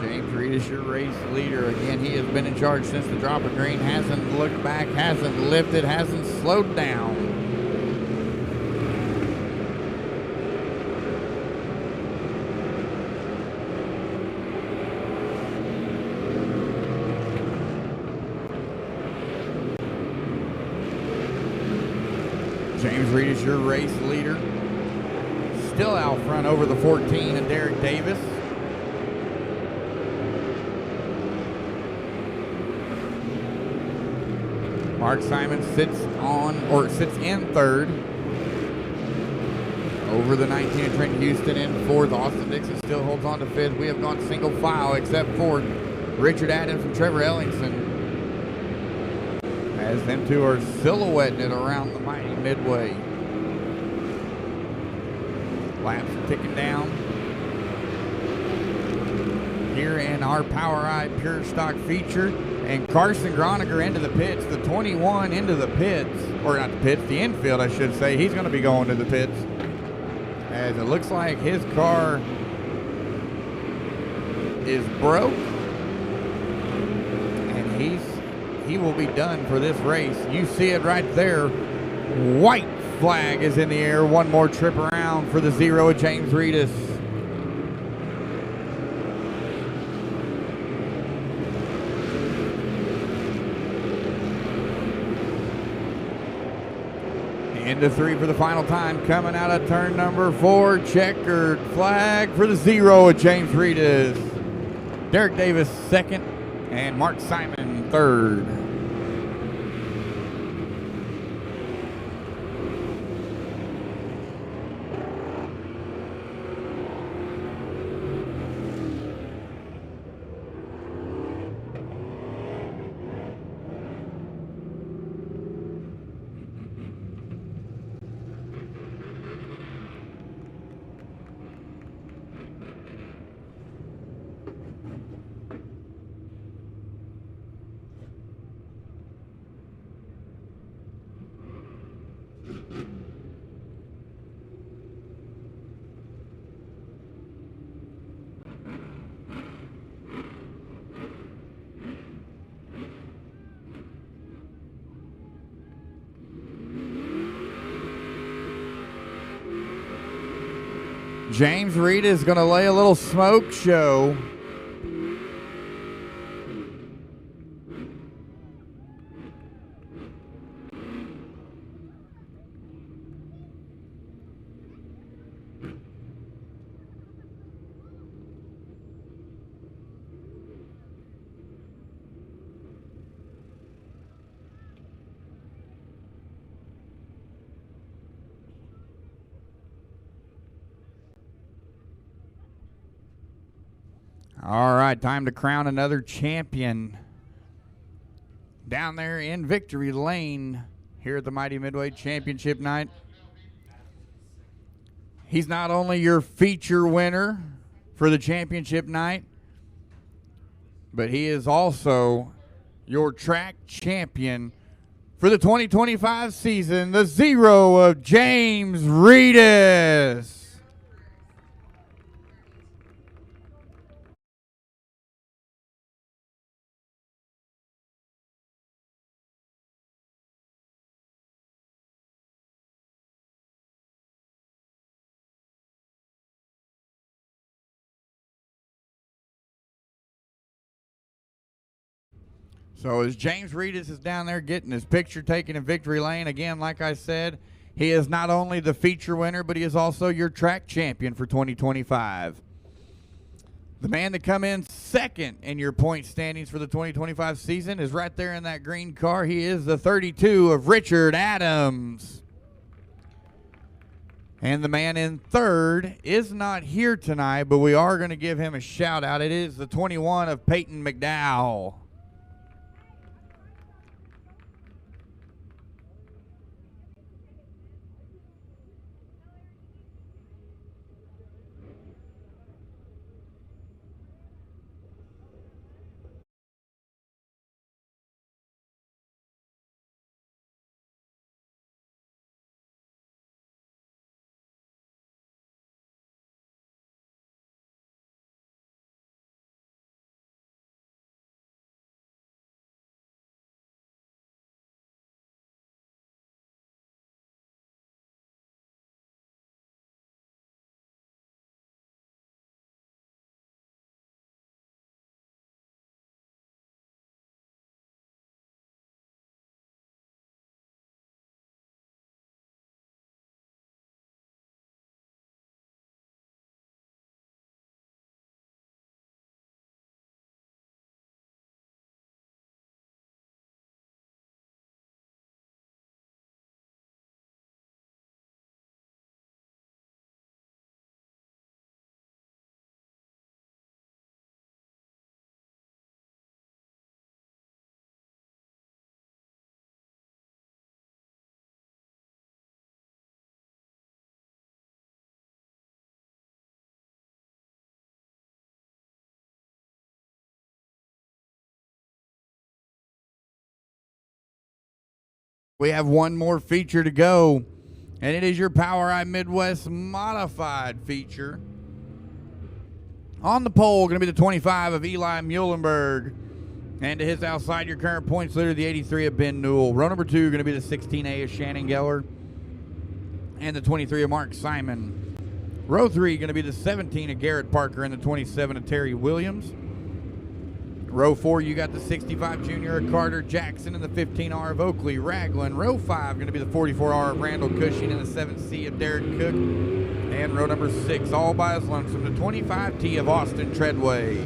James Reed is your race leader. Again, he has been in charge since the drop of green. Hasn't looked back, hasn't lifted, hasn't slowed down. James Reed is your race leader. Still out front over the 14 and Derek Davis. Mark Simon sits in third. Over the 19 Trenton Houston in fourth. Austin Dixon still holds on to fifth. We have gone single file except for Richard Adams and Trevor Ellingson, as them two are silhouetting it around the mighty midway. Laps ticking down here in our POWRi Pure Stock feature. And Carson Groniger into the pits, the 21 into the pits, or not the pits, the infield I should say. He's going to be going to the pits, as it looks like his car is broke, and he will be done for this race. You see it right there. White flag is in the air. One more trip around for the 0 of James Reedus. Into 3 for the final time. Coming out of turn number 4. Checkered flag for the 0 of James Reedus. Derek Davis second and Mark Simon third. James Reed is going to lay a little smoke show. All right, time to crown another champion down there in Victory Lane here at the Mighty Midway Championship night. He's not only your feature winner for the championship night, but he is also your track champion for the 2025 season, the 0 of James Reedus. So as James Reedus is down there getting his picture taken in Victory Lane, again, like I said, he is not only the feature winner, but he is also your track champion for 2025. The man that come in second in your point standings for the 2025 season is right there in that green car. He is the 32 of Richard Adams. And the man in third is not here tonight, but we are going to give him a shout out. It is the 21 of Peyton McDowell. We have one more feature to go, and it is your POWRi Midwest Modified feature. On the pole, going to be the 25 of Eli Muhlenberg. And to his outside, your current points leader, the 83 of Ben Newell. Row number 2, going to be the 16A of Shannon Geller. And the 23 of Mark Simon. Row 3, going to be the 17 of Garrett Parker and the 27 of Terry Williams. Row 4, you got the 65 Junior of Carter Jackson and the 15R of Oakley Ragland. Row 5, going to be the 44R of Randall Cushing and the 7C of Derek Cook. And row number 6, all by his lonesome, the 25T of Austin Treadway.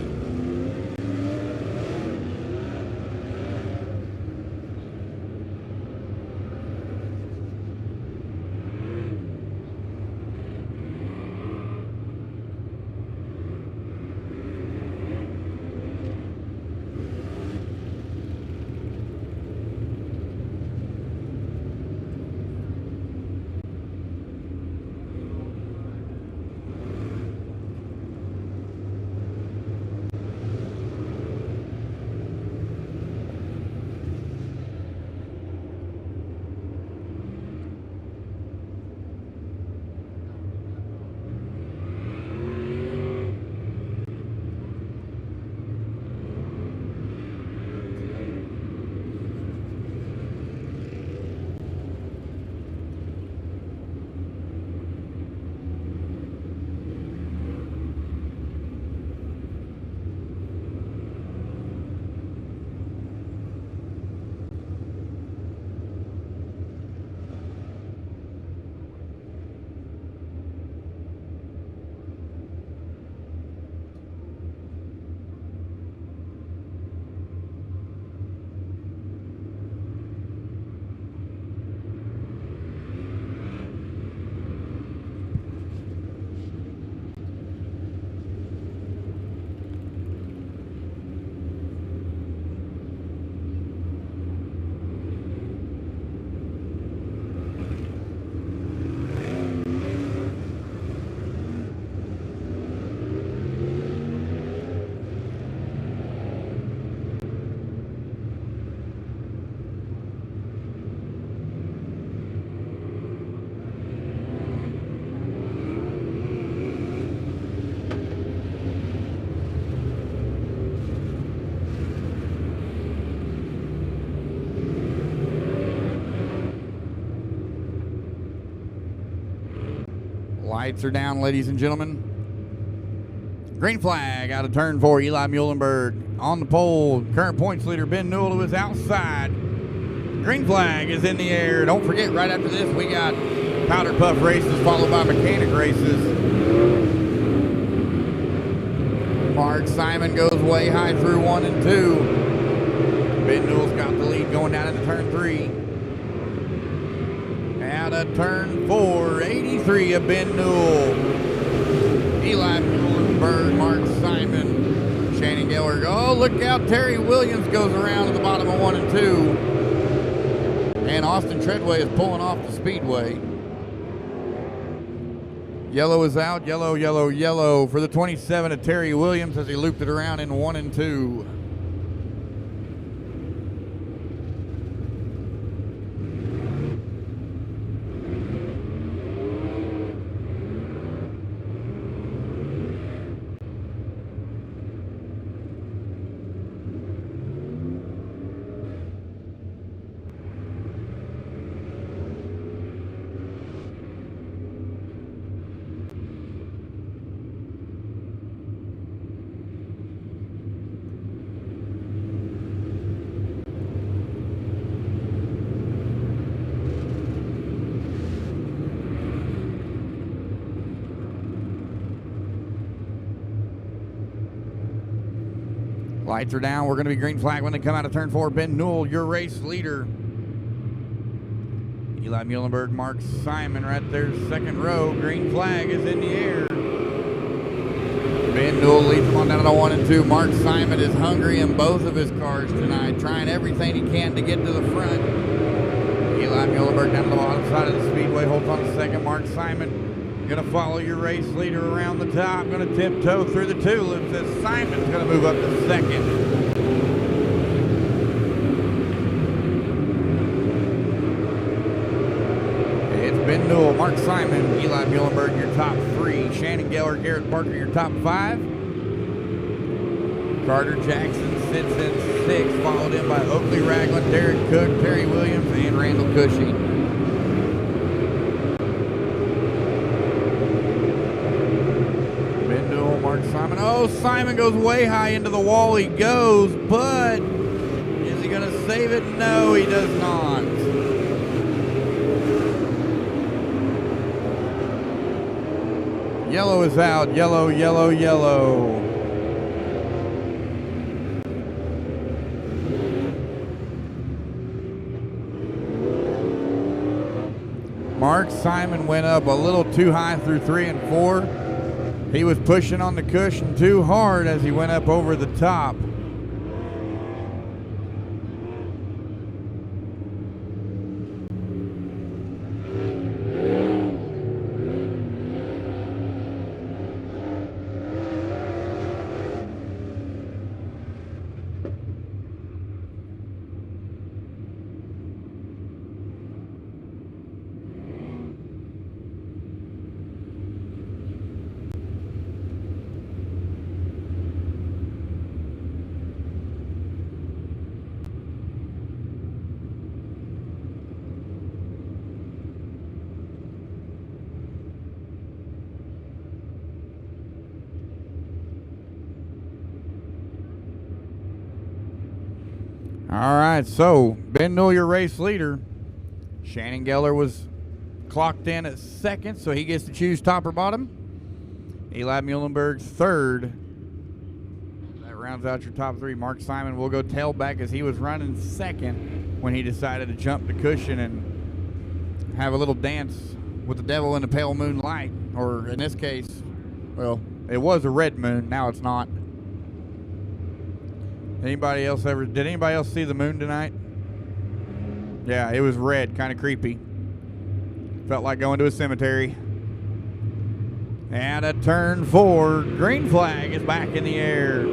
Lights are down, ladies and gentlemen. Green flag out of turn 4, Eli Muhlenberg. On the pole, current points leader Ben Newell, who is outside. Green flag is in the air. Don't forget, right after this, we got powder puff races followed by mechanic races. Mark Simon goes way high through 1 and 2. Ben Newell's got the lead going down into turn 3. Out of turn 4, 83 of Ben Newell. Eli Muhlenberg, Mark Simon, Shannon Geller. Oh, look out, Terry Williams goes around at the bottom of 1 and 2. And Austin Treadway is pulling off the Speedway. Yellow is out, yellow, yellow, yellow for the 27 of Terry Williams as he looped it around in 1 and 2. Lights are down. We're going to be green flag when they come out of turn 4. Ben Newell, your race leader. Eli Muhlenberg, Mark Simon right there, second row. Green flag is in the air. Ben Newell leads them on down to 1 and 2. Mark Simon is hungry in both of his cars tonight, trying everything he can to get to the front. Eli Muhlenberg down to the bottom side of the Speedway, holds on to second. Mark Simon going to follow your race leader around the top. Going to tiptoe through the tulips as Simon's going to move up to second. It's Ben Newell, Mark Simon, Eli Muhlenberg, your top 3. Shannon Geller, Garrett Parker, your top 5. Carter Jackson sits in 6, followed in by Oakley Ragland, Derek Cook, Terry Williams, and Randall Cushing. Mark Simon. Oh, Simon goes way high into the wall. He goes, but is he going to save it? No, he does not. Yellow is out. Yellow, yellow, yellow. Mark Simon went up a little too high through 3 and 4. He was pushing on the cushion too hard as he went up over the top. All right, so Ben Newell, your race leader. Shannon Geller was clocked in at second, so he gets to choose top or bottom. Eli Muhlenberg third. That rounds out your top 3. Mark Simon will go tailback as he was running second when he decided to jump the cushion and have a little dance with the devil in the pale moonlight, or in this case, well, it was a red moon, now it's not. Did anybody else see the moon tonight? Yeah, it was red, kind of creepy. Felt like going to a cemetery. And at turn 4, green flag is back in the air.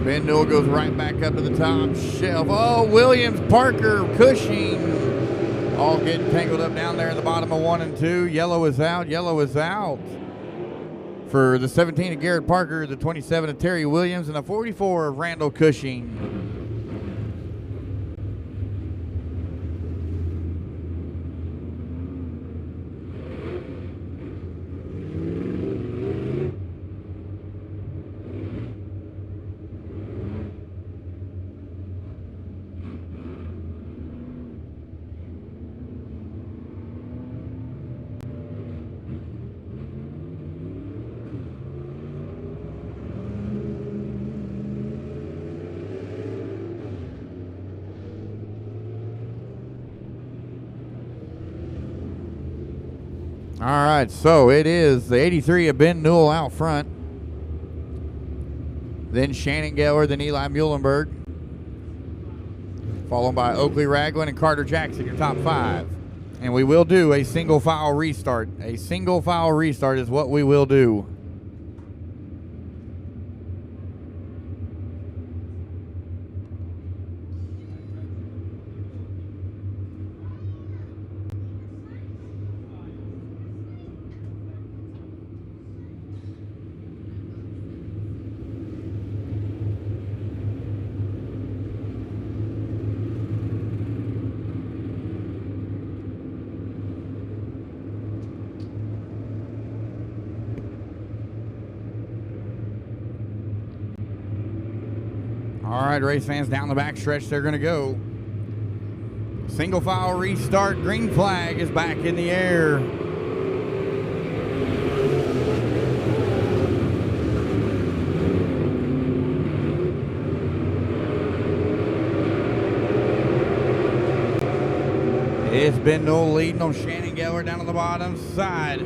Ben Newell goes right back up to the top shelf. Oh, Williams, Parker, Cushing, all getting tangled up down there in the bottom of 1 and 2. Yellow is out, yellow is out. For the 17 of Garrett Parker, the 27 of Terry Williams, and the 44 of Randall Cushing. All right, so it is the 83 of Ben Newell out front. Then Shannon Geller, then Eli Muhlenberg. Followed by Oakley Ragland and Carter Jackson, your top 5. And we will do a single file restart. A single file restart is what we will do. All right, race fans, down the back stretch, they're going to go. Single file restart. Green flag is back in the air. It's Ben Newell leading on Shannon Geller down on the bottom side.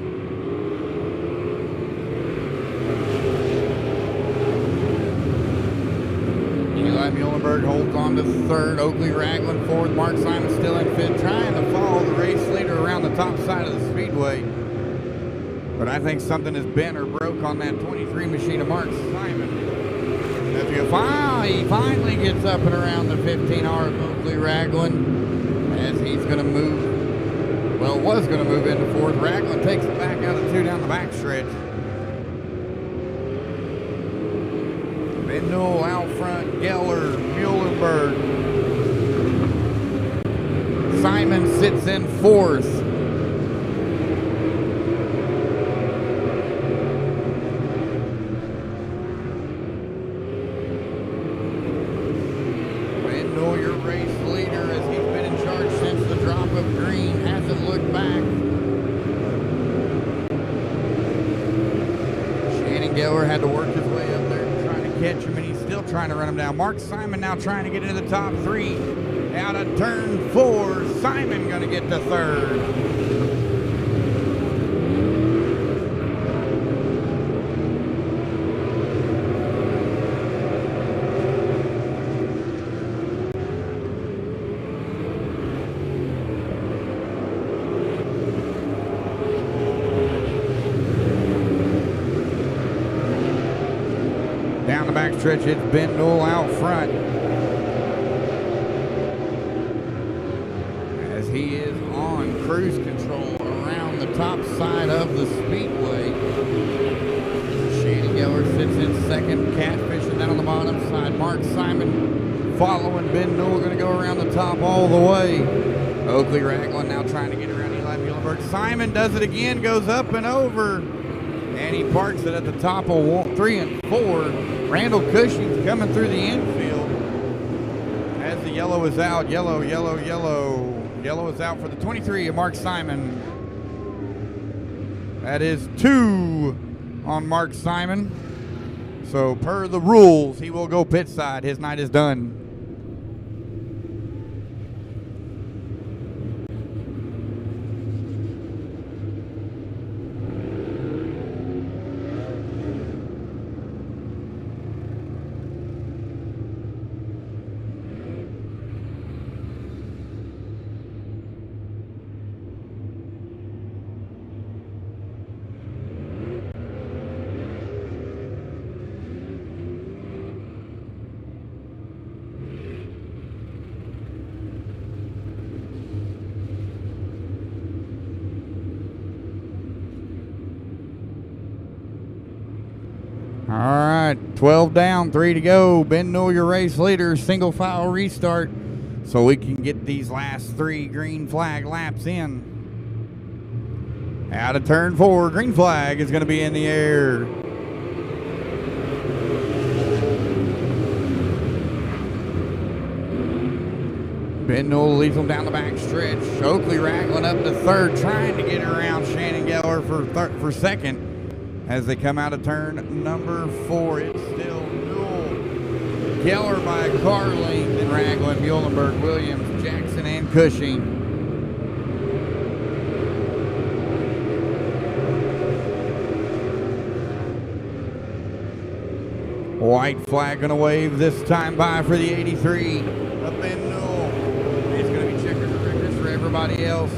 Eli Muhlenberg holds on to third. Oakley Ragland fourth. Mark Simon still in fifth, trying to follow the race leader around the top side of the speedway. But I think something has bent or broke on that 23 machine of Mark Simon. He finally gets up and around the 15R of Oakley Ragland as he's going to move. Well, was going to move into fourth. Ragland takes it back out of 2 down the back stretch. Ben Newell out front, Geller, Muhlenberg. Simon sits in fourth. Ben Newell, your race leader, as he's been in charge since the drop of green, hasn't looked back. Shannon Geller had to work his way up there, catch him, and he's still trying to run him down. Mark Simon now trying to get into the top 3. Out of turn 4, Simon going to get to third. Down the backstretch, it's Ben Newell out front. As he is on cruise control around the top side of the speedway. Shannon Geller sits in second, catfishing down on the bottom side. Mark Simon following Ben Newell, going to go around the top all the way. Oakley Ragland now trying to get around Eli Muhlenberg. Simon does it again, goes up and over. And he parks it at the top of 3 and 4. Randall Cushing's coming through the infield as the yellow is out. Yellow. Yellow is out for the 23 of Mark Simon. That is 2 on Mark Simon. So per the rules, he will go pit side. His night is done. All right, 12 down, 3 to go. Ben Newell, your race leader. Single file restart so we can get these last 3 green flag laps in. Out of turn 4, green flag is going to be in the air. Ben Newell leads them down the back stretch. Oakley Ragland up to third, trying to get around Shannon Geller for second. As they come out of turn number 4, it's still Newell. Geller by a car length, and Ragland, Muhlenberg, Williams, Jackson, and Cushing. White flag going to wave this time by for the 83 of Ben Newell. It's going to be checkers and records for everybody else.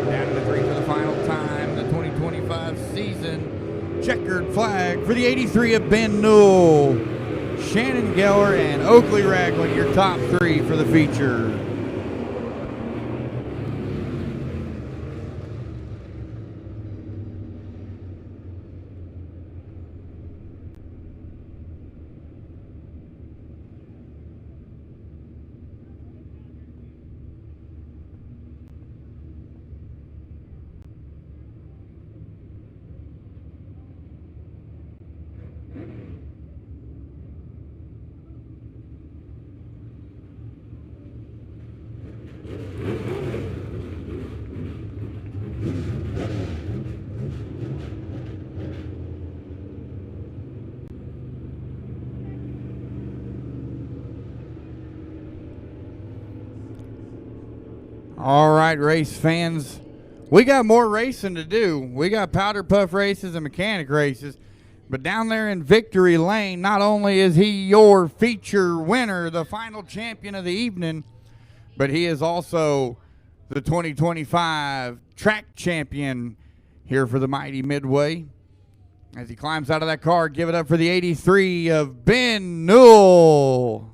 Down to the 3 for the final time. The 2025 season. Checkered flag for the 83 of Ben Newell. Shannon Geller and Oakley Ragland, your top 3 for the feature. All right, race fans, we got more racing to do. We got powder puff races and mechanic races. But down there in Victory Lane, not only is he your feature winner, the final champion of the evening, but he is also the 2025 track champion here for the mighty Midway. As he climbs out of that car, give it up for the 83 of Ben Newell.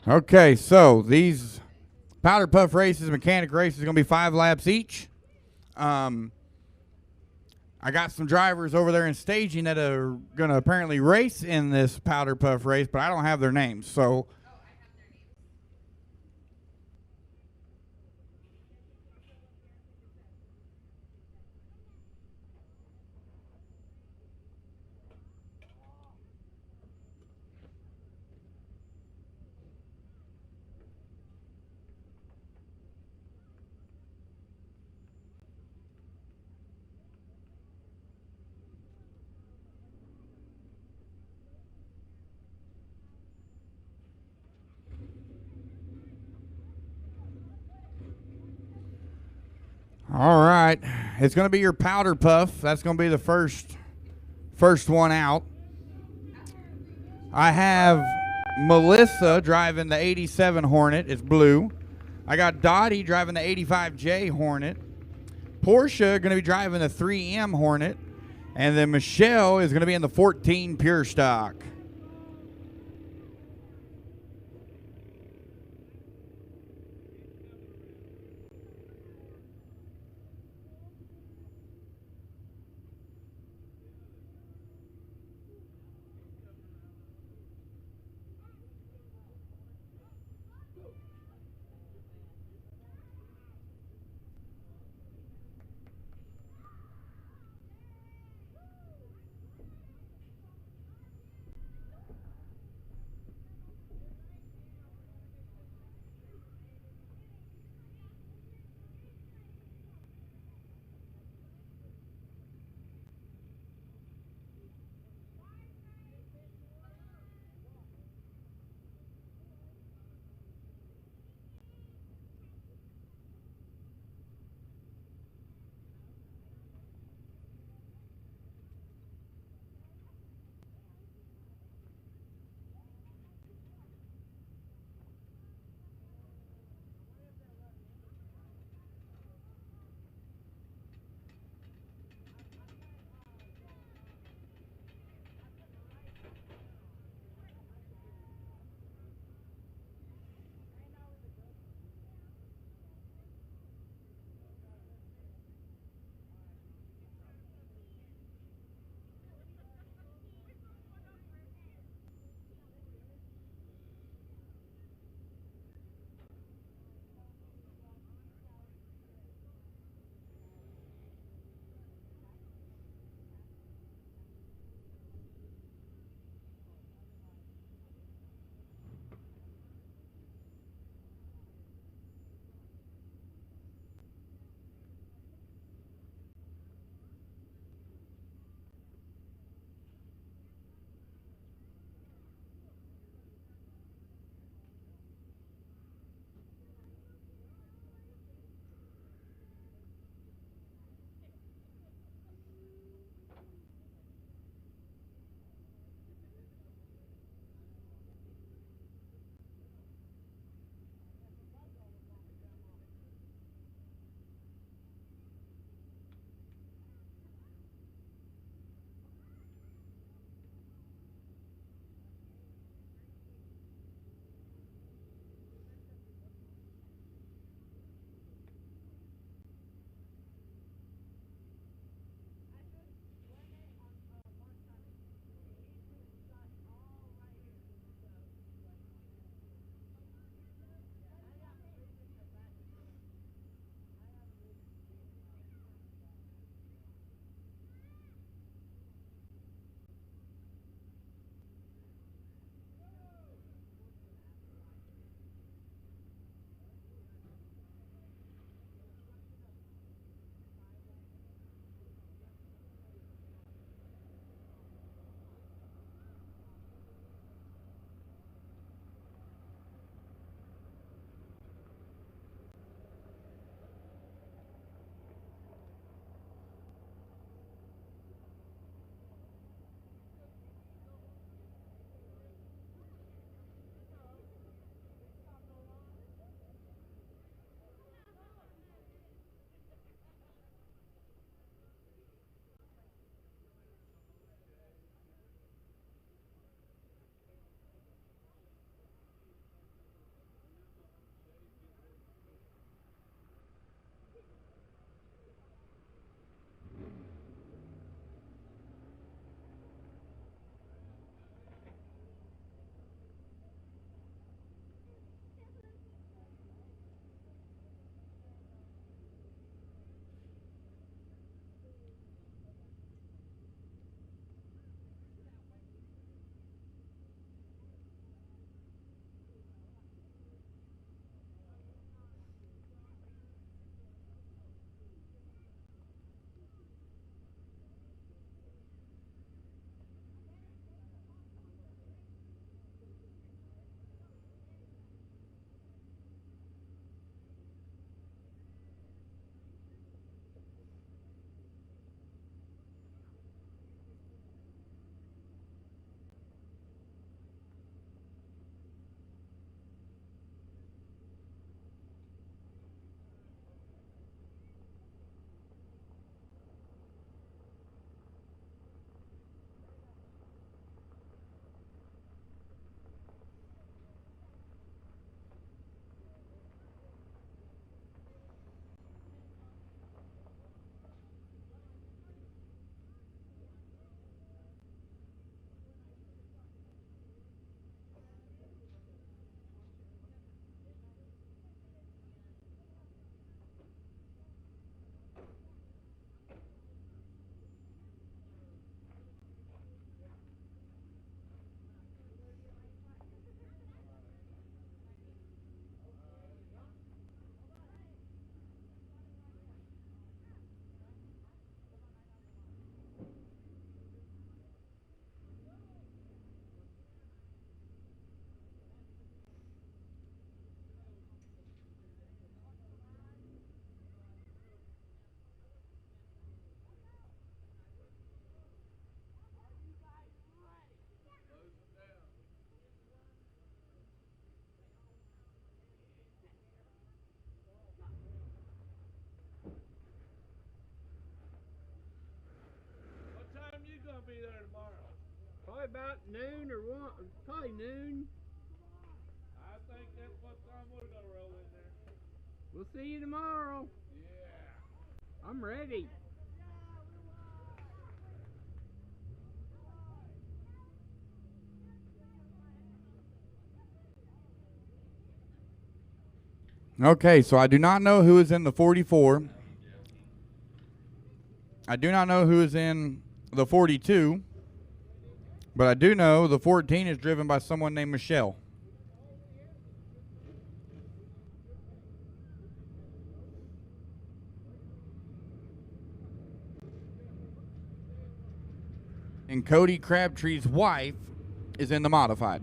Okay, so these powder puff races, mechanic races, are going to be 5 laps each. I got some drivers over there in staging that are going to apparently race in this powder puff race, but I don't have their names. So all right, it's going to be your powder puff. That's going to be the first one out. I have Melissa driving the 87 Hornet. It's blue. I got Dottie driving the 85J Hornet. Portia going to be driving the 3M Hornet. And then Michelle is going to be in the 14 Pure Stock. Probably about noon or one. Probably noon. I think that's what time we're gonna roll in there. We'll see you tomorrow. Yeah. I'm ready. Okay, so I do not know who is in the 44. I do not know who is in the 42. But I do know the 14 is driven by someone named Michelle. And Cody Crabtree's wife is in the modified.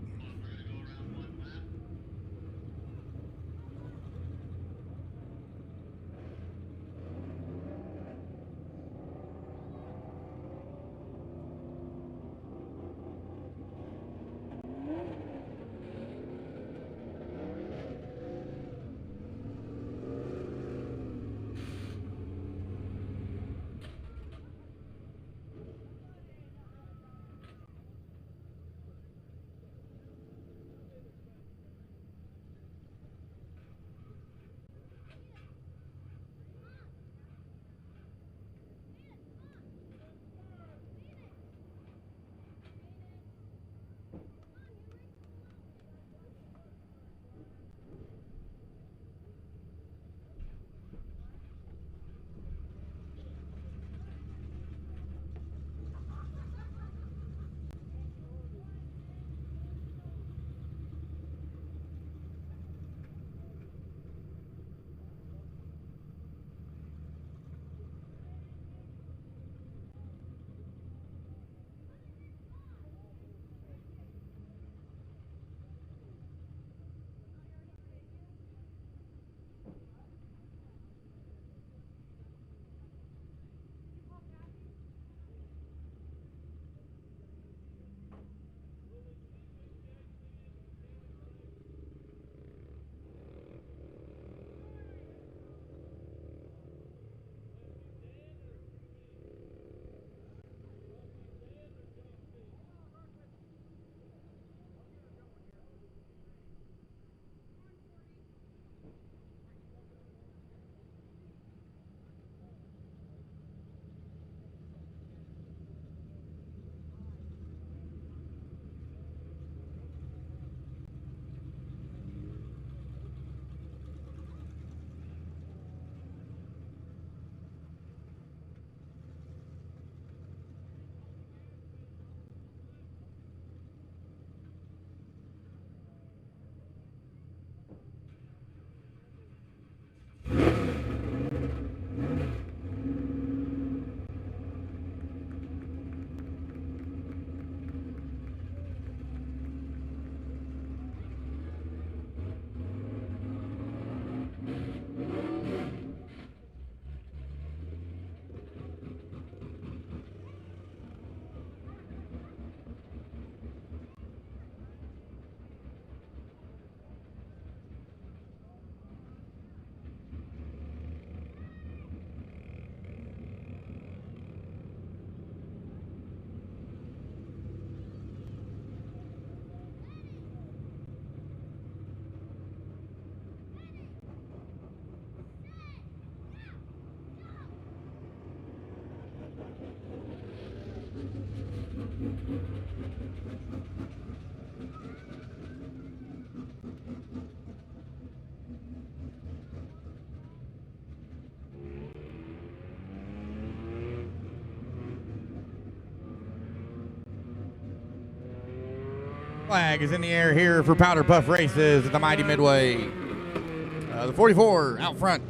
Flag is in the air here for Powder Puff Races at the Mighty Midway. The 44 out front,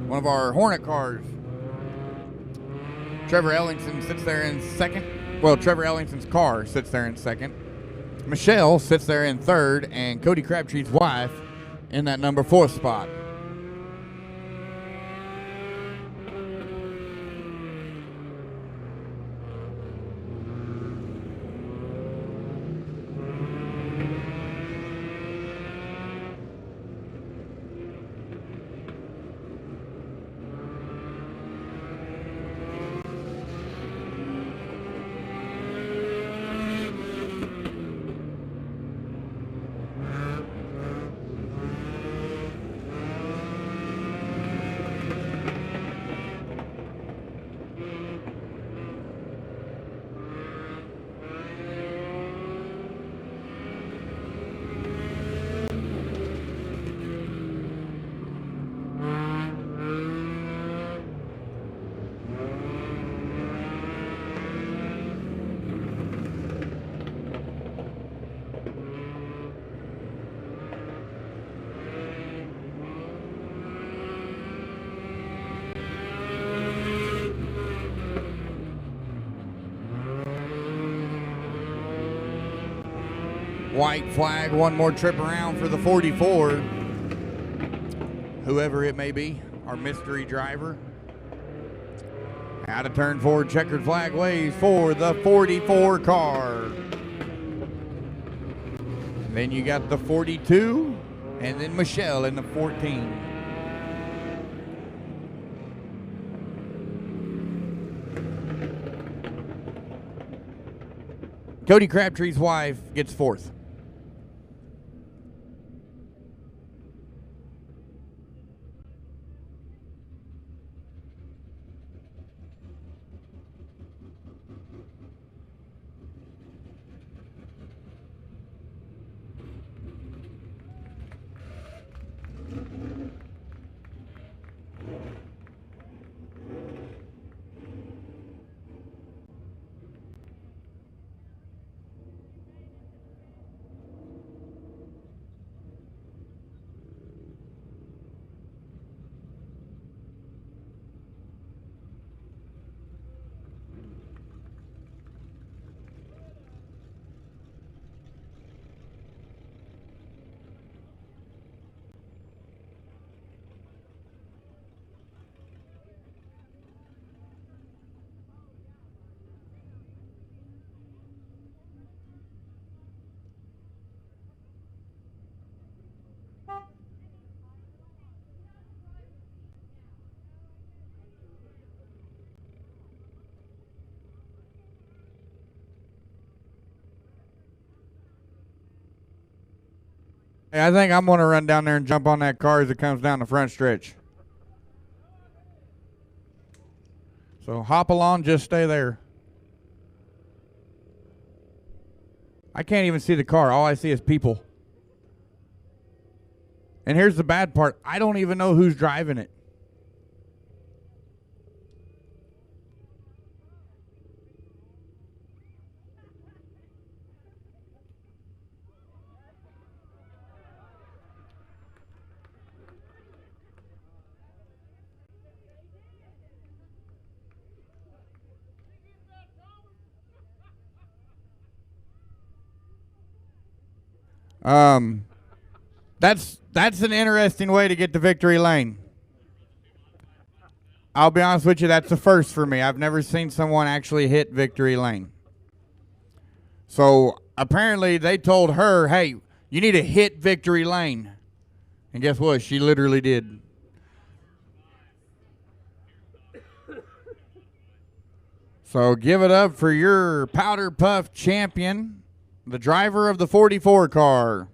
one of our Hornet cars. Trevor Ellington sits there in second. Well, Trevor Ellington's car sits there in second. Michelle sits there in third, and Cody Crabtree's wife in that number 4 spot. White flag, one more trip around for the 44. Whoever it may be, our mystery driver. Out of turn 4, checkered flag waves for the 44 car. And then you got the 42, and then Michelle in the 14. Cody Crabtree's wife gets 4th. Hey, I think I'm going to run down there and jump on that car as it comes down the front stretch. So hop along, just stay there. I can't even see the car. All I see is people. And here's the bad part. I don't even know who's driving it. That's an interesting way to get to victory lane. I'll be honest with you, that's a first for me. I've never seen someone actually hit victory lane. So apparently they told her, hey, you need to hit victory lane. And guess what? She literally did. So give it up for your Powder Puff champion, the driver of the 44 car.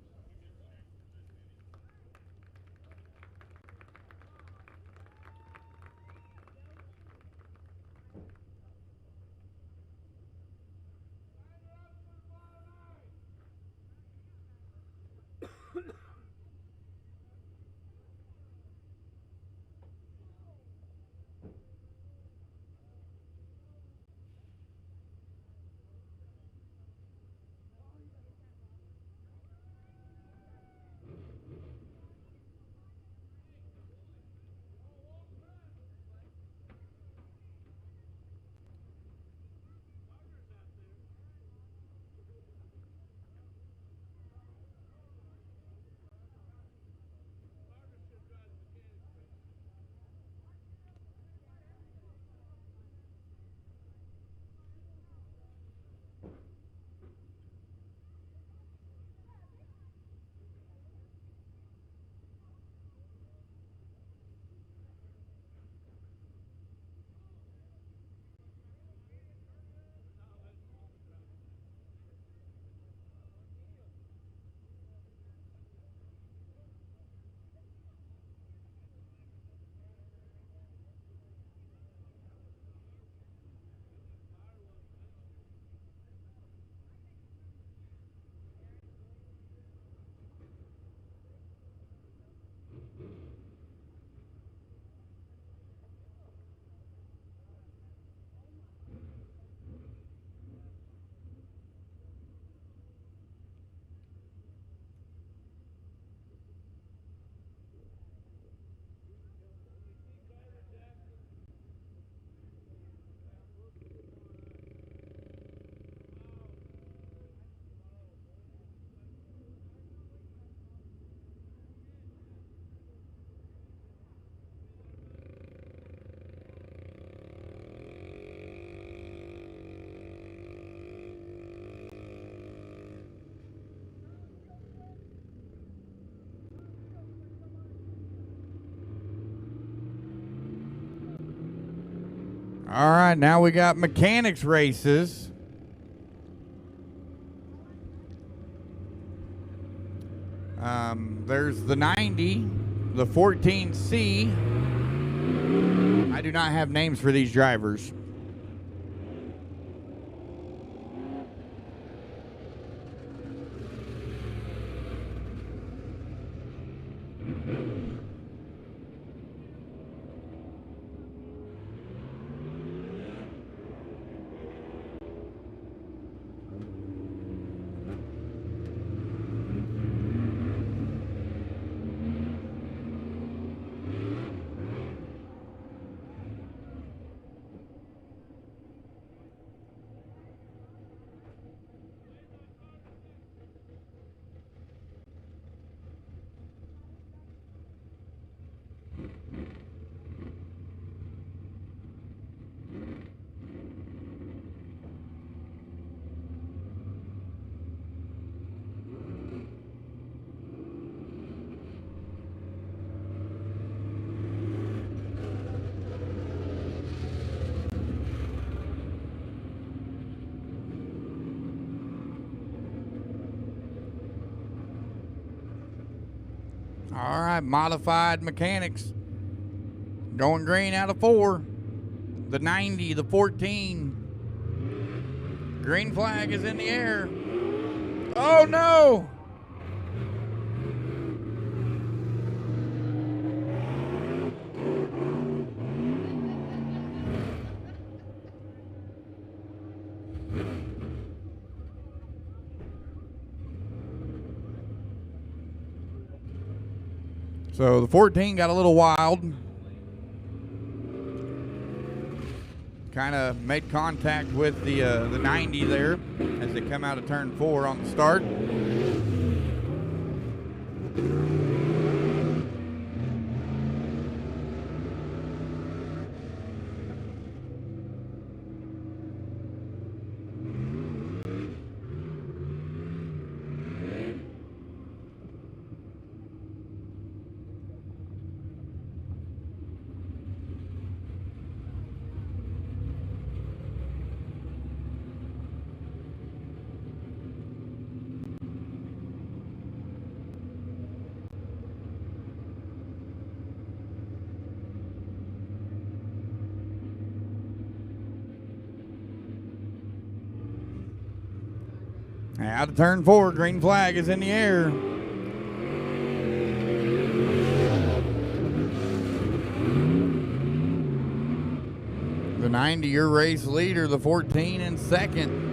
All right, now we got mechanics races. There's the 90, the 14C. I do not have names for these drivers. All right, modified mechanics. Going green out of 4. The 90, the 14. Green flag is in the air. Oh no! So the 14 got a little wild. Kind of made contact with the 90 there as they come out of turn 4 on the start. Out of turn 4, green flag is in the air. The 90, your race leader, the 14 in second.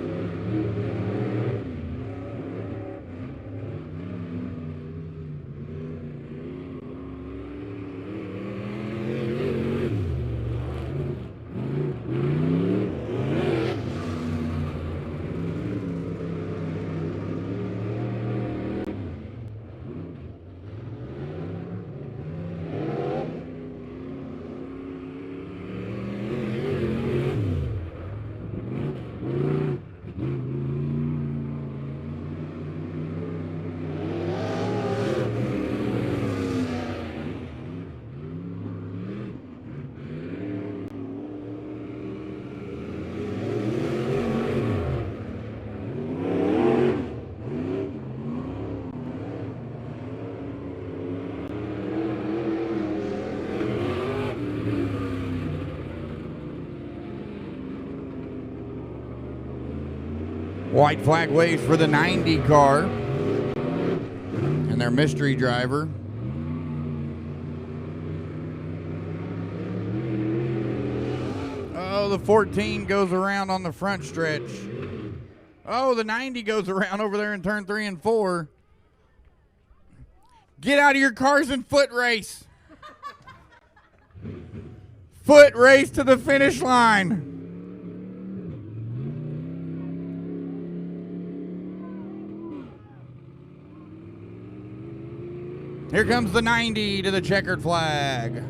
White flag waves for the 90 car and their mystery driver. Oh, the 14 goes around on the front stretch. Oh, the 90 goes around over there in turn 3 and 4. Get out of your cars and foot race. Foot race to the finish line. Here comes the 90 to the checkered flag.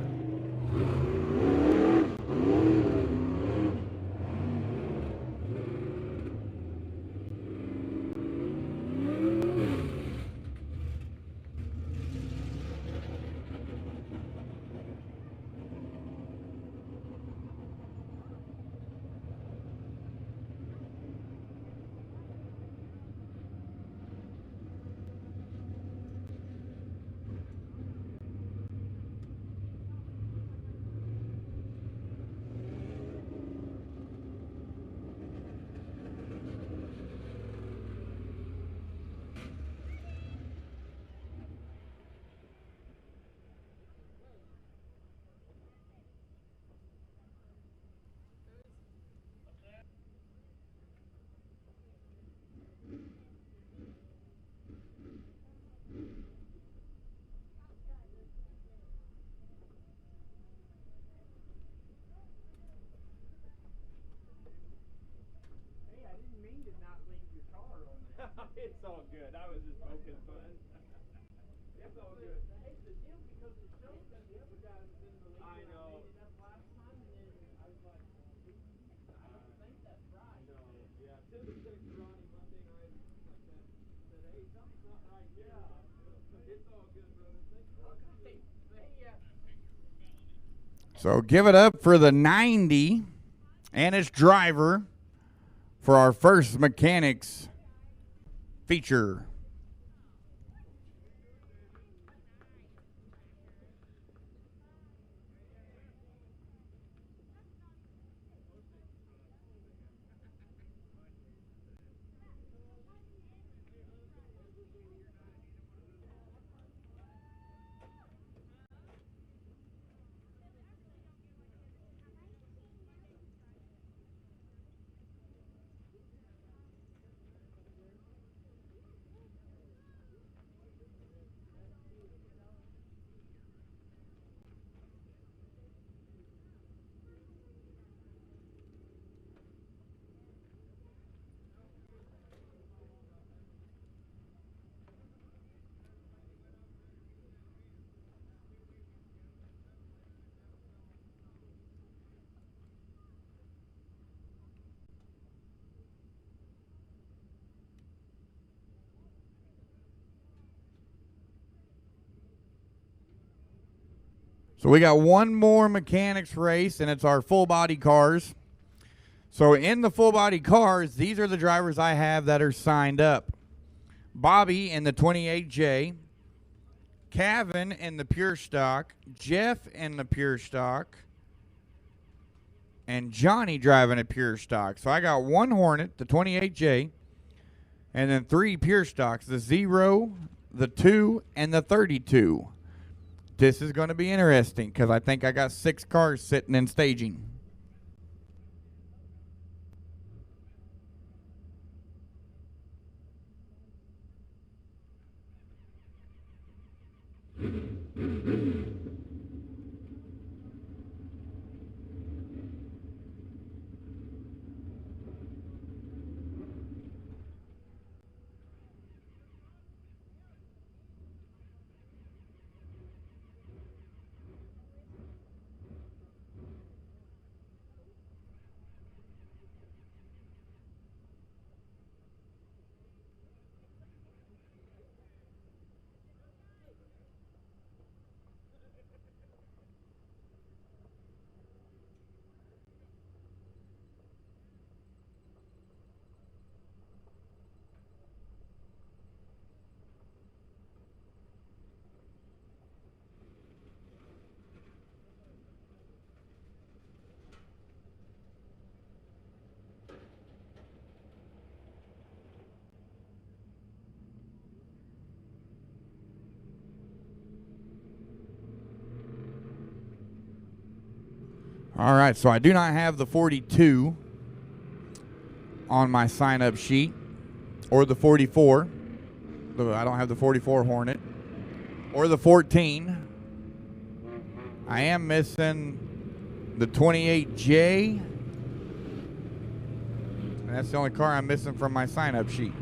good. I was just poking fun. It's all good. I hate the deal because it shows that the other guy was in the league. I know. That's last time, and then I was like, I don't think that's right. No, yeah. Tim texted Ronnie Monday night like that. Said, hey, something's not right here. Yeah. It's all good, brother. Okay. See ya. So give it up for the 90 and its driver for our first mechanics feature. So we got one more mechanics race, and it's our full body cars. So in the full body cars, these are the drivers I have that are signed up. Bobby in the 28J, Kevin in the pure stock, Jeff in the pure stock, and Johnny driving a pure stock. So I got one Hornet, the 28J, and then 3 pure stocks, the 0, the 2, and the 32. This is going to be interesting because I think I got 6 cars sitting in staging. All right, so I do not have the 42 on my sign-up sheet, or the 44. I don't have the 44 Hornet, or the 14. I am missing the 28J, and that's the only car I'm missing from my sign-up sheet.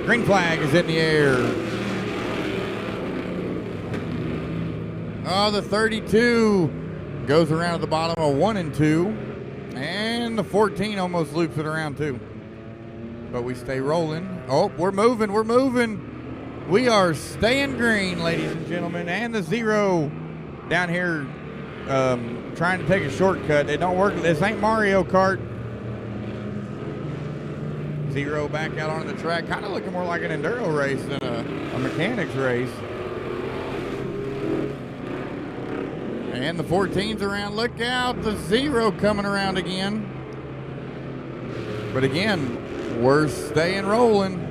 Green flag is in the air. Oh, the 32 goes around at the bottom of 1 and 2. And the 14 almost loops it around too. But we stay rolling. Oh, we're moving, we're moving. We are staying green, ladies and gentlemen. And the 0 down here trying to take a shortcut. It don't work. This ain't Mario Kart. 0 back out onto the track, kind of looking more like an enduro race than a mechanics race. And the 14's around. Look out, the 0 coming around again. But again, we're staying rolling.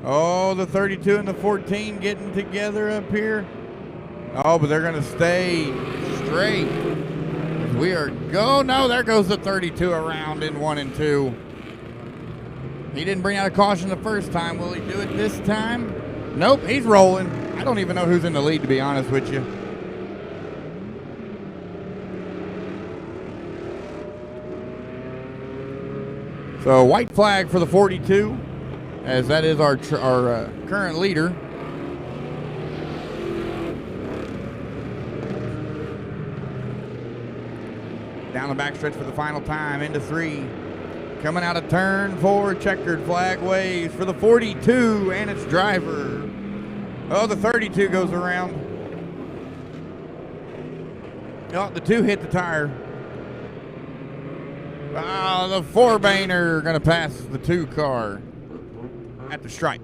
Oh, the 32 and the 14 getting together up here. Oh, but they're going to stay straight. We are go. No, there goes the 32 around in 1 and 2. He didn't bring out a caution the first time. Will he do it this time? Nope, he's rolling. I don't even know who's in the lead, to be honest with you. So white flag for the 42, as that is our current leader. Down the backstretch for the final time, into 3. Coming out of turn 4, checkered flag waves for the 42 and its driver. Oh, the 32 goes around. Oh, the 2 hit the tire. Oh, the 4-baner going to pass the 2 car at the stripe.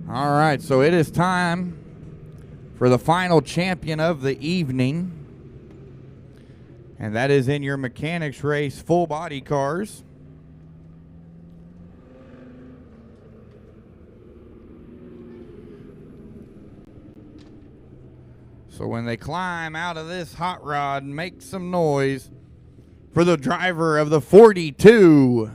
All right, so it is time for the final champion of the evening, and that is in your mechanics race full body cars. So when they climb out of this hot rod, make some noise for the driver of the 42.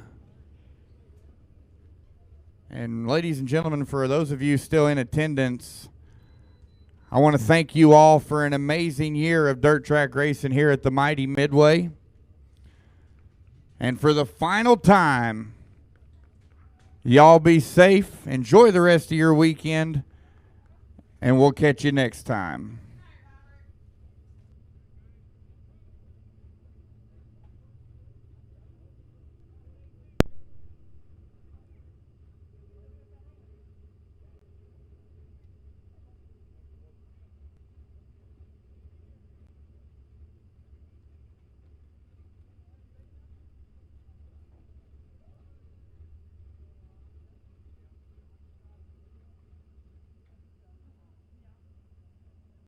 And ladies and gentlemen, for those of you still in attendance, I want to thank you all for an amazing year of dirt track racing here at the mighty Midway. And for the final time, y'all be safe, enjoy the rest of your weekend, and we'll catch you next time.